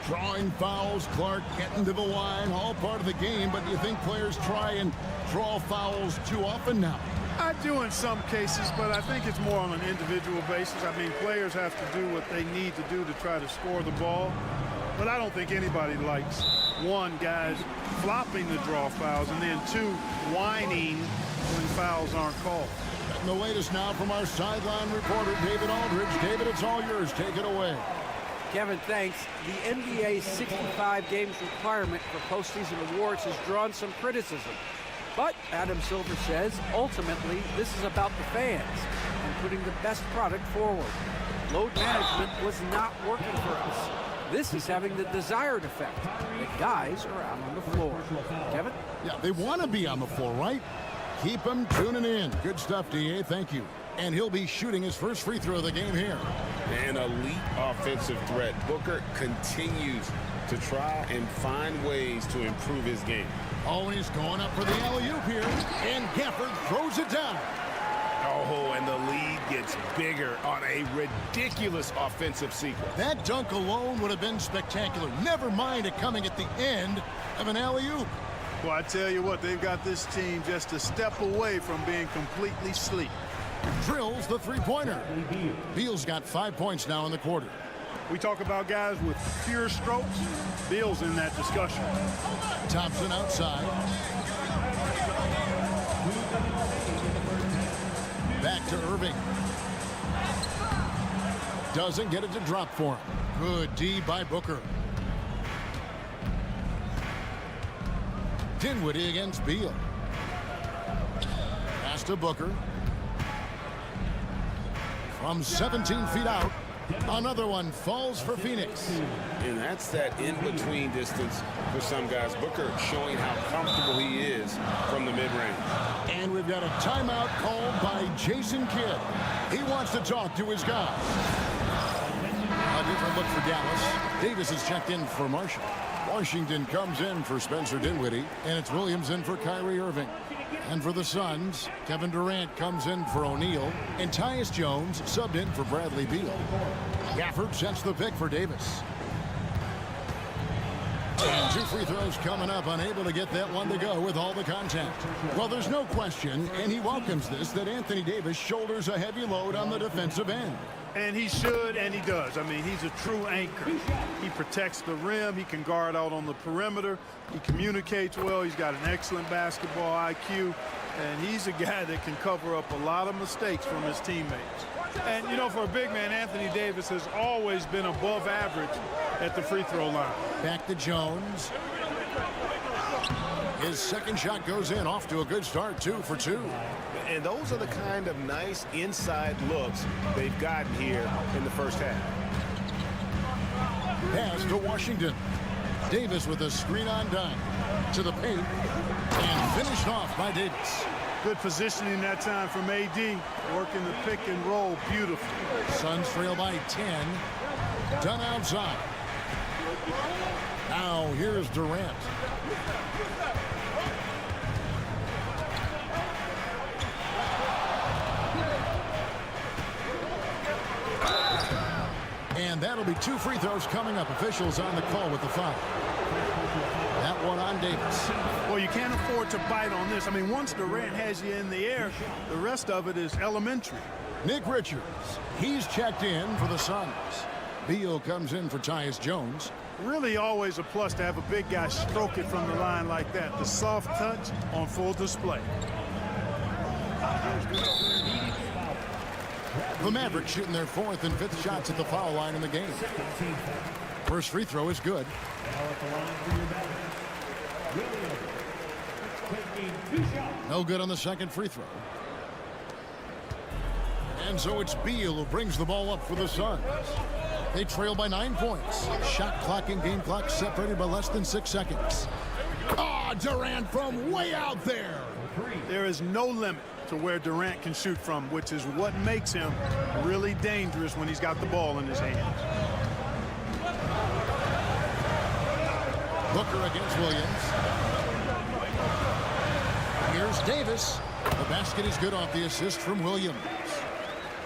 Drawing fouls, Clark getting to the line, all part of the game, but do you think players try and draw fouls too often now? I do in some cases, but I think it's more on an individual basis. I mean, players have to do what they need to do to try to score the ball. But I don't think anybody likes, one, guys flopping to draw fouls, and then two, whining when fouls aren't called. And the latest now from our sideline reporter, David Aldridge. David, it's all yours. Take it away. Kevin, thanks. The NBA's 65 games requirement for postseason awards has drawn some criticism. But Adam Silver says, ultimately, this is about the fans and putting the best product forward. Load management was not working for us. This is having the desired effect. The guys are out on the floor. Kevin? Yeah, they want to be on the floor, right? Keep them tuning in. Good stuff, DA. Thank you. And he'll be shooting his first free throw of the game here. An elite offensive threat. Booker continues to try and find ways to improve his game. Always going up for the alley-oop here. And Gafford throws it down. Oh, and the lead gets bigger on a ridiculous offensive sequence. That dunk alone would have been spectacular. Never mind it coming at the end of an alley-oop. Well, I tell you what, they've got this team just a step away from being completely asleep. Drills the three-pointer. Beal's got 5 points now in the quarter. We talk about guys with pure strokes. Beal's in that discussion. Thompson outside. Back to Irving. Doesn't get it to drop for him. Good D by Booker. Dinwiddie against Beal. Pass to Booker. From 17 feet out. Another one falls for Phoenix. And that's that in-between distance for some guys. Booker showing how comfortable he is from the mid-range. And we've got a timeout called by Jason Kidd. He wants to talk to his guys. A different look for Dallas. Davis is checked in for Marshall. Washington comes in for Spencer Dinwiddie. And it's Williams in for Kyrie Irving. And for the Suns, Kevin Durant comes in for O'Neal. And Tyus Jones subbed in for Bradley Beal. Gafford sets the pick for Davis. And 2 free throws coming up, unable to get that one to go with all the contact. Well, there's no question, and he welcomes this, that Anthony Davis shoulders a heavy load on the defensive end. And he should, and he does. I mean, he's a true anchor. He protects the rim. He can guard out on the perimeter. He communicates well. He's got an excellent basketball IQ. And he's a guy that can cover up a lot of mistakes from his teammates. And, you know, for a big man, Anthony Davis has always been above average at the free throw line. Back to Jones. His second shot goes in, off to a good start, 2 for 2. And those are the kind of nice inside looks they've gotten here in the first half. Pass to Washington. Davis with a screen on dime. To the paint. And finished off by Davis. Good positioning that time from AD. Working the pick and roll beautifully. Suns trail by 10. Done outside. Now here's Durant. And that'll be 2 free throws coming up. Officials on the call with the foul. That one on Davis. Well, you can't afford to bite on this. I mean, once Durant has you in the air, the rest of it is elementary. Nick Richards, he's checked in for the Suns. Beal comes in for Tyus Jones. Really always a plus to have a big guy stroke it from the line like that. The soft touch on full display. The Mavericks shooting their 4th and 5th shots at the foul line in the game. First free throw is good. No good on the second free throw. And so it's Beal who brings the ball up for the Suns. They trail by 9 points. Shot clock and game clock separated by less than 6 seconds. Ah, Durant from way out there. There is no limit to where Durant can shoot from, which is what makes him really dangerous when he's got the ball in his hands. Booker against Williams. Here's Davis. The basket is good off the assist from Williams.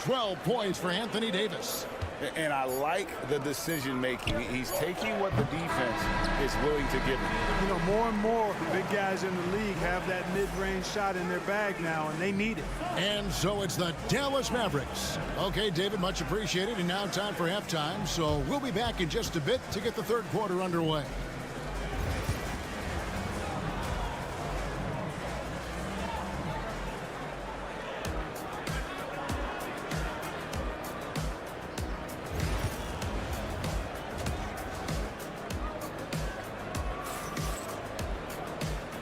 12 points for Anthony Davis. And I like the decision making. He's taking what the defense is willing to give him. You know, more and more big guys in the league have that mid-range shot in their bag now, and they need it. And so it's the Dallas Mavericks. Okay, David, much appreciated. And now time for halftime. So we'll be back in just a bit to get the third quarter underway.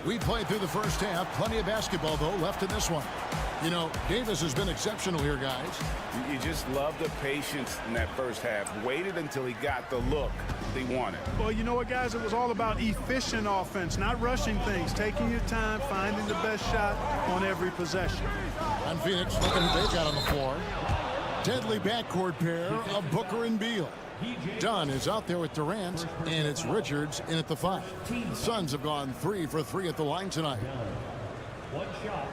We played through the first half. Plenty of basketball, though, left in this one. You know, Davis has been exceptional here, guys. You just love the patience in that first half. Waited until he got the look they wanted. Well, you know what, guys? It was all about efficient offense, not rushing things, taking your time, finding the best shot on every possession. On Phoenix, looking who they've got on the floor. Deadly backcourt pair of Booker and Beal. Dunn is out there with Durant, and it's Richards in at the 5. The Suns have gone 3 for 3 at the line tonight. One shot.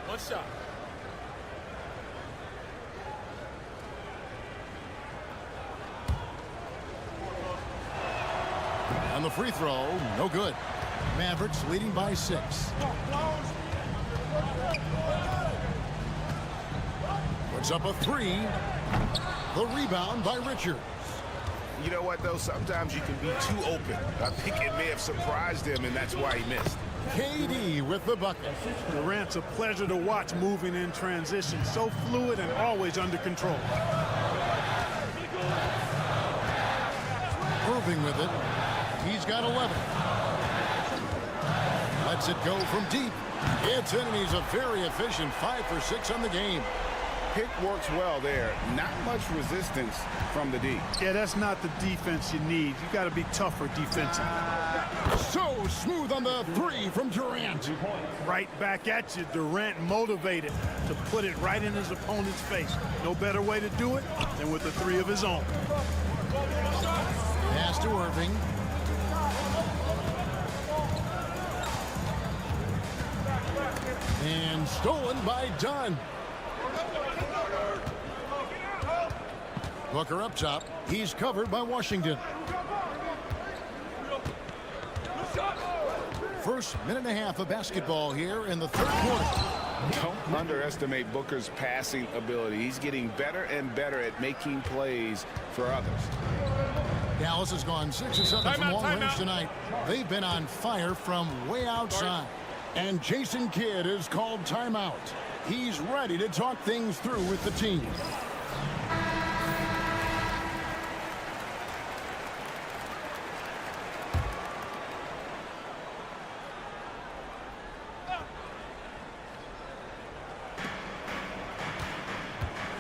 One shot. On the free throw, no good. Mavericks leading by 6. Puts up a 3. The rebound by Richards. You know what, though? Sometimes you can be too open. I think it may have surprised him, and that's why he missed. KD with the bucket. Durant's a pleasure to watch moving in transition. So fluid and always under control. Irving with it. He's got 11. Lets it go from deep. It's in, and he's a very efficient 5 for 6 on the game. Pick works well there. Not much resistance from the D. Yeah, that's not the defense you need. You got to be tougher defensively. So smooth on the 3 from Durant. Right back at you. Durant motivated to put it right in his opponent's face. No better way to do it than with the 3 of his own. Pass to Irving. And stolen by Dunn. Booker up top. He's covered by Washington. First minute and a half of basketball here in the third quarter. Don't underestimate Booker's passing ability. He's getting better and better at making plays for others. Dallas has gone 6 or 7 from long range tonight. They've been on fire from way outside. And Jason Kidd is called timeout. He's ready to talk things through with the team.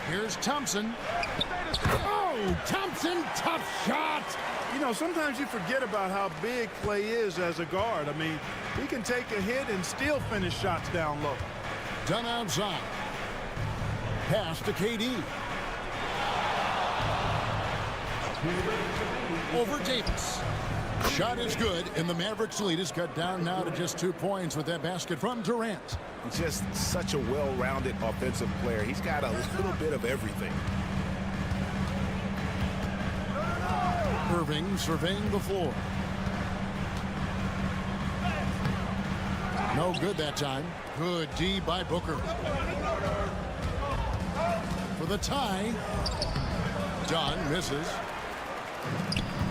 Here's Thompson. Oh, Thompson, tough shot. You know, sometimes you forget about how big Clay is as a guard. I mean, he can take a hit and still finish shots down low. Done outside. Pass to KD. Over Davis. Shot is good, and the Mavericks lead is cut down now to just 2 points with that basket from Durant. Just such a well-rounded offensive player. He's got a little bit of everything. Irving surveying the floor. No good that time. Good D by Booker. For the tie. Dunn misses.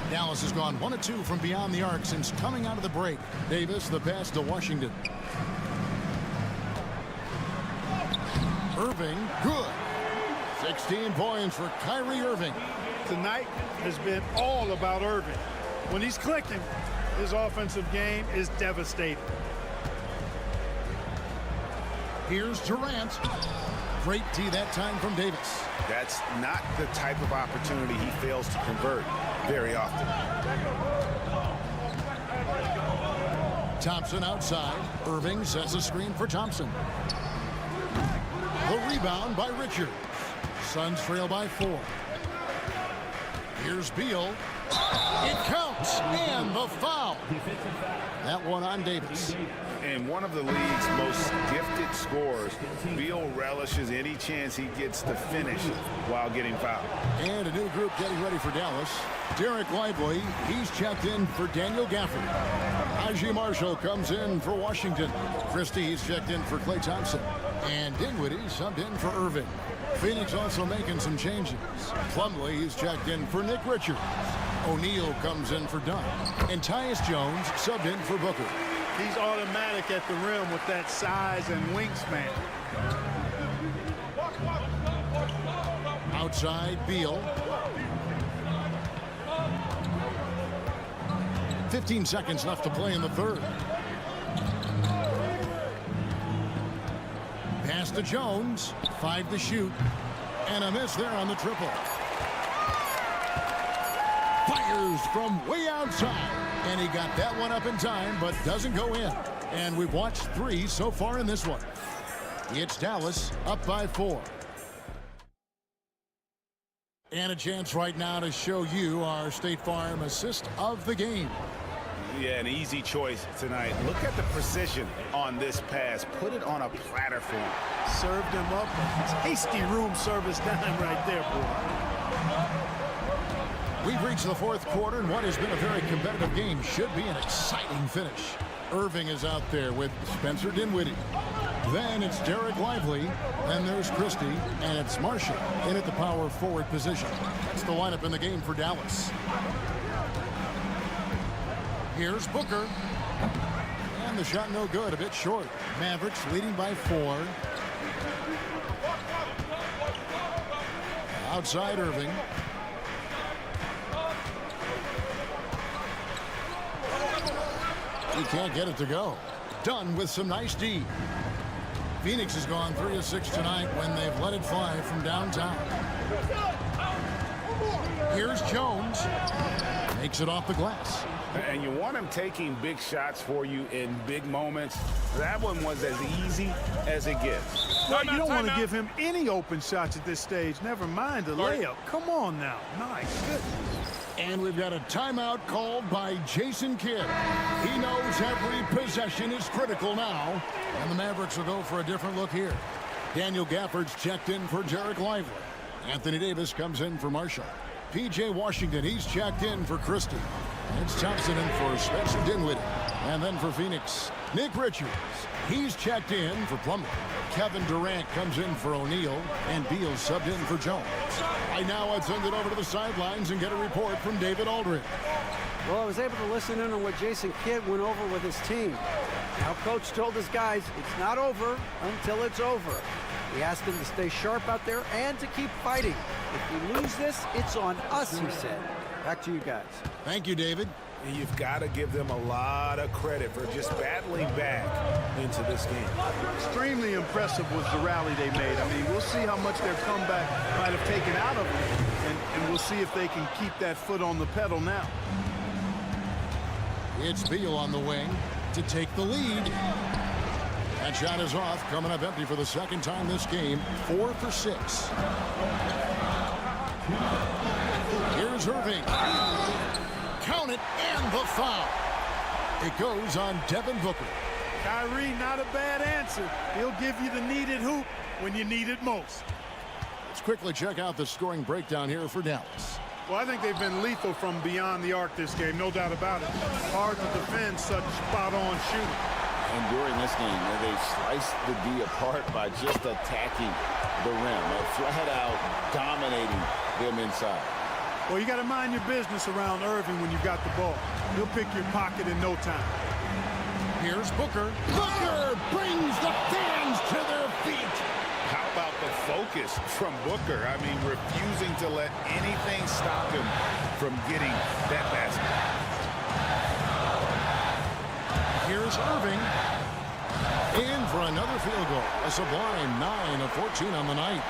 Dallas has gone 1 of 2 from beyond the arc since coming out of the break. Davis the pass to Washington. Irving, good. 16 points for Kyrie Irving. Tonight has been all about Irving. When he's clicking, his offensive game is devastating. Here's Durant. Great D that time from Davis. That's not the type of opportunity he fails to convert very often. Thompson outside. Irving sets a screen for Thompson. The rebound by Richards. Suns trail by 4. Here's Beal. It counts, and the foul. That one on Davis. And one of the league's most gifted scorers, Beal relishes any chance he gets to finish while getting fouled. And a new group getting ready for Dallas. Derek Lively, he's checked in for Daniel Gafford. Najee Marshall comes in for Washington. Christie, he's checked in for Klay Thompson. And Dinwiddie subbed in for Irving. Phoenix also making some changes. Plumlee, he's checked in for Nick Richards. O'Neal comes in for Dunn. And Tyus Jones subbed in for Booker. He's automatic at the rim with that size and wingspan. Outside, Beal. 15 seconds left to play in the third. Pass to Jones. 5 to shoot. And a miss there on the triple. Fires from way outside. And he got that one up in time, but doesn't go in. And we've watched 3 so far in this one. It's Dallas up by 4. And a chance right now to show you our State Farm assist of the game. Yeah, an easy choice tonight. Look at the precision on this pass. Put it on a platter for him. Served him up a tasty room service dime right there, boy. We've reached the fourth quarter, and what has been a very competitive game should be an exciting finish. Irving is out there with Spencer Dinwiddie. Then it's Derek Lively, then there's Christie, and it's Marshall in at the power forward position. That's the lineup in the game for Dallas. Here's Booker. And the shot no good, a bit short. Mavericks leading by 4. Outside Irving. He can't get it to go. Dunn with some nice D. Phoenix has gone 3 of 6 tonight when they've let it fly from downtown. Here's Jones. Makes it off the glass. And you want him taking big shots for you in big moments. That one was as easy as it gets. Well, you don't want to give him any open shots at this stage. Never mind a layup. Come on now. My goodness. And we've got a timeout called by Jason Kidd. He knows every possession is critical now. And the Mavericks will go for a different look here. Daniel Gafford's checked in for Derek Lively. Anthony Davis comes in for Marshall. P.J. Washington, he's checked in for Christie. It's Thompson in for Spencer Dinwiddie. And then for Phoenix, Nick Richards. He's checked in for Plumlee. Kevin Durant comes in for O'Neal. And Beal subbed in for Jones. Right now, I'd send it over to the sidelines and get a report from David Aldridge. Well, I was able to listen in on what Jason Kidd went over with his team. Now, Coach told his guys it's not over until it's over. He asked them to stay sharp out there and to keep fighting. If we lose this, it's on us, he said. Back to you guys. Thank you, David. And you've got to give them a lot of credit for just battling back into this game. Extremely impressive was the rally they made. I mean, we'll see how much their comeback might have taken out of them, and we'll see if they can keep that foot on the pedal now. It's Beal on the wing to take the lead. That shot is off, coming up empty for the second time this game. 4 for 6. Here's Irving. Count it, and the foul. It goes on Devin Booker. Kyrie, not a bad answer. He'll give you the needed hoop when you need it most. Let's quickly check out the scoring breakdown here for Dallas. Well, I think they've been lethal from beyond the arc this game, no doubt about it. Hard to defend such spot-on shooting. And during this game, they sliced the D apart by just attacking the rim, flat out dominating them inside. Well, you got to mind your business around Irving when you got the ball. He'll pick your pocket in no time. Here's Booker. Booker brings the fans to their feet. How about the focus from Booker? I mean, refusing to let anything stop him from getting that basket. Here's Irving. In for another field goal. A sublime 9 of 14 on the night.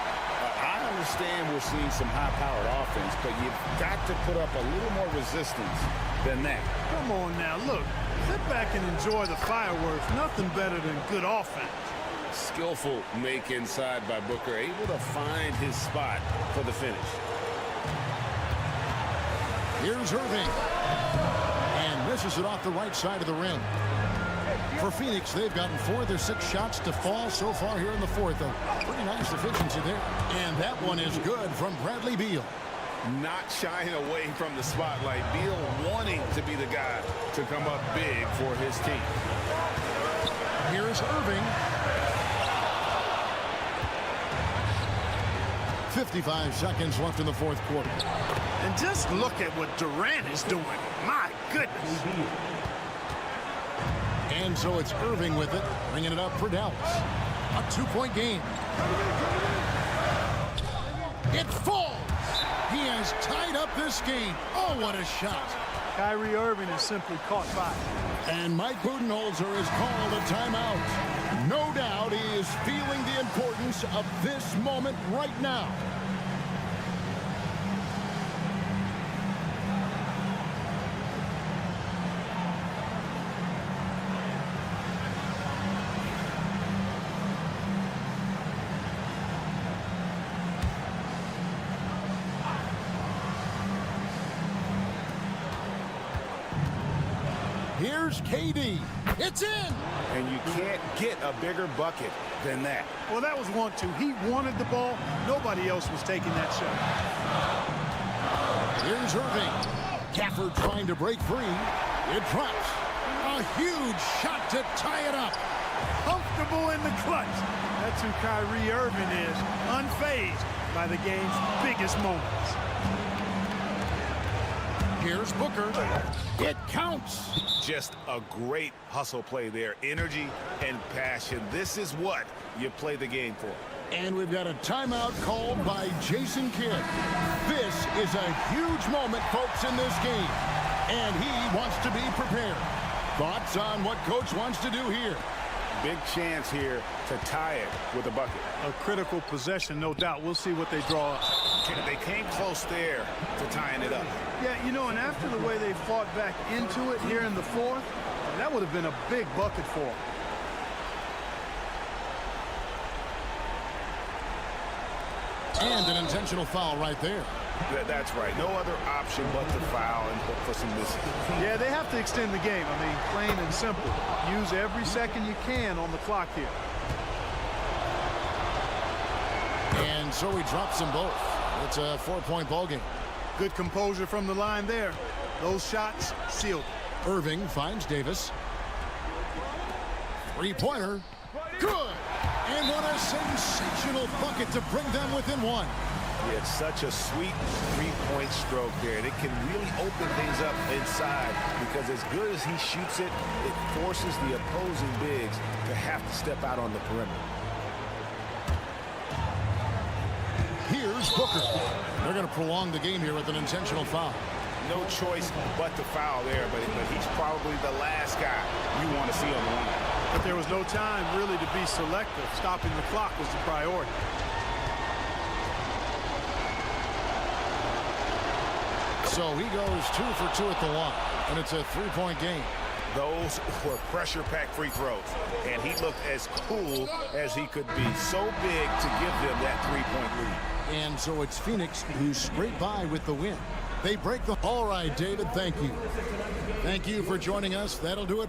I understand we're seeing some high-powered offense, but you've got to put up a little more resistance than that. Come on now, look. Sit back and enjoy the fireworks. Nothing better than good offense. Skillful make inside by Booker, able to find his spot for the finish. Here's Irving. And misses it off the right side of the rim. For Phoenix, they've gotten 4 of their 6 shots to fall so far here in the fourth. A pretty nice efficiency there. And that one is good from Bradley Beal. Not shying away from the spotlight. Beal wanting to be the guy to come up big for his team. Here's Irving. 55 seconds left in the fourth quarter. And just look at what Durant is doing. My goodness. And so it's Irving with it, bringing it up for Dallas. A 2-point game. It falls. He has tied up this game. Oh, what a shot. Kyrie Irving is simply caught by. And Mike Budenholzer has called a timeout. No doubt he is feeling the importance of this moment right now. Here's KD. It's in. And you can't get a bigger bucket than that. Well, that was 1-2. He wanted the ball. Nobody else was taking that shot. Here's Irving. Gafford trying to break free. It drops. A huge shot to tie it up. Comfortable in the clutch. That's who Kyrie Irving is. Unfazed by the game's biggest moments. Here's Booker. It counts. Just a great hustle play there. Energy and passion. This is what you play the game for. And we've got a timeout called by Jason Kidd. This is a huge moment, folks, in this game. And he wants to be prepared. Thoughts on what Coach wants to do here? Big chance here to tie it with a bucket. A critical possession, no doubt. We'll see what they draw up. They came close there to tying it up. Yeah, you know, and after the way they fought back into it here in the fourth, that would have been a big bucket for them. And an intentional foul right there. That's right. No other option but to foul and hope for some misses. Yeah, they have to extend the game. I mean, plain and simple. Use every second you can on the clock here. And so he drops them both. It's a 4-point ball game. Good composure from the line there. Those shots sealed. Irving finds Davis. 3-pointer. Good. And what a sensational bucket to bring them within 1. Yeah, it's such a sweet 3-point stroke there. And it can really open things up inside because as good as he shoots it, it forces the opposing bigs to have to step out on the perimeter. Here's Booker. They're going to prolong the game here with an intentional foul. No choice but to foul there, but he's probably the last guy you want to see on the line. But there was no time really to be selective. Stopping the clock was the priority. So he goes 2 for 2 at the line, and it's a 3-point game. Those were pressure-packed free throws, and he looked as cool as he could be. So big to give them that 3-point lead. And so it's Phoenix who scraped by with the win. They break the... All right, David, thank you. Thank you for joining us. That'll do it.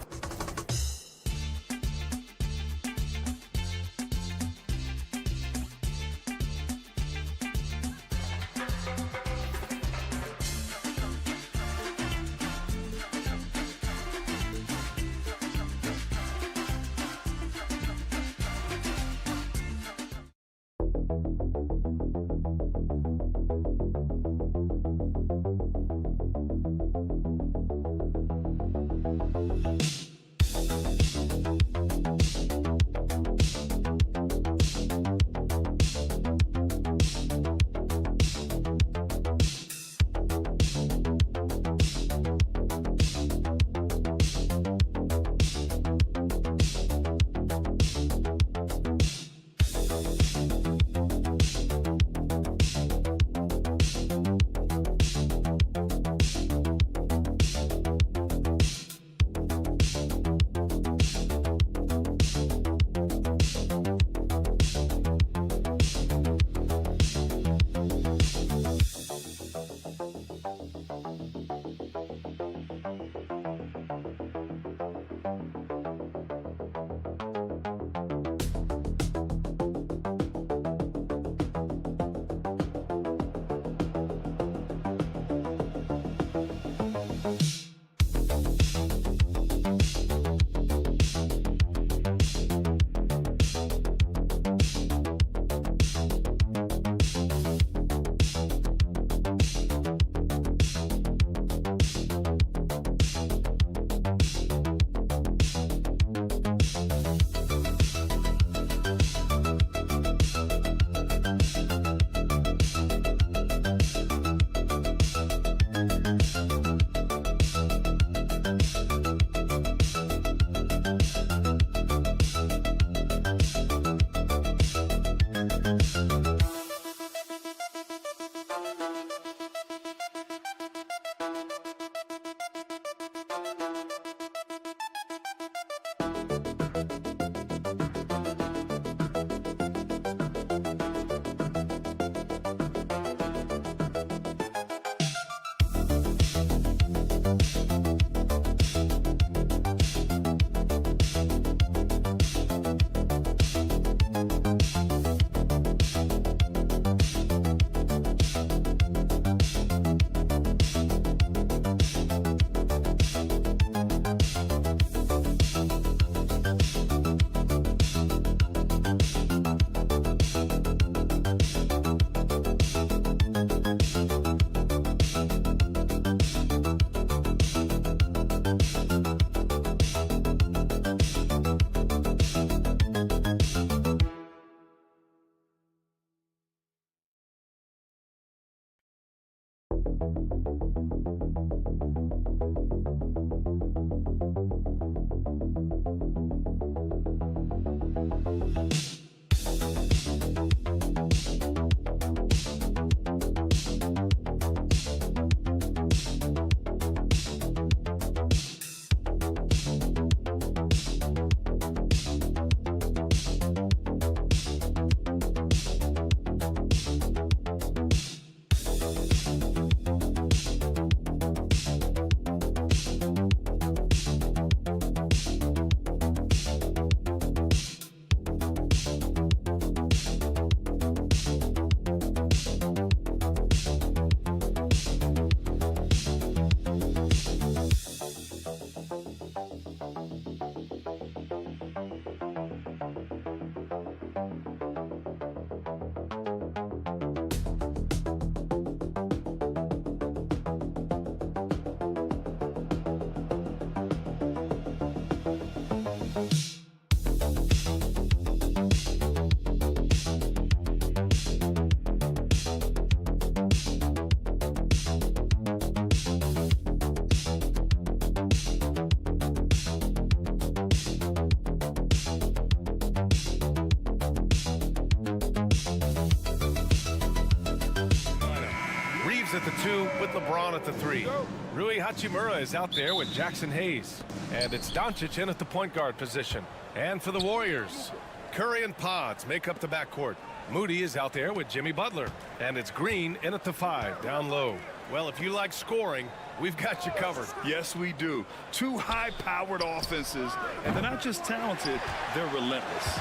At the 2 with LeBron at the 3. Rui Hachimura is out there with Jackson Hayes. And it's Doncic in at the point guard position. And for the Warriors, Curry and Pods make up the backcourt. Moody is out there with Jimmy Butler. And it's Green in at the 5, down low. Well, if you like scoring, we've got you covered. Yes, we do. Two high-powered offenses, and they're not just talented, they're relentless.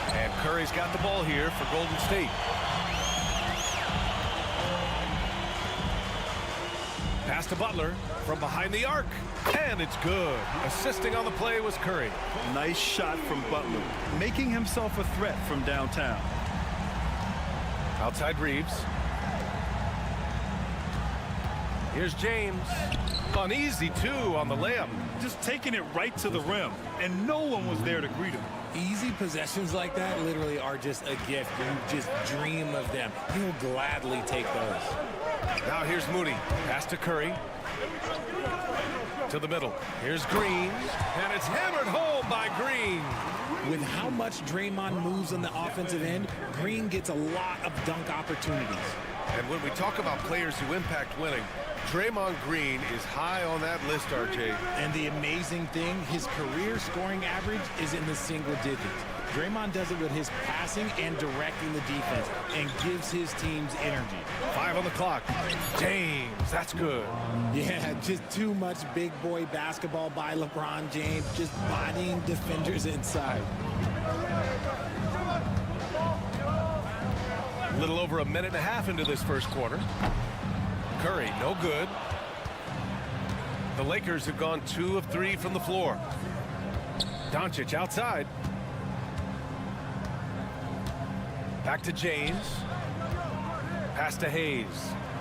And Curry's got the ball here for Golden State. Pass to Butler from behind the arc, and it's good. Assisting on the play was Curry. Nice shot from Butler, making himself a threat from downtown. Outside Reeves. Here's James. An easy 2 on the layup. Just taking it right to the rim, and no one was there to greet him. Easy possessions like that literally are just a gift. You just dream of them. He'll gladly take those. Now here's Moody. Pass to Curry. To the middle. Here's Green. And it's hammered home by Green. With how much Draymond moves on the offensive end, Green gets a lot of dunk opportunities. And when we talk about players who impact winning, Draymond Green is high on that list, RJ. And the amazing thing, his career scoring average is in the single digits. Draymond does it with his passing and directing the defense and gives his teams energy. 5 on the clock. James, that's good. Yeah, just too much big boy basketball by LeBron James, just bodying defenders inside. A little over a minute and a half into this first quarter. Curry, no good. The Lakers have gone 2 of 3 from the floor. Doncic outside. Back to James. Pass to Hayes.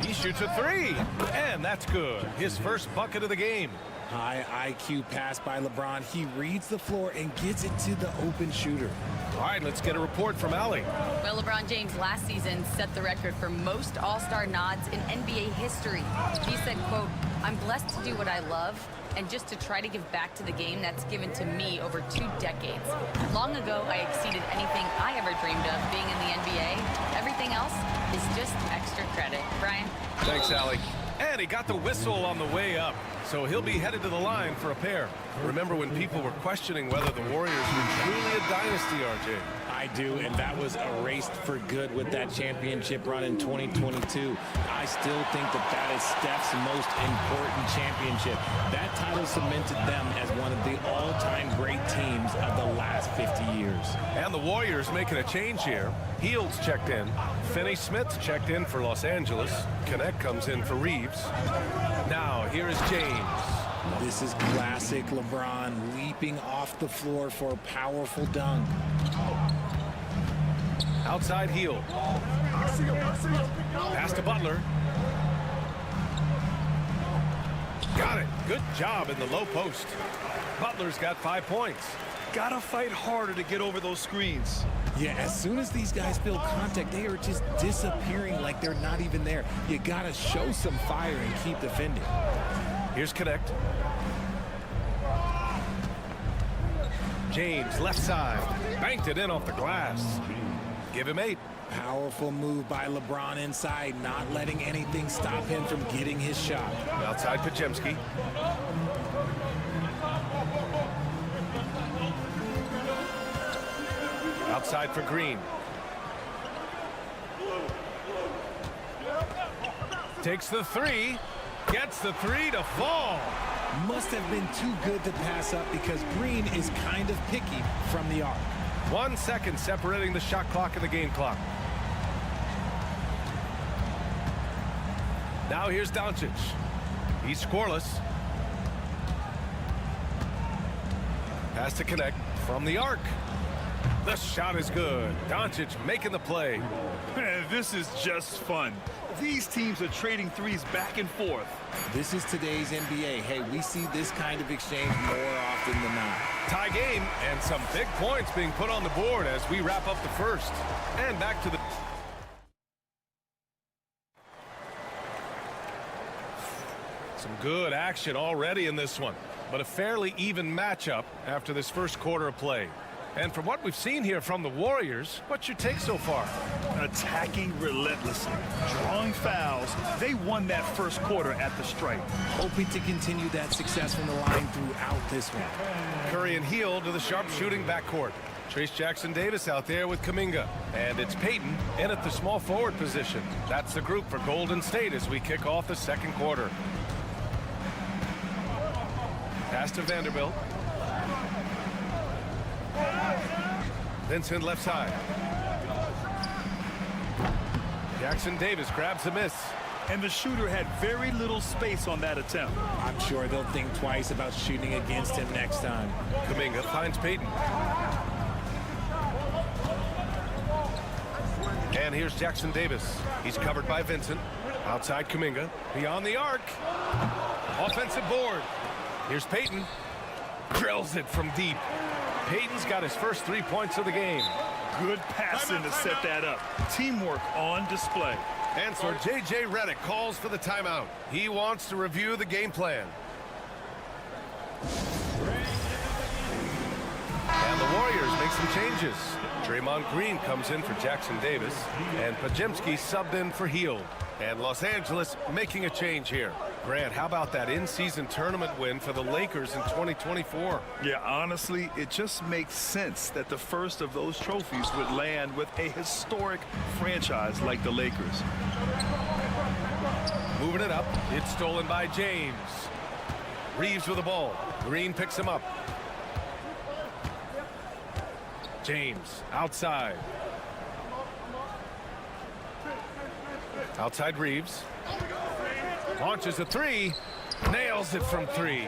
He shoots a 3, and that's good. His first bucket of the game. High IQ pass by LeBron. He reads the floor and gets it to the open shooter. All right, let's get a report from Allie. Well, LeBron James last season set the record for most All-Star nods in NBA history. He said, quote, "I'm blessed to do what I love and just to try to give back to the game that's given to me over 2 decades. Long ago, I exceeded anything I ever dreamed of being in the NBA. Everything else is just extra credit." Brian? Thanks, Allie. And he got the whistle on the way up, so he'll be headed to the line for a pair. Remember when people were questioning whether the Warriors were truly a dynasty, RJ? I do, and that was erased for good with that championship run in 2022. I still think that is Steph's most important championship. That title cemented them as one of the all-time great teams of the last 50 years. And the Warriors making a change here. Heald's checked in. Finney-Smith checked in for Los Angeles. Connect comes in for Reeves. Now, here is James. This is classic LeBron leaping off the floor for a powerful dunk. Outside Hield. Pass to Butler. Got it. Good job in the low post. Butler's got 5 points. Gotta fight harder to get over those screens. Yeah, as soon as these guys feel contact, they are just disappearing like they're not even there. You got to show some fire and keep defending. Here's Connect. James, left side. Banked it in off the glass. Give him 8. Powerful move by LeBron inside, not letting anything stop him from getting his shot. Outside Pajemski. Outside for Green. Takes the 3. Gets the 3 to fall. Must have been too good to pass up because Green is kind of picky from the arc. 1 second separating the shot clock and the game clock. Now here's Doncic. He's scoreless. Has to connect from the arc. The shot is good. Doncic making the play. Man, this is just fun. These teams are trading threes back and forth. This is today's NBA. Hey, we see this kind of exchange more often than not. Tie game and some big points being put on the board as we wrap up the first. And back to the... Some good action already in this one, but a fairly even matchup after this first quarter of play. And from what we've seen here from the Warriors, what's your take so far? Attacking relentlessly, drawing fouls. They won that first quarter at the stripe. Hoping to continue that success from the line throughout this one. Curry and Hield to the sharp shooting backcourt. Trace Jackson-Davis out there with Kuminga. And it's Payton in at the small forward position. That's the group for Golden State as we kick off the second quarter. Pass to Vanderbilt. Vincent left side. Jackson-Davis grabs the miss. And the shooter had very little space on that attempt. I'm sure they'll think twice about shooting against him next time. Kuminga finds Payton. And here's Jackson-Davis. He's covered by Vincent. Outside Kuminga. Beyond the arc. Offensive board. Here's Payton. Drills it from deep. Payton's got his first 3 points of the game. Good passing to set that up. Teamwork on display. And so J.J. Redick calls for the timeout. He wants to review the game plan. And the Warriors make some changes. Draymond Green comes in for Jackson-Davis. And Pajemski subbed in for Hield. And Los Angeles making a change here. Grant, how about that in-season tournament win for the Lakers in 2024? Yeah, honestly, it just makes sense that the first of those trophies would land with a historic franchise like the Lakers. Moving it up. It's stolen by James. Reeves with the ball. Green picks him up. James outside. Outside Reeves. Launches a 3. Nails it from 3.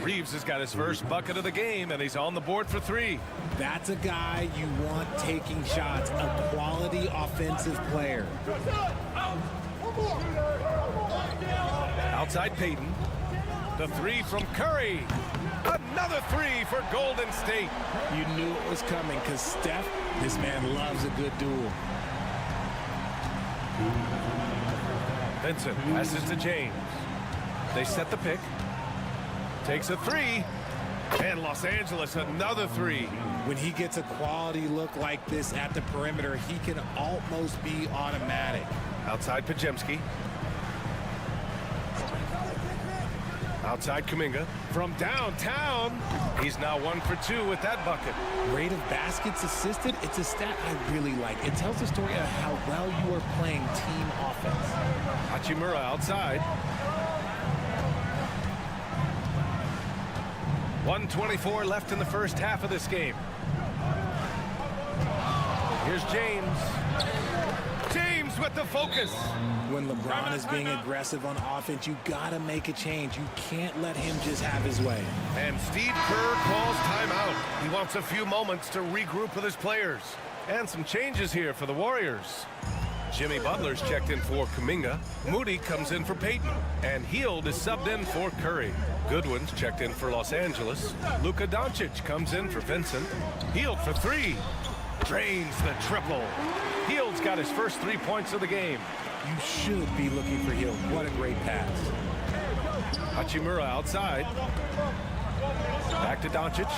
Reeves has got his first bucket of the game, and he's on the board for 3. That's a guy you want taking shots, a quality offensive player. Outside Payton. The 3 from Curry. Another 3 for Golden State. You knew it was coming because Steph, this man loves a good duel. Vincent passes to James. They set the pick. Takes a 3. And Los Angeles another 3. When he gets a quality look like this at the perimeter, he can almost be automatic. Outside Pajemski. Outside Kuminga. From downtown, he's now 1 for 2 with that bucket. Rate of baskets assisted, it's a stat I really like. It tells the story of how well you are playing team offense. Hachimura outside. 1:24 left in the first half of this game. Here's James. James with the focus. When LeBron is being aggressive on offense, you gotta make a change. You can't let him just have his way. And Steve Kerr calls timeout. He wants a few moments to regroup with his players. And some changes here for the Warriors. Jimmy Butler's checked in for Kuminga. Moody comes in for Payton. And Hield is subbed in for Curry. Goodwin's checked in for Los Angeles. Luka Doncic comes in for Vincent. Hield for 3. Drains the triple. Hield's got his first 3 points of the game. You should be looking for Hield. What a great pass. Hachimura outside. Back to Doncic.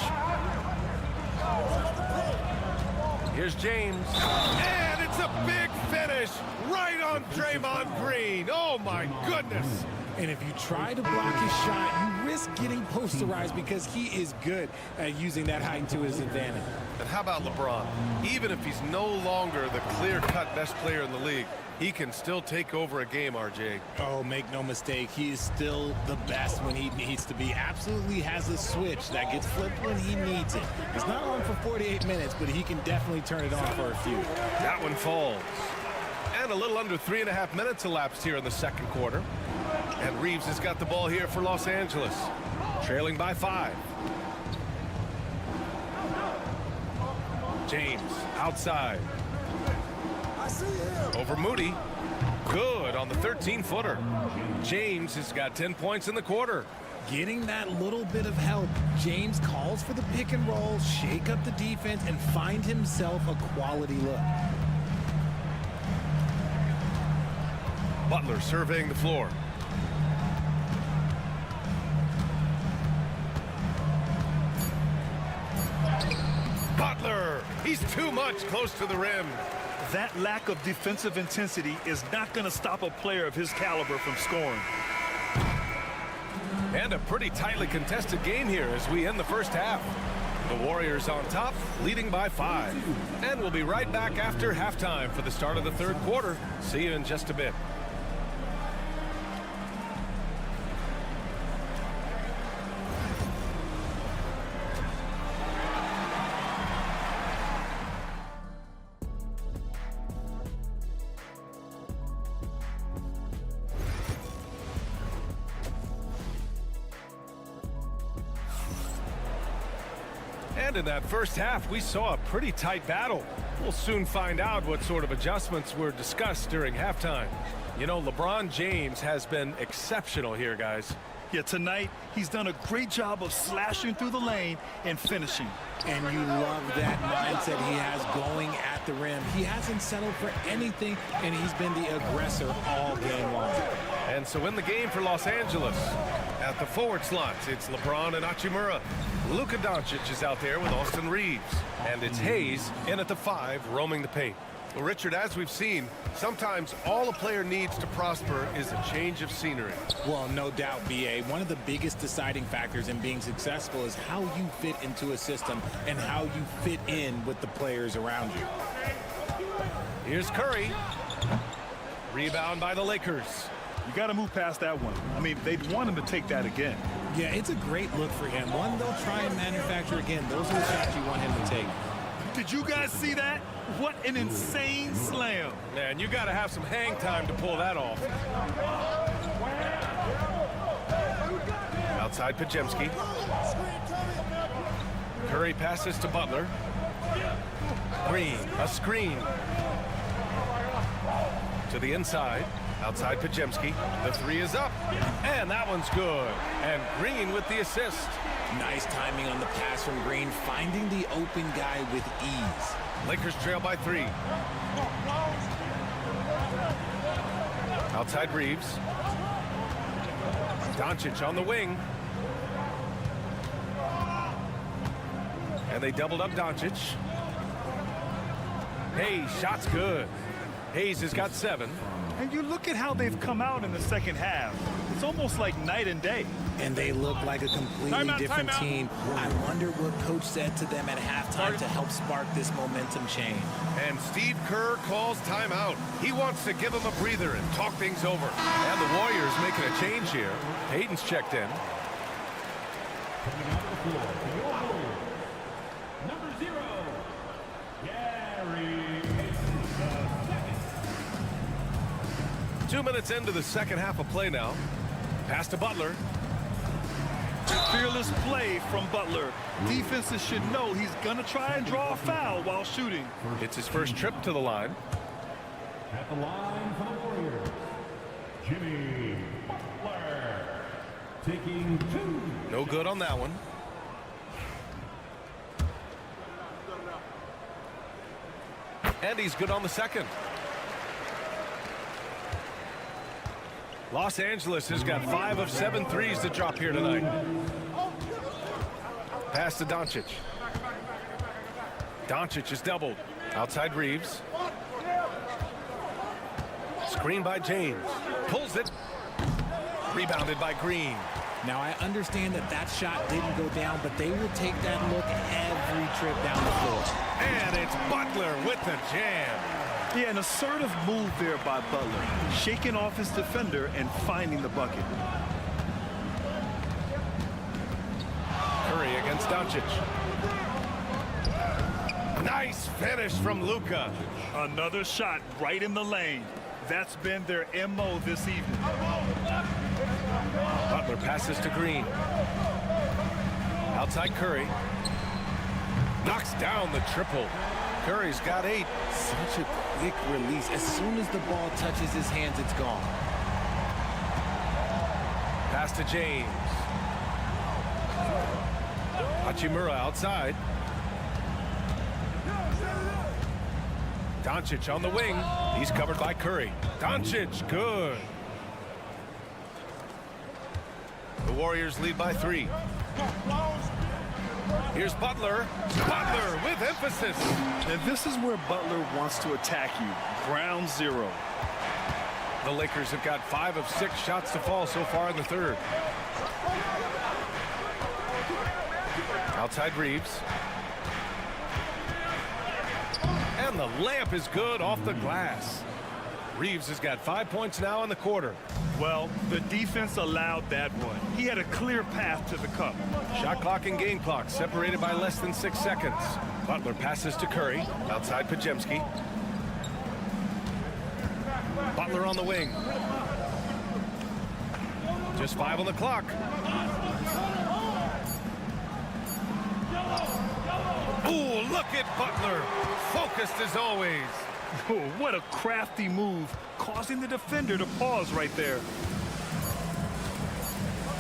Here's James. And it's a big finish right on Draymond Green. Oh, my goodness. And if you try to block his shot, you risk getting posterized because he is good at using that height to his advantage. And how about LeBron? Even if he's no longer the clear-cut best player in the league, he can still take over a game, RJ. Oh, make no mistake. He is still the best when he needs to be. Absolutely has a switch that gets flipped when he needs it. It's not on for 48 minutes, but he can definitely turn it on for a few. That one falls. And a little under 3.5 minutes elapsed here in the second quarter. And Reeves has got the ball here for Los Angeles. Trailing by 5. James outside. Over Moody. Good on the 13-footer. James has got 10 points in the quarter. Getting that little bit of help. James calls for the pick and roll, shake up the defense, and find himself a quality look. Butler surveying the floor. Butler, he's too much close to the rim. That lack of defensive intensity is not going to stop a player of his caliber from scoring. And a pretty tightly contested game here as we end the first half. The Warriors on top, leading by 5. And we'll be right back after halftime for the start of the third quarter. See you in just a bit. And in that first half, we saw a pretty tight battle. We'll soon find out what sort of adjustments were discussed during halftime. You know, LeBron James has been exceptional here, guys. Yeah, tonight, he's done a great job of slashing through the lane and finishing. And you love that mindset he has going at the rim. He hasn't settled for anything, and he's been the aggressor all game long. And so in the game for Los Angeles, at the forward slots, it's LeBron and Hachimura. Luka Doncic is out there with Austin Reeves. And it's Hayes in at the 5, roaming the paint. Well, Richard, as we've seen, sometimes all a player needs to prosper is a change of scenery. Well, no doubt, B.A. One of the biggest deciding factors in being successful is how you fit into a system and how you fit in with the players around you. Here's Curry. Rebound by the Lakers. You got to move past that one. I mean, they'd want him to take that again. Yeah, it's a great look for him. One they'll try and manufacture again. Those are the shots you want him to take. Did you guys see that? What an insane slam. Man, you got to have some hang time to pull that off. Outside Pajemski. Curry passes to Butler. Green, a screen. To the inside. Outside Pajemski. The 3 is up. And that one's good. And Green with the assist. Nice timing on the pass from Green, finding the open guy with ease. Lakers trail by 3. Outside Reeves. Doncic on the wing. And they doubled up Doncic. Hayes, shot's good. Hayes has got 7. And you look at how they've come out in the second half. It's almost like night and day. And they look like a completely different team. I wonder what coach said to them at halftime to help spark this momentum change. And Steve Kerr calls timeout. He wants to give them a breather and talk things over. And the Warriors making a change here. Hayden's checked in. Number 0, Gary. 2 minutes into the second half of play now. Pass to Butler. Fearless play from Butler. Defenses should know he's going to try and draw a foul while shooting. It's his first trip to the line. At the line for the Warriors, Jimmy Butler. Taking 2. No good on that one. And he's good on the second. Los Angeles has got 5 of 7 threes to drop here tonight. Pass to Doncic. Doncic is doubled. Outside Reeves. Screen by James. Pulls it. Rebounded by Green. Now, I understand that that shot didn't go down, but they will take that look every trip down the floor. And it's Butler with the jam. Yeah, an assertive move there by Butler, shaking off his defender and finding the bucket. Curry against Doncic. Nice finish from Luka. Another shot right in the lane. That's been their MO this evening. Butler passes to Green. Outside Curry. Knocks down the triple. Curry's got 8. Such a quick release. As soon as the ball touches his hands, it's gone. Pass to James. Hachimura outside. Doncic on the wing. He's covered by Curry. Doncic, good. The Warriors lead by 3. Here's Butler. Butler with emphasis. And this is where Butler wants to attack you. Ground zero. The Lakers have got 5 of 6 shots to fall so far in the third. Outside Reeves. And the layup is good off the glass. Reeves has got 5 points now in the quarter. Well, the defense allowed that one. He had a clear path to the cup. Shot clock and game clock separated by less than 6 seconds. Butler passes to Curry. Outside Pajemski. Butler on the wing. Just 5 on the clock. Ooh, look at Butler. Focused as always. Oh, what a crafty move, causing the defender to pause right there.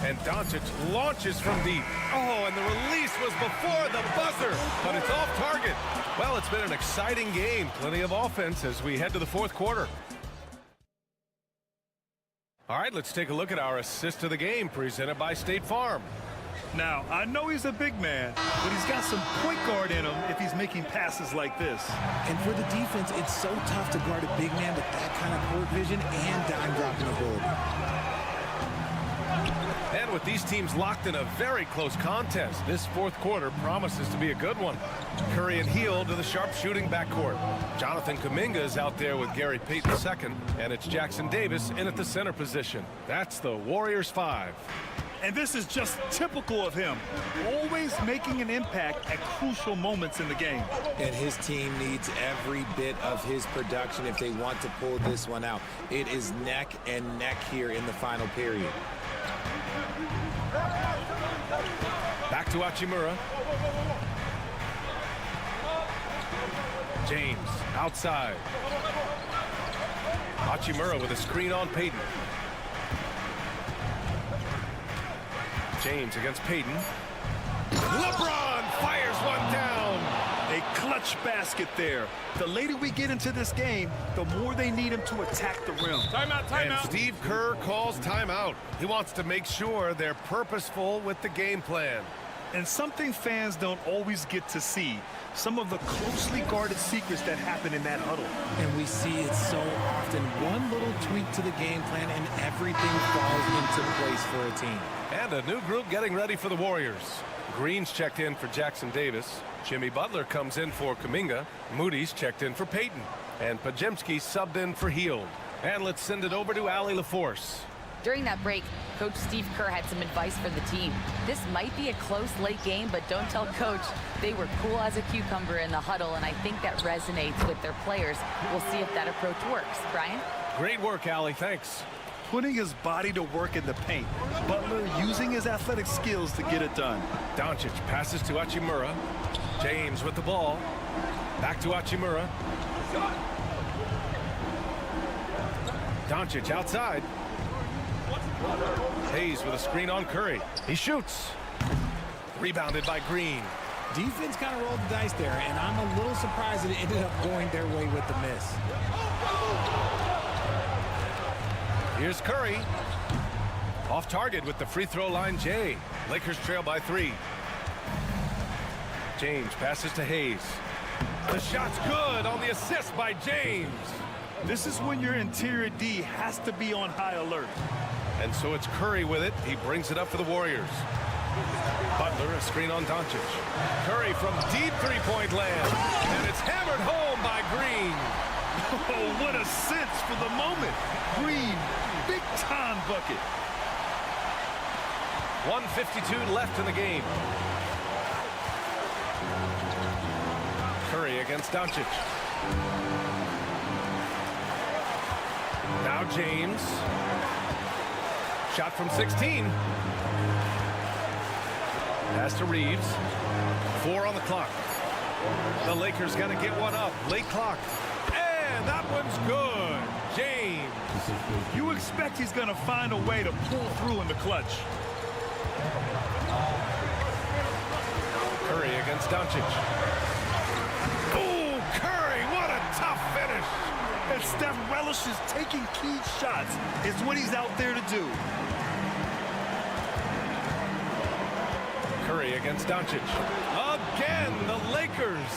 And Doncic launches from deep. Oh, and the release was before the buzzer, but it's off target. Well, it's been an exciting game. Plenty of offense as we head to the fourth quarter. All right, let's take a look at our assist of the game presented by State Farm. Now, I know he's a big man, but he's got some point guard in him if he's making passes like this. And for the defense, it's so tough to guard a big man with that kind of court vision and dime dropping ability. And with these teams locked in a very close contest, this fourth quarter promises to be a good one. Curry and Hield to the sharpshooting backcourt. Jonathan Kuminga is out there with Gary Payton II, and it's Jackson Davis in at the center position. That's the Warriors 5. And this is just typical of him, always making an impact at crucial moments in the game. And his team needs every bit of his production if they want to pull this one out. It is neck and neck here in the final period. Back to Hachimura. James outside. Hachimura with a screen on Payton. James against Payton. LeBron fires one down. A clutch basket there. The later we get into this game, the more they need him to attack the rim. Timeout, timeout. And Steve Kerr calls timeout. He wants to make sure they're purposeful with the game plan. And something fans don't always get to see, some of the closely guarded secrets that happen in that huddle. And we see it so often. One little tweak to the game plan and everything falls into place for a team. And a new group getting ready for the Warriors. Green's checked in for Jackson Davis. Jimmy Butler comes in for Kuminga. Moody's checked in for Payton. And Pajemski subbed in for Hield. And let's send it over to Allie LaForce. During that break, Coach Steve Kerr had some advice for the team. This might be a close late game, but don't tell Coach. They were cool as a cucumber in the huddle, and I think that resonates with their players. We'll see if that approach works. Brian? Great work, Allie. Thanks. Putting his body to work in the paint. Butler using his athletic skills to get it done. Doncic passes to Hachimura. James with the ball. Back to Hachimura. Doncic outside. Hayes with a screen on Curry. He shoots. Rebounded by Green. Defense kind of rolled the dice there, and I'm a little surprised that it ended up going their way with the miss. Here's Curry. Off target with the free throw line, Jay. Lakers trail by 3. James passes to Hayes. The shot's good on the assist by James. This is when your interior D has to be on high alert. And so it's Curry with it. He brings it up for the Warriors. Butler, a screen on Doncic. Curry from deep three-point land. And it's hammered home by Green. Oh, what a sense for the moment. Green, big-time bucket. 1:52 left in the game. Curry against Doncic. Now James. Shot from 16. Pass to Reeves. 4 on the clock. The Lakers got to get one up. Late clock. And that one's good. James. You expect he's going to find a way to pull through in the clutch. Curry against Doncic. Oh, Curry, what a tough finish. And Steph relishes taking key shots. It's what he's out there to do. Curry against Doncic. Again, the Lakers.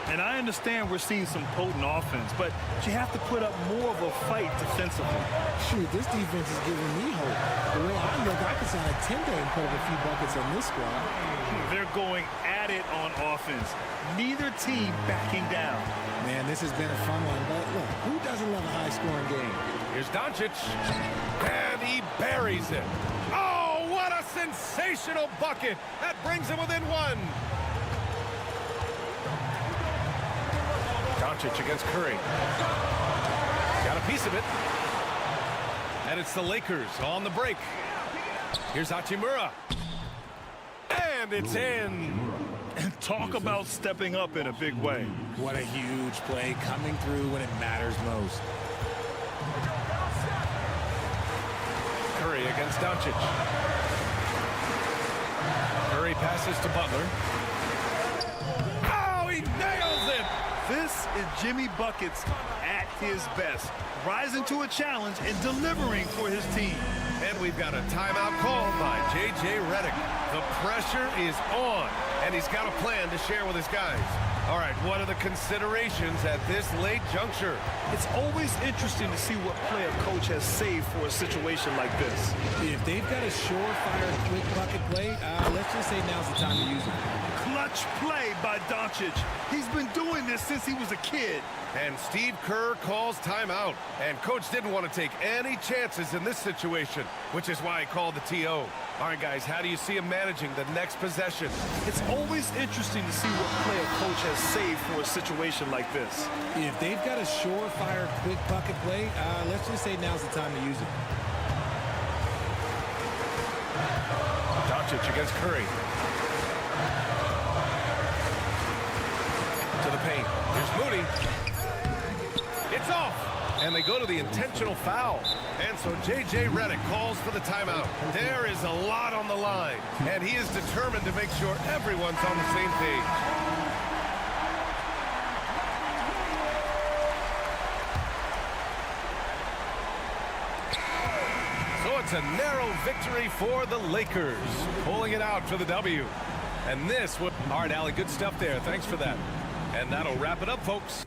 And I understand we're seeing some potent offense, but you have to put up more of a fight defensively. Shoot, this defense is giving me hope. The way I look, I could sign a 10-day and put up a few buckets on this squad. They're going at it on offense. Neither team backing down. Man, this has been a fun one, but look, who doesn't love a high-scoring game? Here's Doncic, and he buries it. Oh, what a sensational bucket. That brings him within 1. Doncic against Curry. Got a piece of it. And it's the Lakers on the break. Here's Hachimura. And it's in. And talk about stepping up in a big way. What a huge play coming through when it matters most. Curry against Doncic. Curry passes to Butler. Oh, he nails it! This is Jimmy Buckets at his best, rising to a challenge and delivering for his team. And we've got a timeout called by J.J. Redick. The pressure is on, and he's got a plan to share with his guys. All right, what are the considerations at this late juncture? It's always interesting to see what play a coach has saved for a situation like this. If they've got a surefire quick bucket play, let's just say now's the time to use it. Clutch play by Doncic. He's been doing this since he was a kid. And Steve Kerr calls timeout. And coach didn't want to take any chances in this situation, which is why he called the TO. All right, guys, how do you see him managing the next possession? It's always interesting to see what play a coach has saved for a situation like this. If they've got a surefire quick bucket play, let's just say now's the time to use it. Doncic against Curry. To the paint. Here's Moody. It's off. And they go to the intentional foul. And so J.J. Redick calls for the timeout. There is a lot on the line. And he is determined to make sure everyone's on the same page. So it's a narrow victory for the Lakers. Pulling it out for the W. And this would... All right, Allie, good stuff there. Thanks for that. And that'll wrap it up, folks.